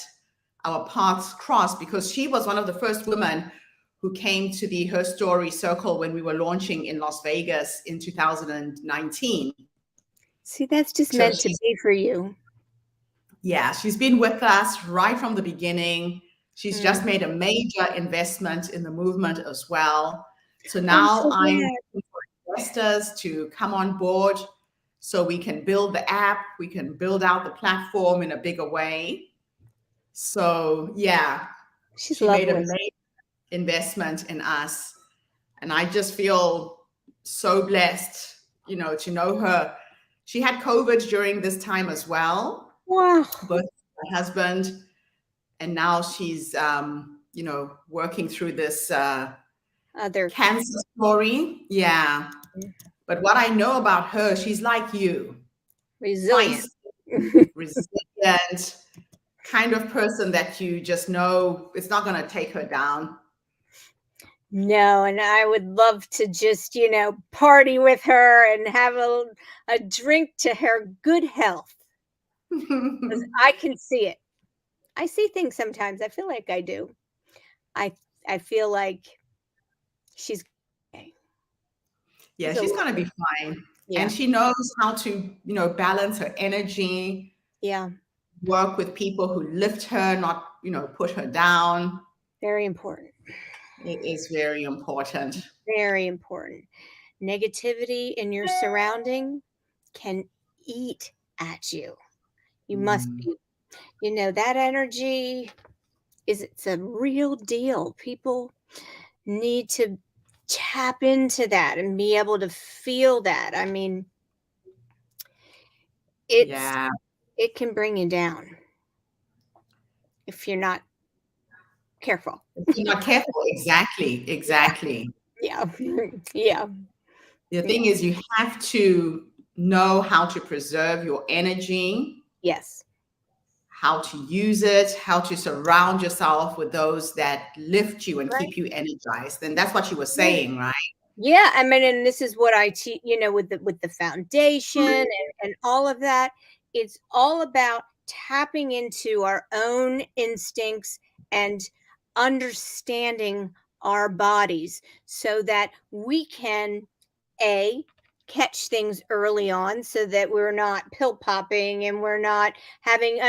our paths crossed, because she was one of the first women who came to the Herstory Circle when we were launching in Las Vegas in 2019. See, that's just meant to be for you. Yeah, she's been with us right from the beginning. She's just made a major investment in the movement as well. So now I'm looking for investors to come on board so we can build the app, we can build out the platform in a bigger way. So yeah, she made a major investment in us. And I just feel so blessed, to know her. She had COVID during this time as well. Wow. Both her husband, and now she's, working through this other cancer story. Yeah. But what I know about her, she's like you. Resilient. Resilient, kind of person that you just know it's not going to take her down. No, and I would love to just, party with her and have a drink to her good health. Because I can see it. I see things sometimes. I feel like I do. I feel like she's okay. Yeah, she's going to be fine. Yeah. And she knows how to, balance her energy. Yeah. Work with people who lift her, not, put her down. Very important. It is very important. Very important. Negativity in your surrounding can eat at you. You must be, that energy it's a real deal. People need to tap into that and be able to feel that. I mean, it's it can bring you down if you're not careful. If you're not careful, exactly. Yeah. Yeah. The thing is, you have to know how to preserve your energy. Yes. How to use it, how to surround yourself with those that lift you and Right. keep you energized. And that's what you were saying, right? Yeah, I mean, and this is what I teach, with the foundation and all of that. It's all about tapping into our own instincts and understanding our bodies so that we can catch things early on so that we're not pill popping and we're not having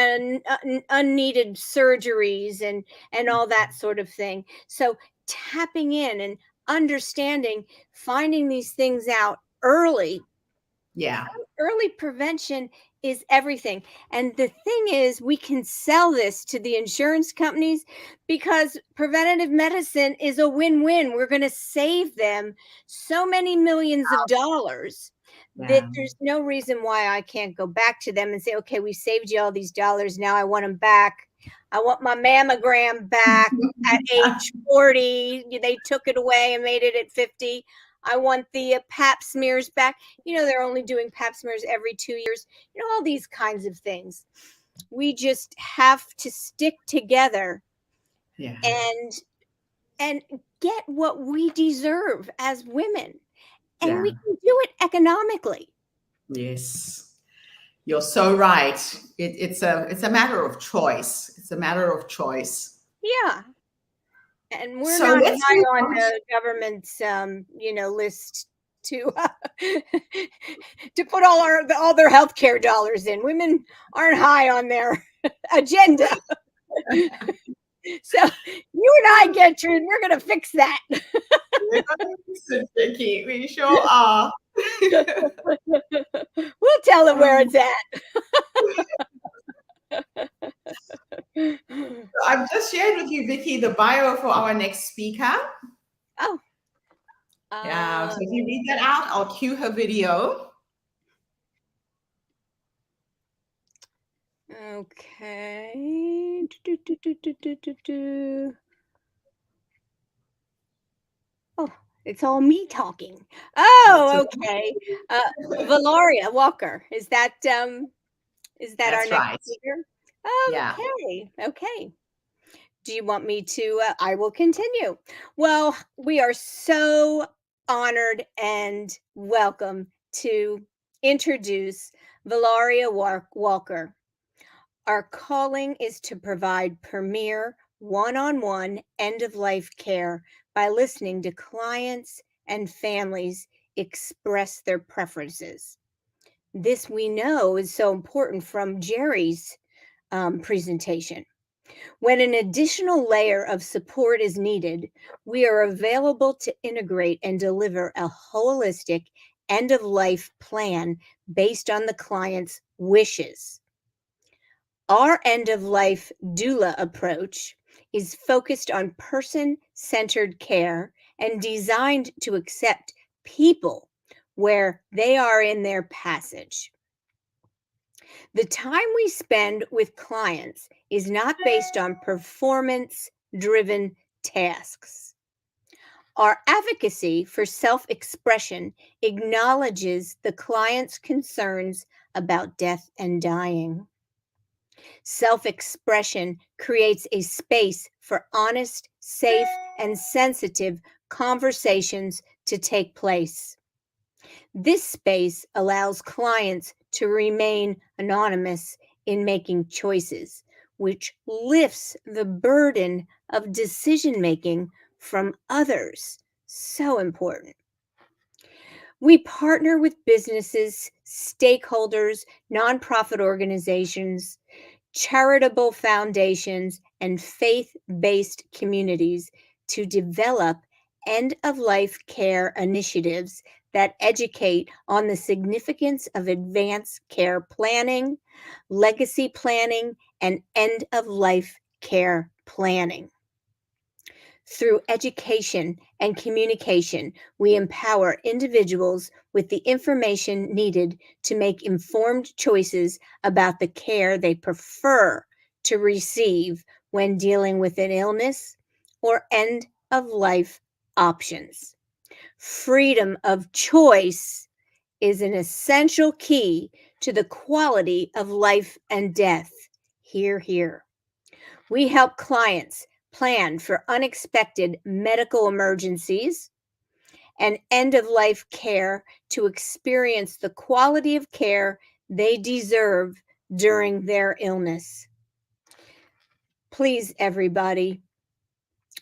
unneeded surgeries and all that sort of thing. So tapping in and understanding, finding these things out early. Yeah. Early prevention is everything. And the thing is, we can sell this to the insurance companies because preventative medicine is a win-win. We're going to save them so many millions of dollars that there's no reason why I can't go back to them and say, okay, we saved you all these dollars. Now I want them back. I want my mammogram back at age 40. They took it away and made it at 50. I want the pap smears back. They're only doing pap smears every 2 years. All these kinds of things. We just have to stick together and get what we deserve as women. And we can do it economically. Yes. You're so right. It's a matter of choice. It's a matter of choice. Yeah. And we're So not let's high move on on. the government's, list to to put all their healthcare dollars in. Women aren't high on their agenda. So you and I, Gertrude, we're gonna fix that. We're gonna fix it, Vicky. We sure are. We'll tell them where it's at. I've just shared with you, Vicky, the bio for our next speaker. Oh. Yeah. So if you read that out, I'll cue her video. Okay. Oh, it's all me talking. Oh, okay. Valaria Walker. Is that our That's next right. speaker? Yeah. Okay. Okay. Do you want me to? I will continue. Well, we are so honored and welcome to introduce Valaria Walker. Our calling is to provide premier one-on-one end-of-life care by listening to clients and families express their preferences. This we know is so important from Jerry's presentation. When an additional layer of support is needed, we are available to integrate and deliver a holistic end-of-life plan based on the client's wishes. Our end-of-life doula approach is focused on person-centered care and designed to accept people where they are in their passage. The time we spend with clients is not based on performance-driven tasks. Our advocacy for self-expression acknowledges the client's concerns about death and dying. Self-expression creates a space for honest, safe, and sensitive conversations to take place. This space allows clients to remain anonymous in making choices, which lifts the burden of decision-making from others. So important. We partner with businesses, stakeholders, nonprofit organizations, charitable foundations, and faith-based communities to develop end-of-life care initiatives that educate on the significance of advanced care planning, legacy planning, and end-of-life care planning. Through education and communication, we empower individuals with the information needed to make informed choices about the care they prefer to receive when dealing with an illness or end of life options. Freedom of choice is an essential key to the quality of life and death. Hear, hear. We help clients plan for unexpected medical emergencies and end of life care to experience the quality of care they deserve during their illness. Please, everybody,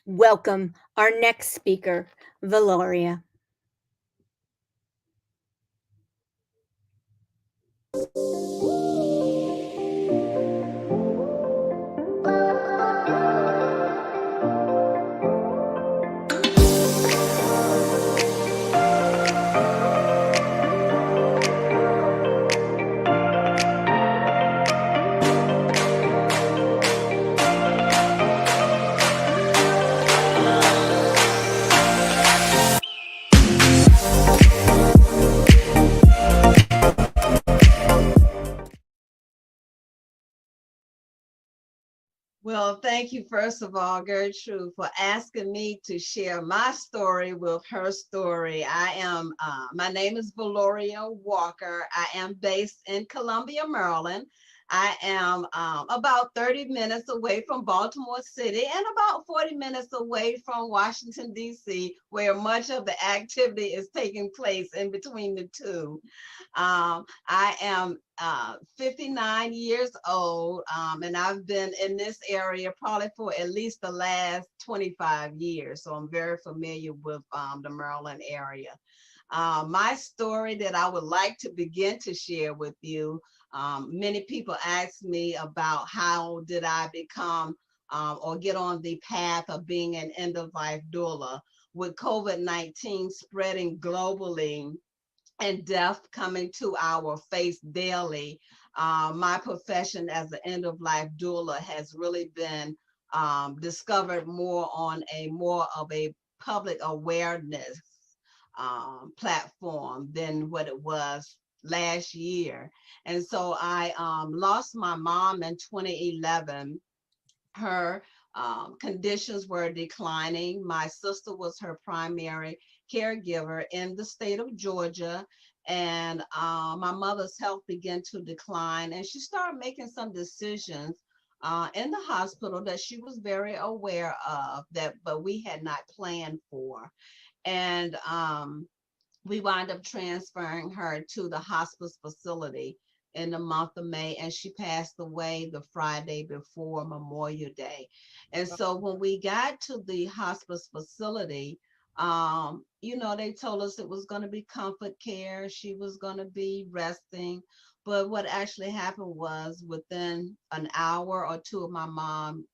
welcome our next speaker, Valoria. Well, thank you, first of all, Gertrude, for asking me to share my story with Herstory. My name is Valoria Walker. I am based in Columbia, Maryland. I am about 30 minutes away from Baltimore City and about 40 minutes away from Washington, D.C., where much of the activity is taking place in between the two. I am 59 years old, and I've been in this area probably for at least the last 25 years. So I'm very familiar with the Maryland area. My story that I would like to begin to share with you, many people ask me about how did I become or get on the path of being an end-of-life doula. With COVID-19 spreading globally and death coming to our face daily, my profession as an end-of-life doula has really been discovered more on more of a public awareness platform than what it was last year. And so I lost my mom in 2011. Her conditions were declining. My sister was her primary caregiver in the state of Georgia, and my mother's health began to decline, and she started making some decisions in the hospital that she was very aware of, but we had not planned for. And we wound up transferring her to the hospice facility in the month of May, and she passed away the Friday before Memorial Day. And so when we got to the hospice facility, they told us it was going to be comfort care. She was going to be resting. But what actually happened was within an hour or two of my mom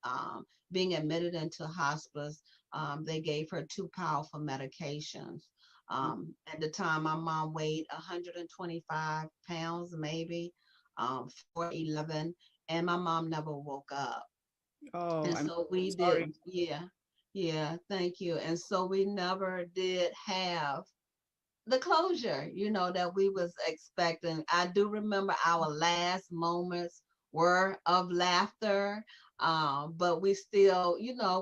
being admitted into hospice, they gave her 2 powerful medications. At the time, my mom weighed 125 pounds, maybe 4'11", and my mom never woke up. Oh, And I'm so we sorry. did, yeah, thank you. And so we never did have the closure, that we was expecting. I do remember our last moments were of laughter, but we still,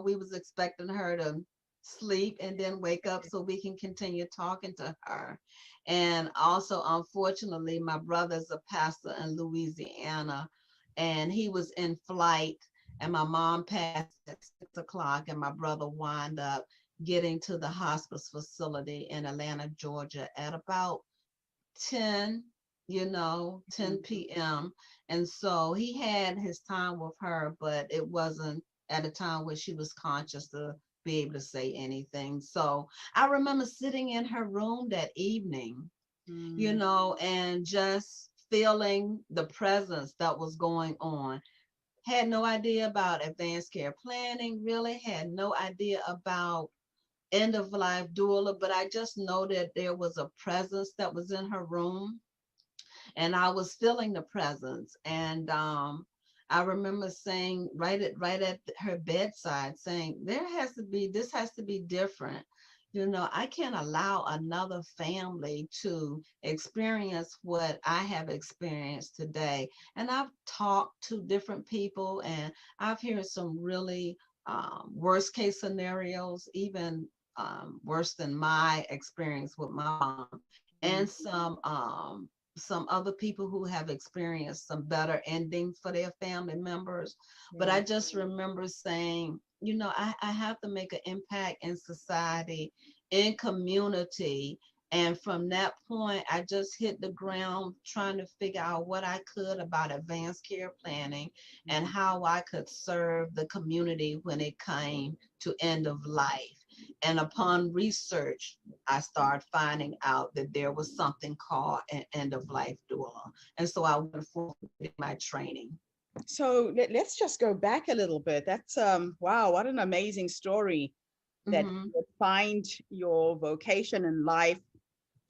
we was expecting her to sleep and then wake up so we can continue talking to her. And also, unfortunately, my brother's a pastor in Louisiana, and he was in flight, and my mom passed at 6 o'clock, and my brother wound up getting to the hospice facility in Atlanta, Georgia at about 10, 10 p.m. And so he had his time with her, but it wasn't at a time where she was conscious to be able to say anything. So I remember sitting in her room that evening, and just feeling the presence that was going on. Had no idea about advanced care planning, really had no idea about end of life doula, but I just know that there was a presence that was in her room, and I was feeling the presence. And I remember saying right at her bedside, saying, this has to be different. You know, I can't allow another family to experience what I have experienced today. And I've talked to different people, and I've heard some really worst case scenarios, even worse than my experience with my mom, and some other people who have experienced some better endings for their family members. But I just remember saying, you know, I have to make an impact in society, in community. And from that point, I just hit the ground trying to figure out what I could about advanced care planning and how I could serve the community when it came to end of life. And upon research, I started finding out that there was something called an end of life doula. And so I went forward with my training. So let's just go back a little bit. That's wow, what an amazing story that you would find your vocation in life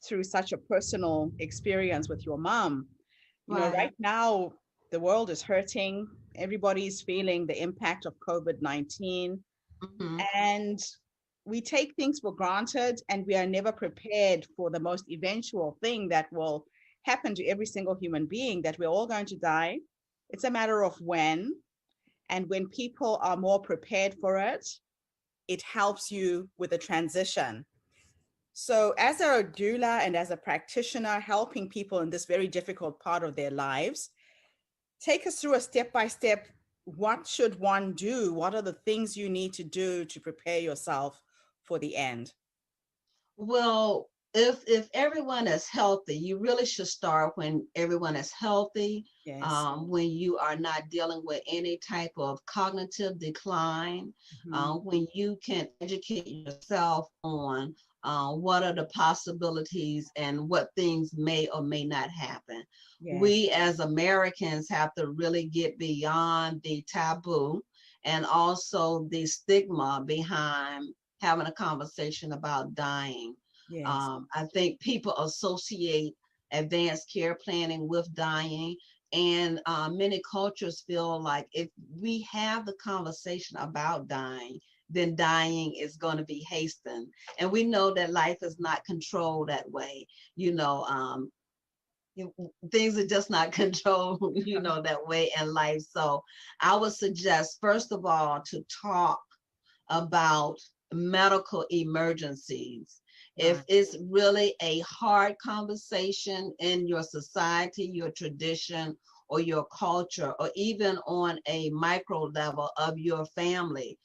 through such a personal experience with your mom. You know, right now the world is hurting. Everybody's feeling the impact of COVID-19, and we take things for granted, and we are never prepared for the most eventual thing that will happen to every single human being, that we're all going to die. It's a matter of when. And when people are more prepared for it, it helps you with the transition. So as a doula and as a practitioner helping people in this very difficult part of their lives, take us through a step-by-step. What should one do? What are the things you need to do to prepare yourself for the end? Well, if everyone is healthy, you really should start when everyone is healthy. Yes. When you are not dealing with any type of cognitive decline, when you can educate yourself on what are the possibilities and what things may or may not happen. Yes. We as Americans have to really get beyond the taboo and also the stigma behind having a conversation about dying. Yes. I think people associate advanced care planning with dying, and many cultures feel like if we have the conversation about dying, then dying is going to be hastened. And we know that life is not controlled that way. You know, things are just not controlled, you know, that way in life. So I would suggest, first of all, to talk about medical emergencies. If it's really a hard conversation in your society, your tradition, or your culture, or even on a micro level of your family,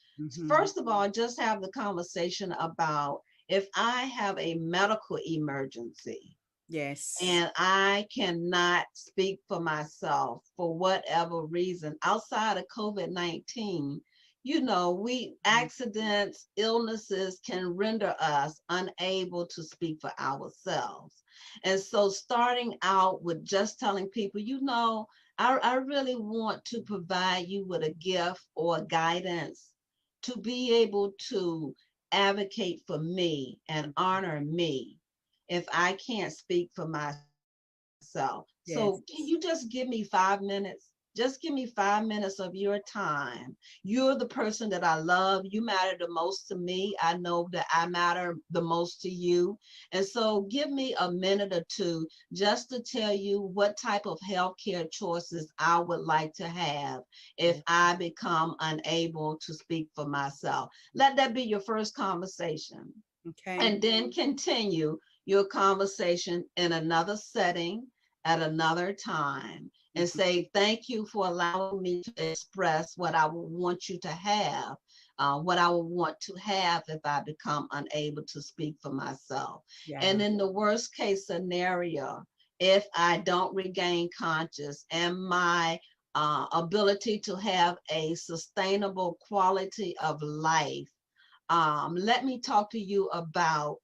first of all, just have the conversation about, if I have a medical emergency, yes, and I cannot speak for myself for whatever reason outside of COVID-19, you know, accidents, illnesses can render us unable to speak for ourselves. And so starting out with just telling people, you know, I really want to provide you with a gift or guidance to be able to advocate for me and honor me if I can't speak for myself. So can you just give me 5 minutes? Just give me 5 minutes of your time. You're the person that I love. You matter the most to me. I know that I matter the most to you. And so give me a minute or two just to tell you what type of healthcare choices I would like to have if I become unable to speak for myself. Let that be your first conversation. Okay. And then continue your conversation in another setting at another time and say, thank you for allowing me to express what I would want you to have, what I would want to have if I become unable to speak for myself. And in the worst case scenario, if I don't regain conscious and my ability to have a sustainable quality of life, let me talk to you about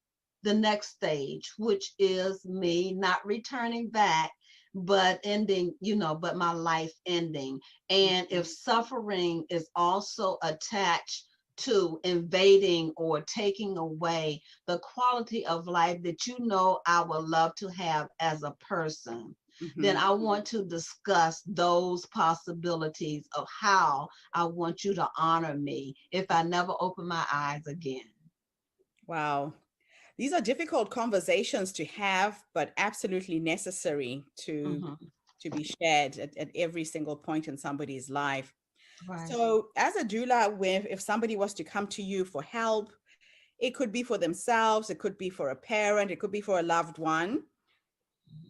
the next stage, which is me not returning back, but ending, you know, but my life ending. And if suffering is also attached to invading or taking away the quality of life that you know I would love to have as a person, then Mhm. I want to discuss those possibilities of how I want you to honor me if I never open my eyes again. Wow. These are difficult conversations to have, but absolutely necessary to be shared at every single point in somebody's life. Right. So, as a doula, if somebody was to come to you for help, it could be for themselves, it could be for a parent, it could be for a loved one.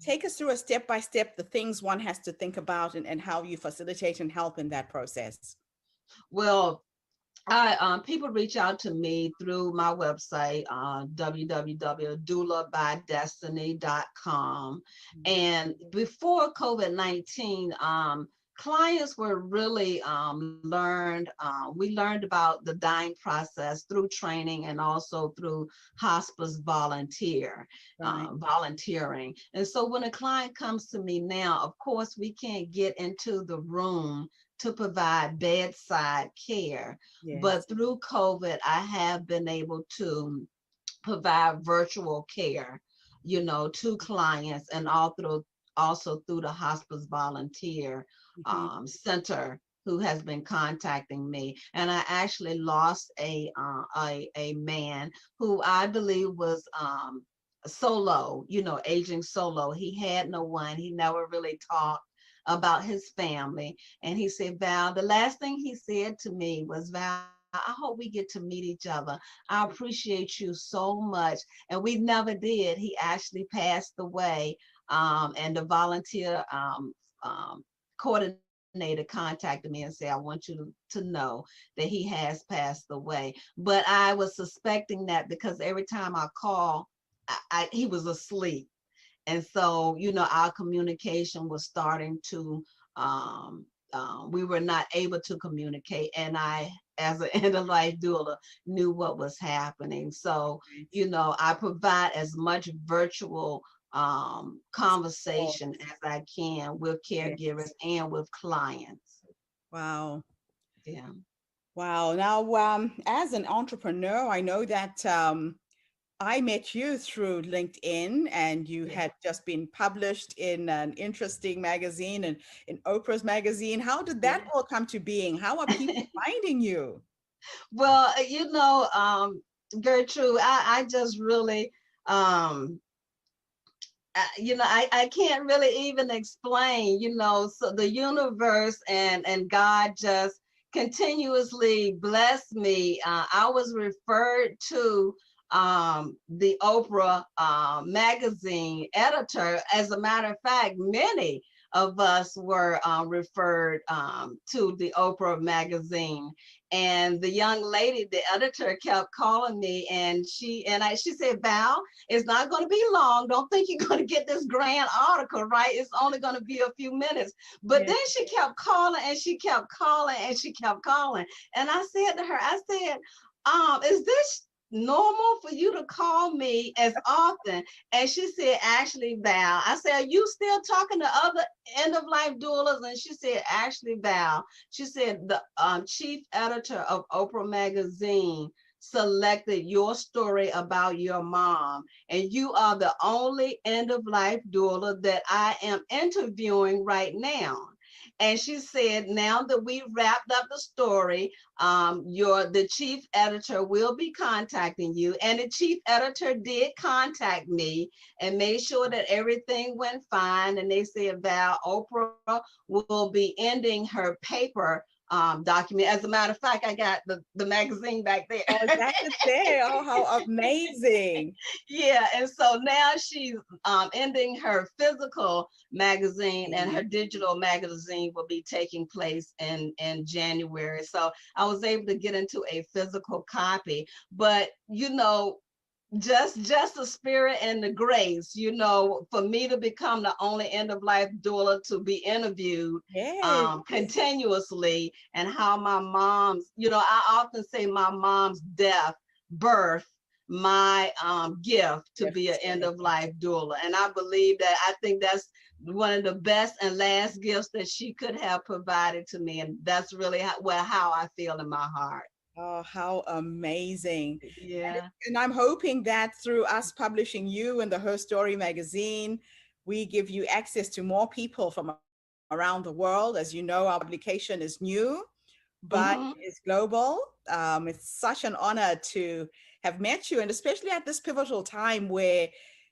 Take us through a step by step, the things one has to think about, and how you facilitate and help in that process. Well, people reach out to me through my website, www.doulabydestiny.com. And before COVID-19, clients were really we learned about the dying process through training and also through hospice volunteering. And so when a client comes to me now, of course, we can't get into the room to provide bedside care. Yes. But through COVID, I have been able to provide virtual care, to clients, and also through the hospice volunteer center who has been contacting me. And I actually lost a man who I believe was solo, aging solo. He had no one. He never really talked about his family. And he said, Val, the last thing he said to me was, Val, I hope we get to meet each other. I appreciate you so much. And we never did. He actually passed away. And the volunteer coordinator contacted me and said, I want you to know that he has passed away. But I was suspecting that because every time I call, he was asleep. And so, our communication was starting to, we were not able to communicate. And I, as an end of life doula, knew what was happening. So, I provide as much virtual conversation as I can with caregivers and with clients. Wow. Yeah. Wow. Now, as an entrepreneur, I know that I met you through LinkedIn, and you had just been published in an interesting magazine and in Oprah's magazine. How did that all come to being? How are people finding you? Well, Gertrude, I just really, I can't really even explain, so the universe and God just continuously blessed me. I was referred to the Oprah magazine editor. As a matter of fact, many of us were referred to the Oprah magazine. And the young lady, the editor, kept calling me, and she said, Val, it's not going to be long. Don't think you're going to get this grand article, right? It's only going to be a few minutes. But then she kept calling, and she kept calling, and she kept calling. And I said to her, is this normal for you to call me as often? And she said, actually, Val. I said, are you still talking to other end of life doulas? And she said, actually, Val. She said, the chief editor of Oprah magazine selected your story about your mom, and you are the only end of life doula that I am interviewing right now. And she said, now that we've wrapped up the story, the chief editor will be contacting you. And the chief editor did contact me and made sure that everything went fine. And they said, Val, Oprah will be ending her paper document. As a matter of fact, I got the magazine back there. Oh, that's it there. Oh, how amazing. Yeah, and so now she's ending her physical magazine, and her digital magazine will be taking place in January. So I was able to get into a physical copy, but just the spirit and the grace, for me to become the only end of life doula to be interviewed continuously, and how my mom's, I often say my mom's birth, my gift to be an end of life doula. And I believe that, I think that's one of the best and last gifts that she could have provided to me. And that's really how I feel in my heart. Oh, how amazing. Yeah. And I'm hoping that through us publishing you in the Herstory magazine, we give you access to more people from around the world. As you know, our publication is new, but it's global. It's such an honor to have met you, and especially at this pivotal time where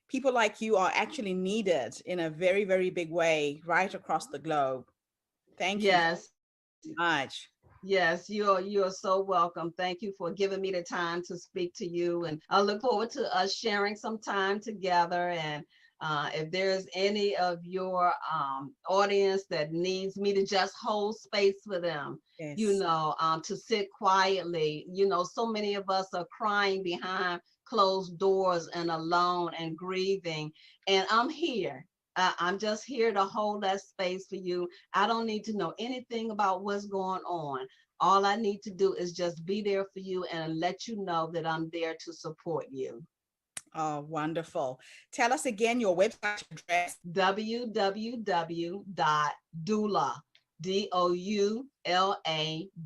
people like you are actually needed in a very, very big way right across the globe. Thank you Yes. so much. Yes, you're so welcome. Thank you for giving me the time to speak to you, and I look forward to us sharing some time together. And if there's any of your audience that needs me to just hold space for them, you Yes. know, to sit quietly, you know, so many of us are crying behind closed doors and alone and grieving, and I'm here. I'm just here to hold that space for you. I don't need to know anything about what's going on. All I need to do is just be there for you and let you know that I'm there to support you. Oh, wonderful. Tell us again your website address. www.doula, DOULA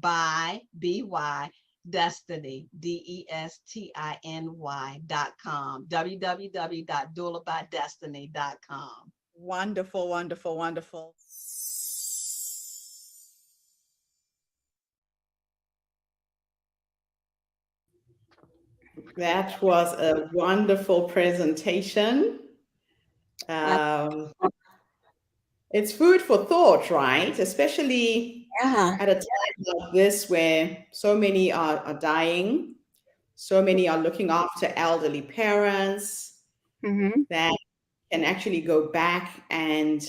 by BY, Destiny, DESTINY.com, www.doulabydestiny.com. Wonderful, wonderful, wonderful. That was a wonderful presentation. It's food for thought, right? Especially at a time like this where so many are dying, so many are looking after elderly parents, that can actually go back and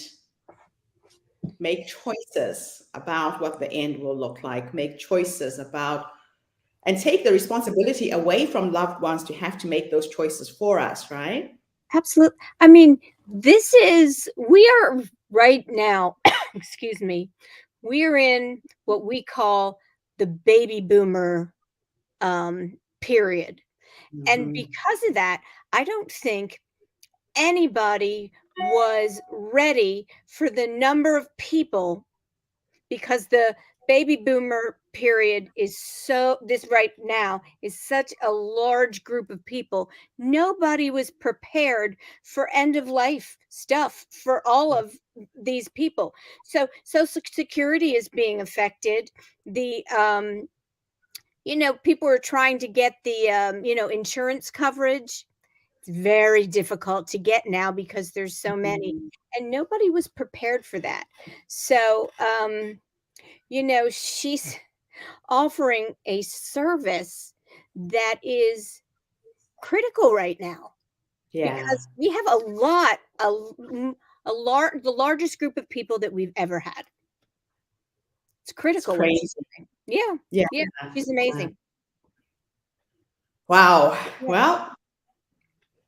make choices about what the end will look like, make choices about, and take the responsibility away from loved ones to have to make those choices for us, right? Absolutely. I mean, we are right now, excuse me, we're in what we call the baby boomer period. And because of that, I don't think anybody was ready for the number of people, because the baby boomer period is this right now is such a large group of people. Nobody was prepared for end of life stuff for all of these people. So social security is being affected. The people are trying to get the insurance coverage. It's very difficult to get now because there's so many, and nobody was prepared for that. So she's offering a service that is critical right now, because we have the largest group of people that we've ever had. It's critical. What she's doing. Yeah. She's amazing. Wow. Well,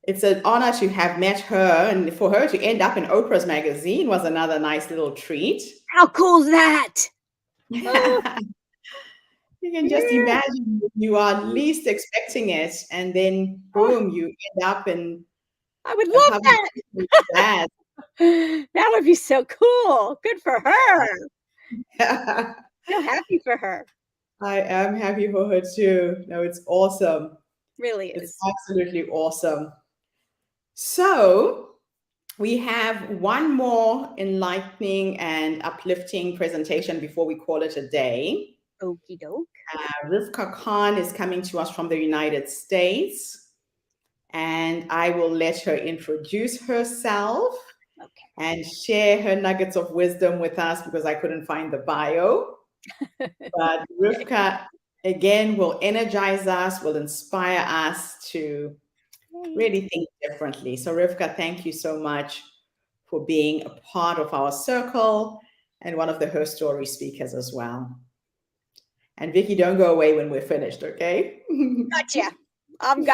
it's an honor to have met her, and for her to end up in Oprah's magazine was another nice little treat. How cool is that? You can just imagine, you are least expecting it, and then boom, you end up in. I would love that. That would be so cool. Good for her. So happy for her. I am happy for her too. No, it's awesome. Really is. It's absolutely awesome. So we have one more enlightening and uplifting presentation before we call it a day. Okie doke. Rivka Khan is coming to us from the United States, and I will let her introduce herself and share her nuggets of wisdom with us, because I couldn't find the bio. But Rivka, again, will energize us, will inspire us to really think differently. So Rivka, thank you so much for being a part of our circle and one of the Herstory speakers as well. And Vicky, don't go away when we're finished, okay? Gotcha. I'm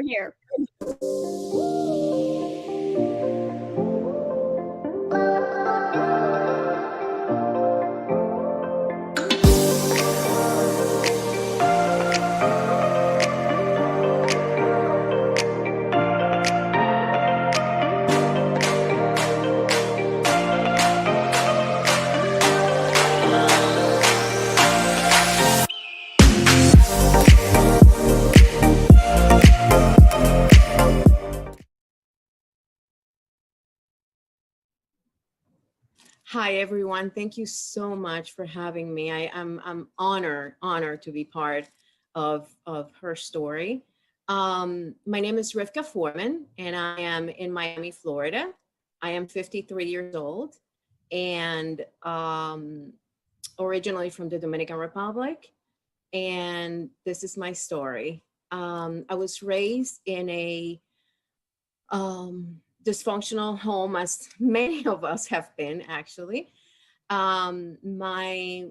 here. Hi, everyone. Thank you so much for having me. I'm honored to be part of Herstory. My name is Rivka Foreman, and I am in Miami, Florida. I am 53 years old and originally from the Dominican Republic. And this is my story. I was raised in a dysfunctional home, as many of us have been actually. My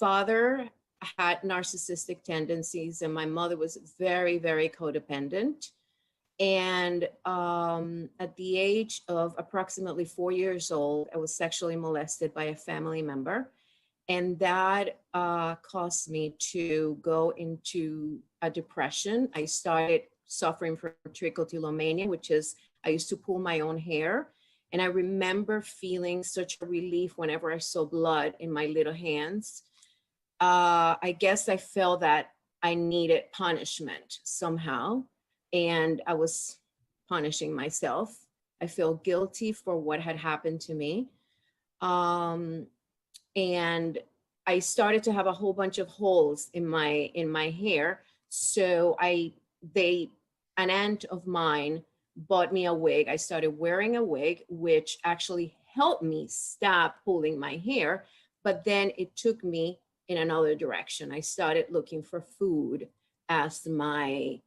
father had narcissistic tendencies, and my mother was very, very codependent. And at the age of approximately 4 years old, I was sexually molested by a family member. And that caused me to go into a depression. I started suffering from trichotillomania, which is I used to pull my own hair. And I remember feeling such a relief whenever I saw blood in my little hands. I guess I felt that I needed punishment somehow. And I was punishing myself. I feel guilty for what had happened to me. And I started to have a whole bunch of holes in my hair. So an aunt of mine bought me a wig. I started wearing a wig, which actually helped me stop pulling my hair. But then it took me in another direction. I started looking for food as my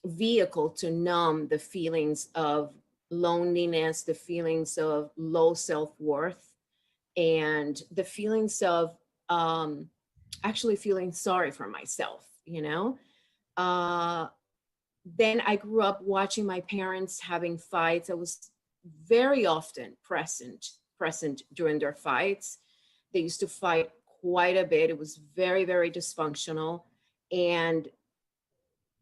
vehicle to numb the feelings of loneliness, the feelings of low self-worth, and the feelings of actually feeling sorry for myself, you know? Then I grew up watching my parents having fights. I was very often present during their fights. They used to fight quite a bit. It was very, very dysfunctional. And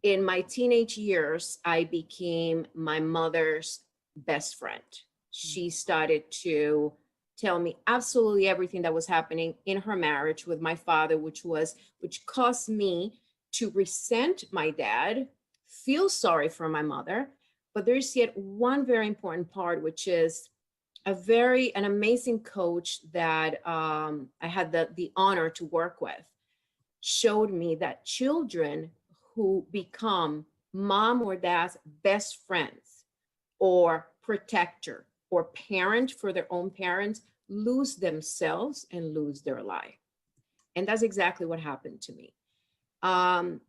in my teenage years, I became my mother's best friend. She started to tell me absolutely everything that was happening in her marriage with my father, which caused me to resent my dad, feel sorry for my mother. But there's yet one very important part, which is an amazing coach that I had the honor to work with, showed me that children who become mom or dad's best friends or protector or parent for their own parents lose themselves and lose their life. And that's exactly what happened to me.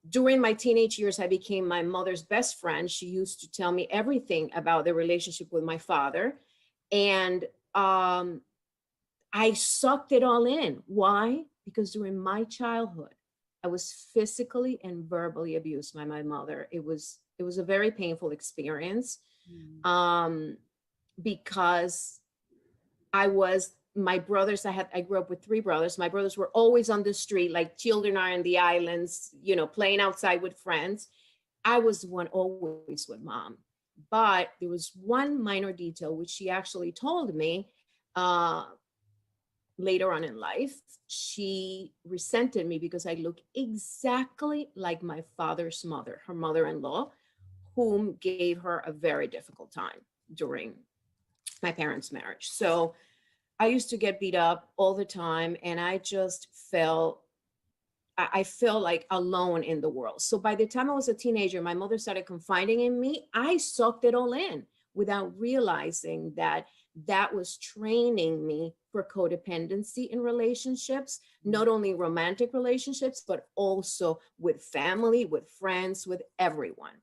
During my teenage years, I became my mother's best friend. She used to tell me everything about the relationship with my father. And I sucked it all in. Why? Because during my childhood, I was physically and verbally abused by my mother. It was a very painful experience because my brothers, I grew up with 3 brothers. My brothers were always on the street, like children are in the islands, you know, playing outside with friends. I was the one always with mom. But there was one minor detail, which she actually told me later on in life. She resented me because I look exactly like my father's mother, her mother-in-law, whom gave her a very difficult time during my parents' marriage. So I used to get beat up all the time, and I just felt like alone in the world. So by the time I was a teenager, my mother started confiding in me. I sucked it all in without realizing that was training me for codependency in relationships, not only romantic relationships, but also with family, with friends, with everyone.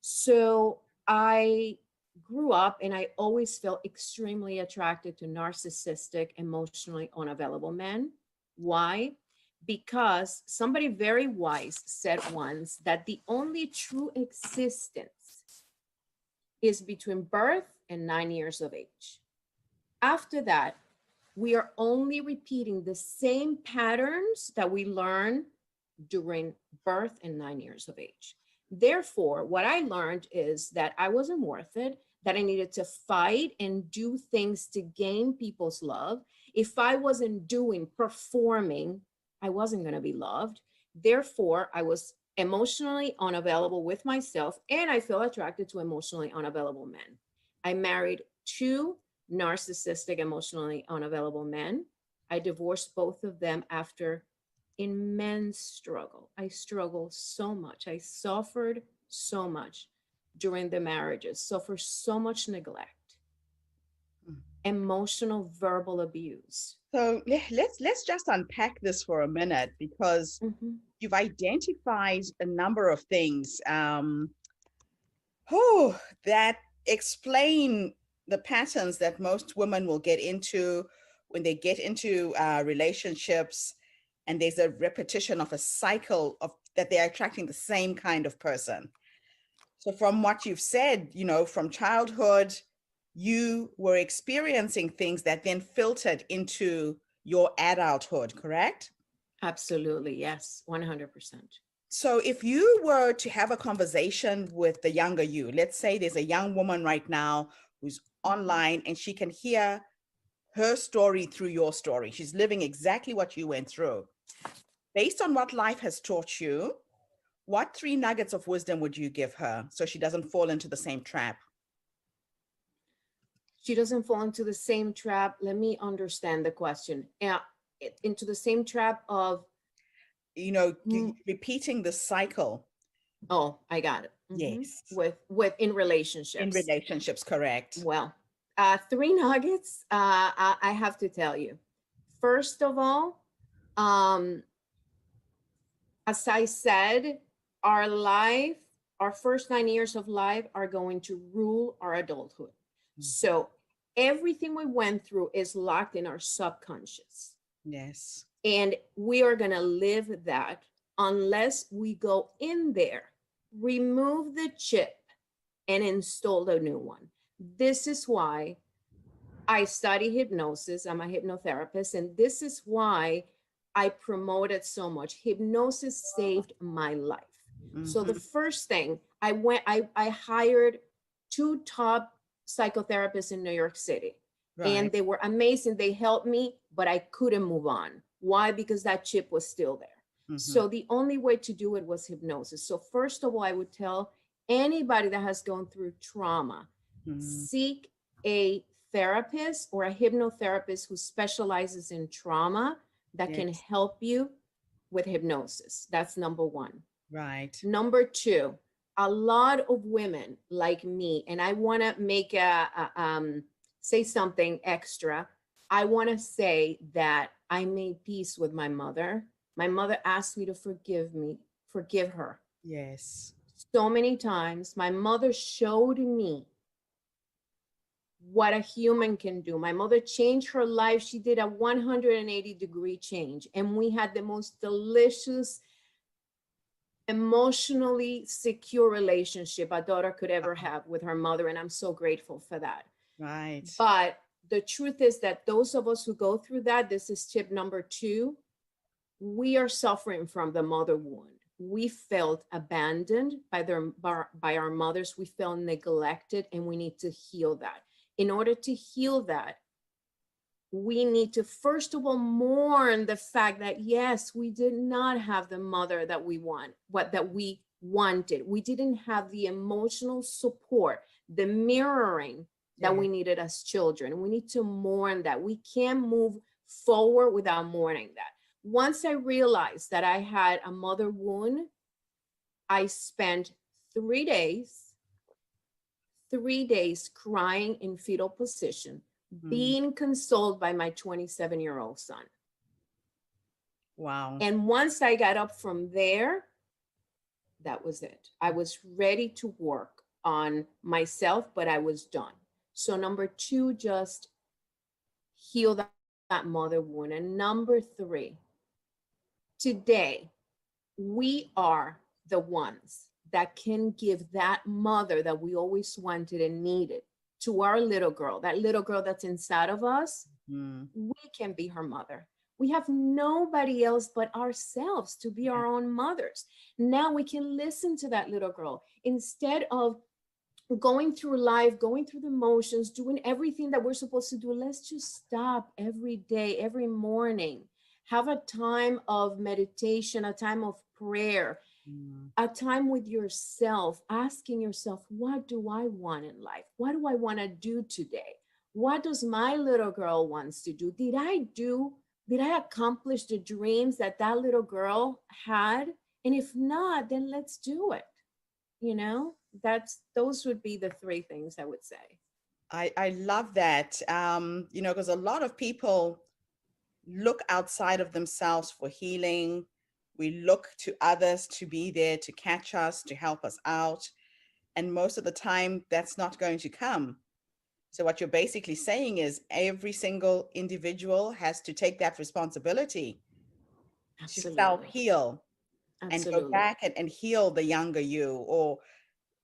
So I grew up and I always felt extremely attracted to narcissistic, emotionally unavailable men. Why? Because somebody very wise said once that the only true existence is between birth and 9 years of age. After that, we are only repeating the same patterns that we learn during birth and 9 years of age. Therefore, what I learned is that I wasn't worth it, that I needed to fight and do things to gain people's love. If I wasn't performing, I wasn't going to be loved. Therefore, I was emotionally unavailable with myself, and I feel attracted to emotionally unavailable men. I married 2 narcissistic, emotionally unavailable men. I divorced both of them after immense struggle. I struggled so much. I suffered so much during the marriages, suffered so much neglect, emotional, verbal abuse. So let's just unpack this for a minute, because you've identified a number of things that explain the patterns that most women will get into when they get into relationships, and there's a repetition of a cycle of that they're attracting the same kind of person. So from what you've said, you know, from childhood, you were experiencing things that then filtered into your adulthood, correct? Absolutely, yes, 100%. So if you were to have a conversation with the younger you, let's say there's a young woman right now who's online and she can hear her story through your story. She's living exactly what you went through. Based on what life has taught you, what 3 nuggets of wisdom would you give her so she doesn't fall into the same trap? She doesn't fall into the same trap. Let me understand the question. Into the same trap of, you know, repeating the cycle. Oh, I got it. Yes. With in relationships. In relationships, correct. Well, 3 nuggets, I have to tell you. First of all, as I said, our first 9 years of life are going to rule our adulthood. So everything we went through is locked in our subconscious. Yes. And we are going to live that unless we go in there, remove the chip, and install a new one. This is why I study hypnosis. I'm a hypnotherapist, and this is why I promote it so much. Hypnosis saved my life. So the first thing, I hired 2 top psychotherapists in New York City. And they were amazing. They helped me, but I couldn't move on. Why? Because that chip was still there. So the only way to do it was hypnosis. So first of all, I would tell anybody that has gone through trauma, seek a therapist or a hypnotherapist who specializes in trauma that can help you with hypnosis. That's number 1. Right. Number 2, a lot of women like me, and I want to make say something extra. I want to say that I made peace with my mother. My mother asked me to forgive her. Yes. So many times. My mother showed me what a human can do. My mother changed her life. She did a 180-degree change, and we had the most delicious, emotionally secure relationship a daughter could ever have with her mother, and I'm so grateful for that. Right. But the truth is that those of us who go through that, this is tip number 2, we are suffering from the mother wound. We felt abandoned by our mothers. We felt neglected, and we need to heal that. In order to heal that, we need to first of all mourn the fact that yes, we did not have the mother that we wanted. We didn't have the emotional support, the mirroring that we needed as children. We need to mourn that. We can't move forward without mourning that. Once I realized that I had a mother wound, I spent 3 days crying in fetal position, being consoled by my 27-year-old son. Wow. And once I got up from there, that was it. I was ready to work on myself, but I was done. So number 2, just heal that mother wound. And number 3, today, we are the ones that can give that mother that we always wanted and needed to our little girl, that little girl that's inside of us. We can be her mother. We have nobody else but ourselves to be our own mothers. Now we can listen to that little girl instead of going through life, going through the motions, doing everything that we're supposed to do. Let's just stop every day, every morning. Have a time of meditation, a time of prayer, a time with yourself, asking yourself, what do I want in life? What do I want to do today? What does my little girl wants to do? Did I accomplish the dreams that that little girl had? And if not, then let's do it. You know, those would be the three things I would say. I love that. Because a lot of people look outside of themselves for healing. We look to others to be there to catch us, to help us out. And most of the time, that's not going to come. So what you're basically saying is every single individual has to take that responsibility to self-heal and go back and heal the younger you. Or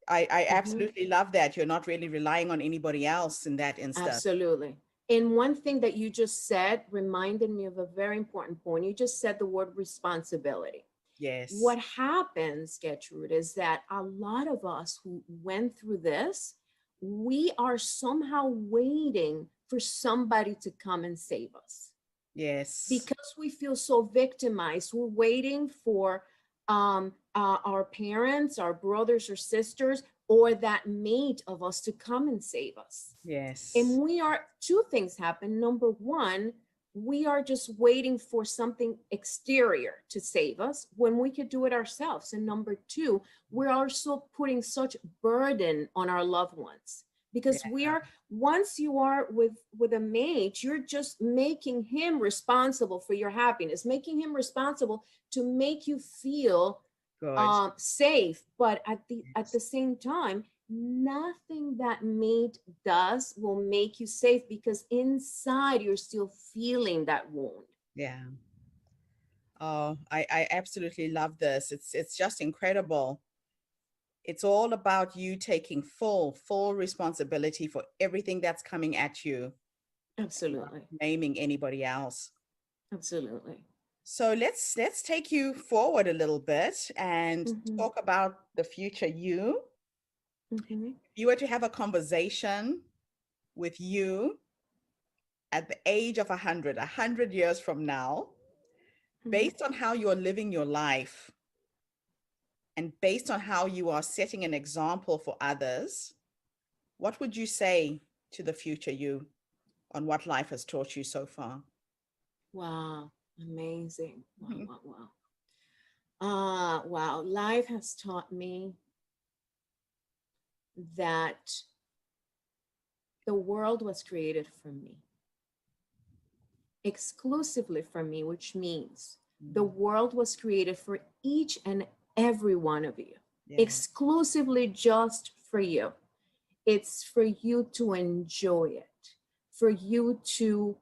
I absolutely love that. You're not really relying on anybody else in that instance. Absolutely. And one thing that you just said reminded me of a very important point. You just said the word responsibility. Yes. What happens, Gertrude, is that a lot of us who went through this, we are somehow waiting for somebody to come and save us. Yes. Because we feel so victimized, we're waiting for our parents, our brothers or sisters, or that mate of us to come and save us. Yes. And two things happen. Number one, we are just waiting for something exterior to save us when we could do it ourselves. And number two, we're also putting such burden on our loved ones. Because once you are with a mate, you're just making him responsible for your happiness, making him responsible to make you feel safe. But at the same time, nothing that mate does will make you safe, because inside you're still feeling that wound. Yeah. Oh, I absolutely love this. It's just incredible. It's all about you taking full responsibility for everything that's coming at you. Absolutely. Not naming anybody else. Absolutely. So let's take you forward a little bit and talk about the future you. If you were to have a conversation with you at the age of 100 years from now, based on how you're living your life, and based on how you are setting an example for others, what would you say to the future you on what life has taught you so far? Wow, amazing. Wow. Wow. Life has taught me that the world was created for me, exclusively for me, which means the world was created for each and every one of you, exclusively just for you. It's for you to enjoy it, for you to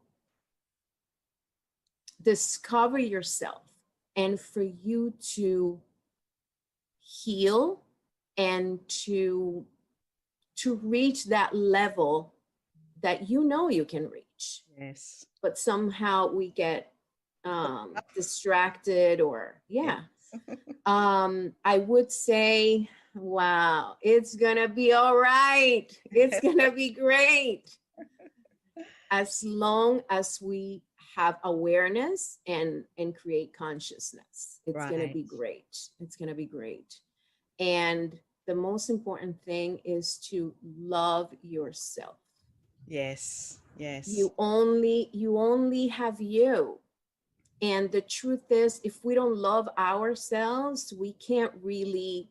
discover yourself, and for you to heal and to reach that level that you know you can reach. Yes. But somehow we get distracted, or I would say, wow, it's gonna be all right. It's gonna be great. As long as we have awareness and create consciousness, it's gonna be great. It's gonna be great. And the most important thing is to love yourself. Yes. Yes. You only have you. And the truth is, if we don't love ourselves, we can't really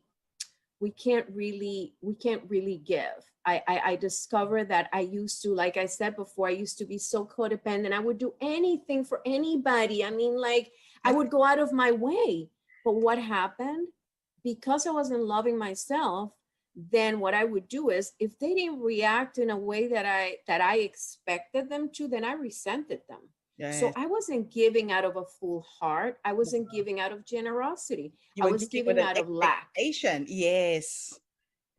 give. I discovered that I used to, like I said before, I used to be so codependent. I would do anything for anybody. I mean, like, I would go out of my way. But what happened? Because I wasn't loving myself, then what I would do is, if they didn't react in a way that I expected them to, then I resented them. Yes. So I wasn't giving out of a full heart. I wasn't giving out of generosity. I was giving out of lack. Yes.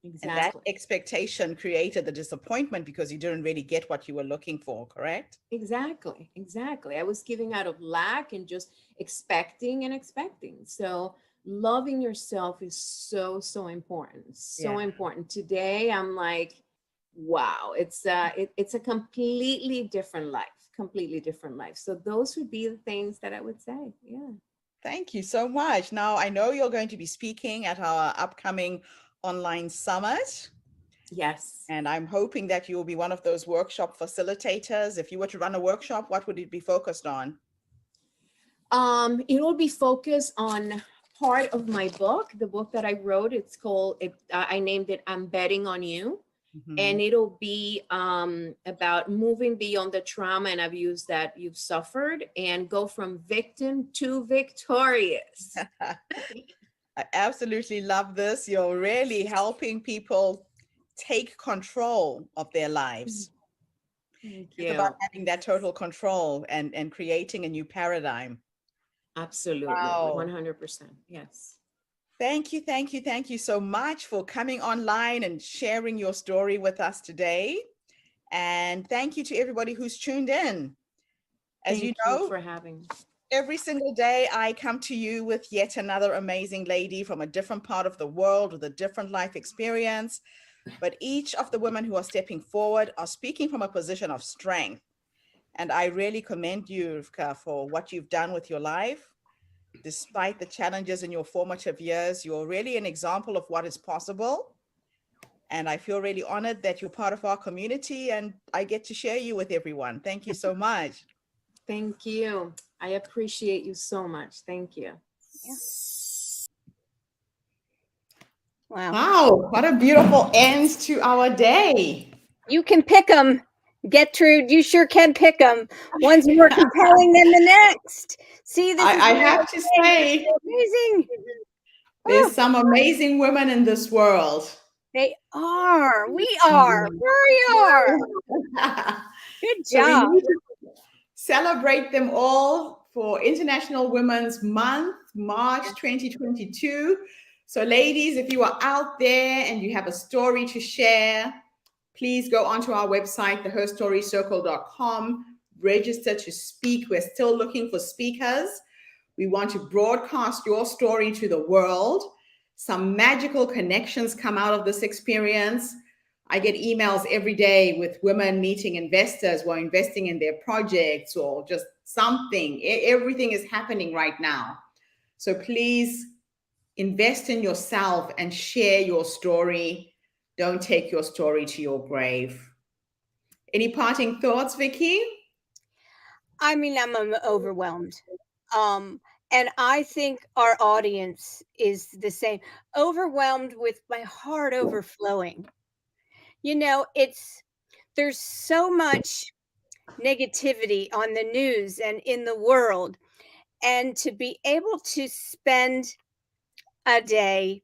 Exactly. And that expectation created the disappointment because you didn't really get what you were looking for, correct? Exactly. I was giving out of lack and just expecting. So loving yourself is so important. Important. Today, I'm like, wow, it's a completely different life. So those would be the things that I would say. Yeah. Thank you so much. Now, I know you're going to be speaking at our upcoming online summit. Yes. And I'm hoping that you will be one of those workshop facilitators. If you were to run a workshop, what would it be focused on? It will be focused on part of my book, the book that I wrote. It's called, I named it I'm Betting on You. And it'll be about moving beyond the trauma and abuse that you've suffered and go from victim to victorious. I absolutely love this. You're really helping people take control of their lives. Thank It's you. about having that total control and creating a new paradigm. Absolutely. Wow. 100%. Yes. Thank you, thank you, thank you so much for coming online and sharing your story with us today. And thank you to everybody who's tuned in. As Thank you know, for having me. Every single day, I come to you with yet another amazing lady from a different part of the world with a different life experience. But each of the women who are stepping forward are speaking from a position of strength. And I really commend you, Rivka, for what you've done with your life. Despite the challenges in your formative years, you're really an example of what is possible. And I feel really honored that you're part of our community and I get to share you with everyone. Thank you so much. Thank you. I appreciate you so much. Thank you. Yeah. Wow. Wow, what a beautiful end to our day. You can pick them, Gertrude. You sure can pick them. One's more compelling than the next. See, this I have to say, amazing. There's some amazing women in this world. They are. We are. We are. Good So we job. need to celebrate them all for International Women's Month, March 2022. So ladies, if you are out there and you have a story to share, please go onto our website, theherstorycircle.com, register to speak. We're still looking for speakers. We want to broadcast your story to the world. Some magical connections come out of this experience. I get emails every day with women meeting investors who are investing in their projects or just something. Everything is happening right now. So please invest in yourself and share your story. Don't take your story to your grave. Any parting thoughts, Vicky? I mean, I'm overwhelmed. And I think our audience is the same, overwhelmed with my heart overflowing. You know, there's so much negativity on the news and in the world. And to be able to spend a day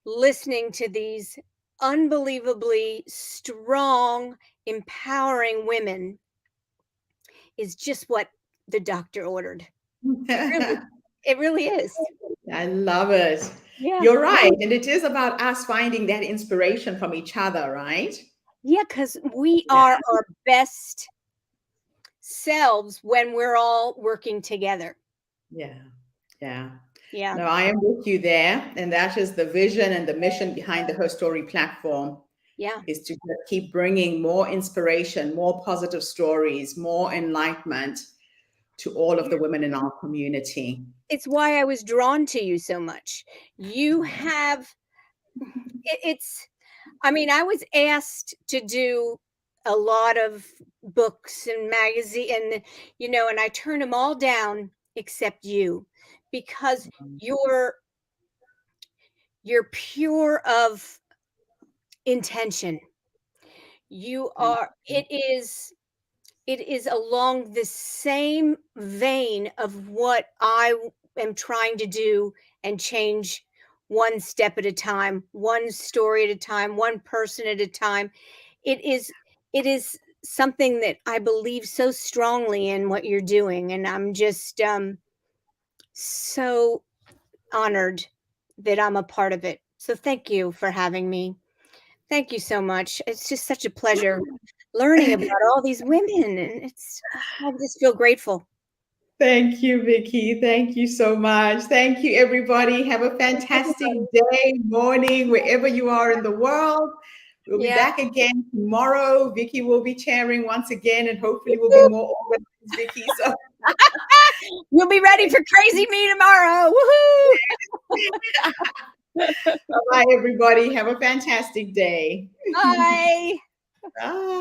listening to these unbelievably strong, empowering women is just what the doctor ordered. It really is. I love it. Yeah. You're right. And it is about us finding that inspiration from each other, right? Yeah, because we are our best selves when we're all working together. Yeah. Yeah. Yeah. No, I am with you there. And that is the vision and the mission behind the Herstory platform. Yeah. Is to keep bringing more inspiration, more positive stories, more enlightenment to all of the women in our community. It's why I was drawn to you so much. You have, I mean, I was asked to do a lot of books and magazine and, and I turned them all down except you, because you're pure of intention. You are, it is along the same vein of what I am trying to do and change one step at a time, one story at a time, one person at a time. It is something that I believe so strongly in what you're doing. And I'm just so honored that I'm a part of it. So thank you for having me. Thank you so much. It's just such a pleasure learning about all these women, and I just feel grateful. Thank you, Vicky. Thank you so much. Thank you, everybody. Have a fantastic day, morning, wherever you are in the world. We'll be back again tomorrow. Vicky will be chairing once again, and hopefully we'll be more organized, Vicky. So you'll be ready for crazy me tomorrow. Woohoo! Bye-bye, everybody. Have a fantastic day. Bye. Bye.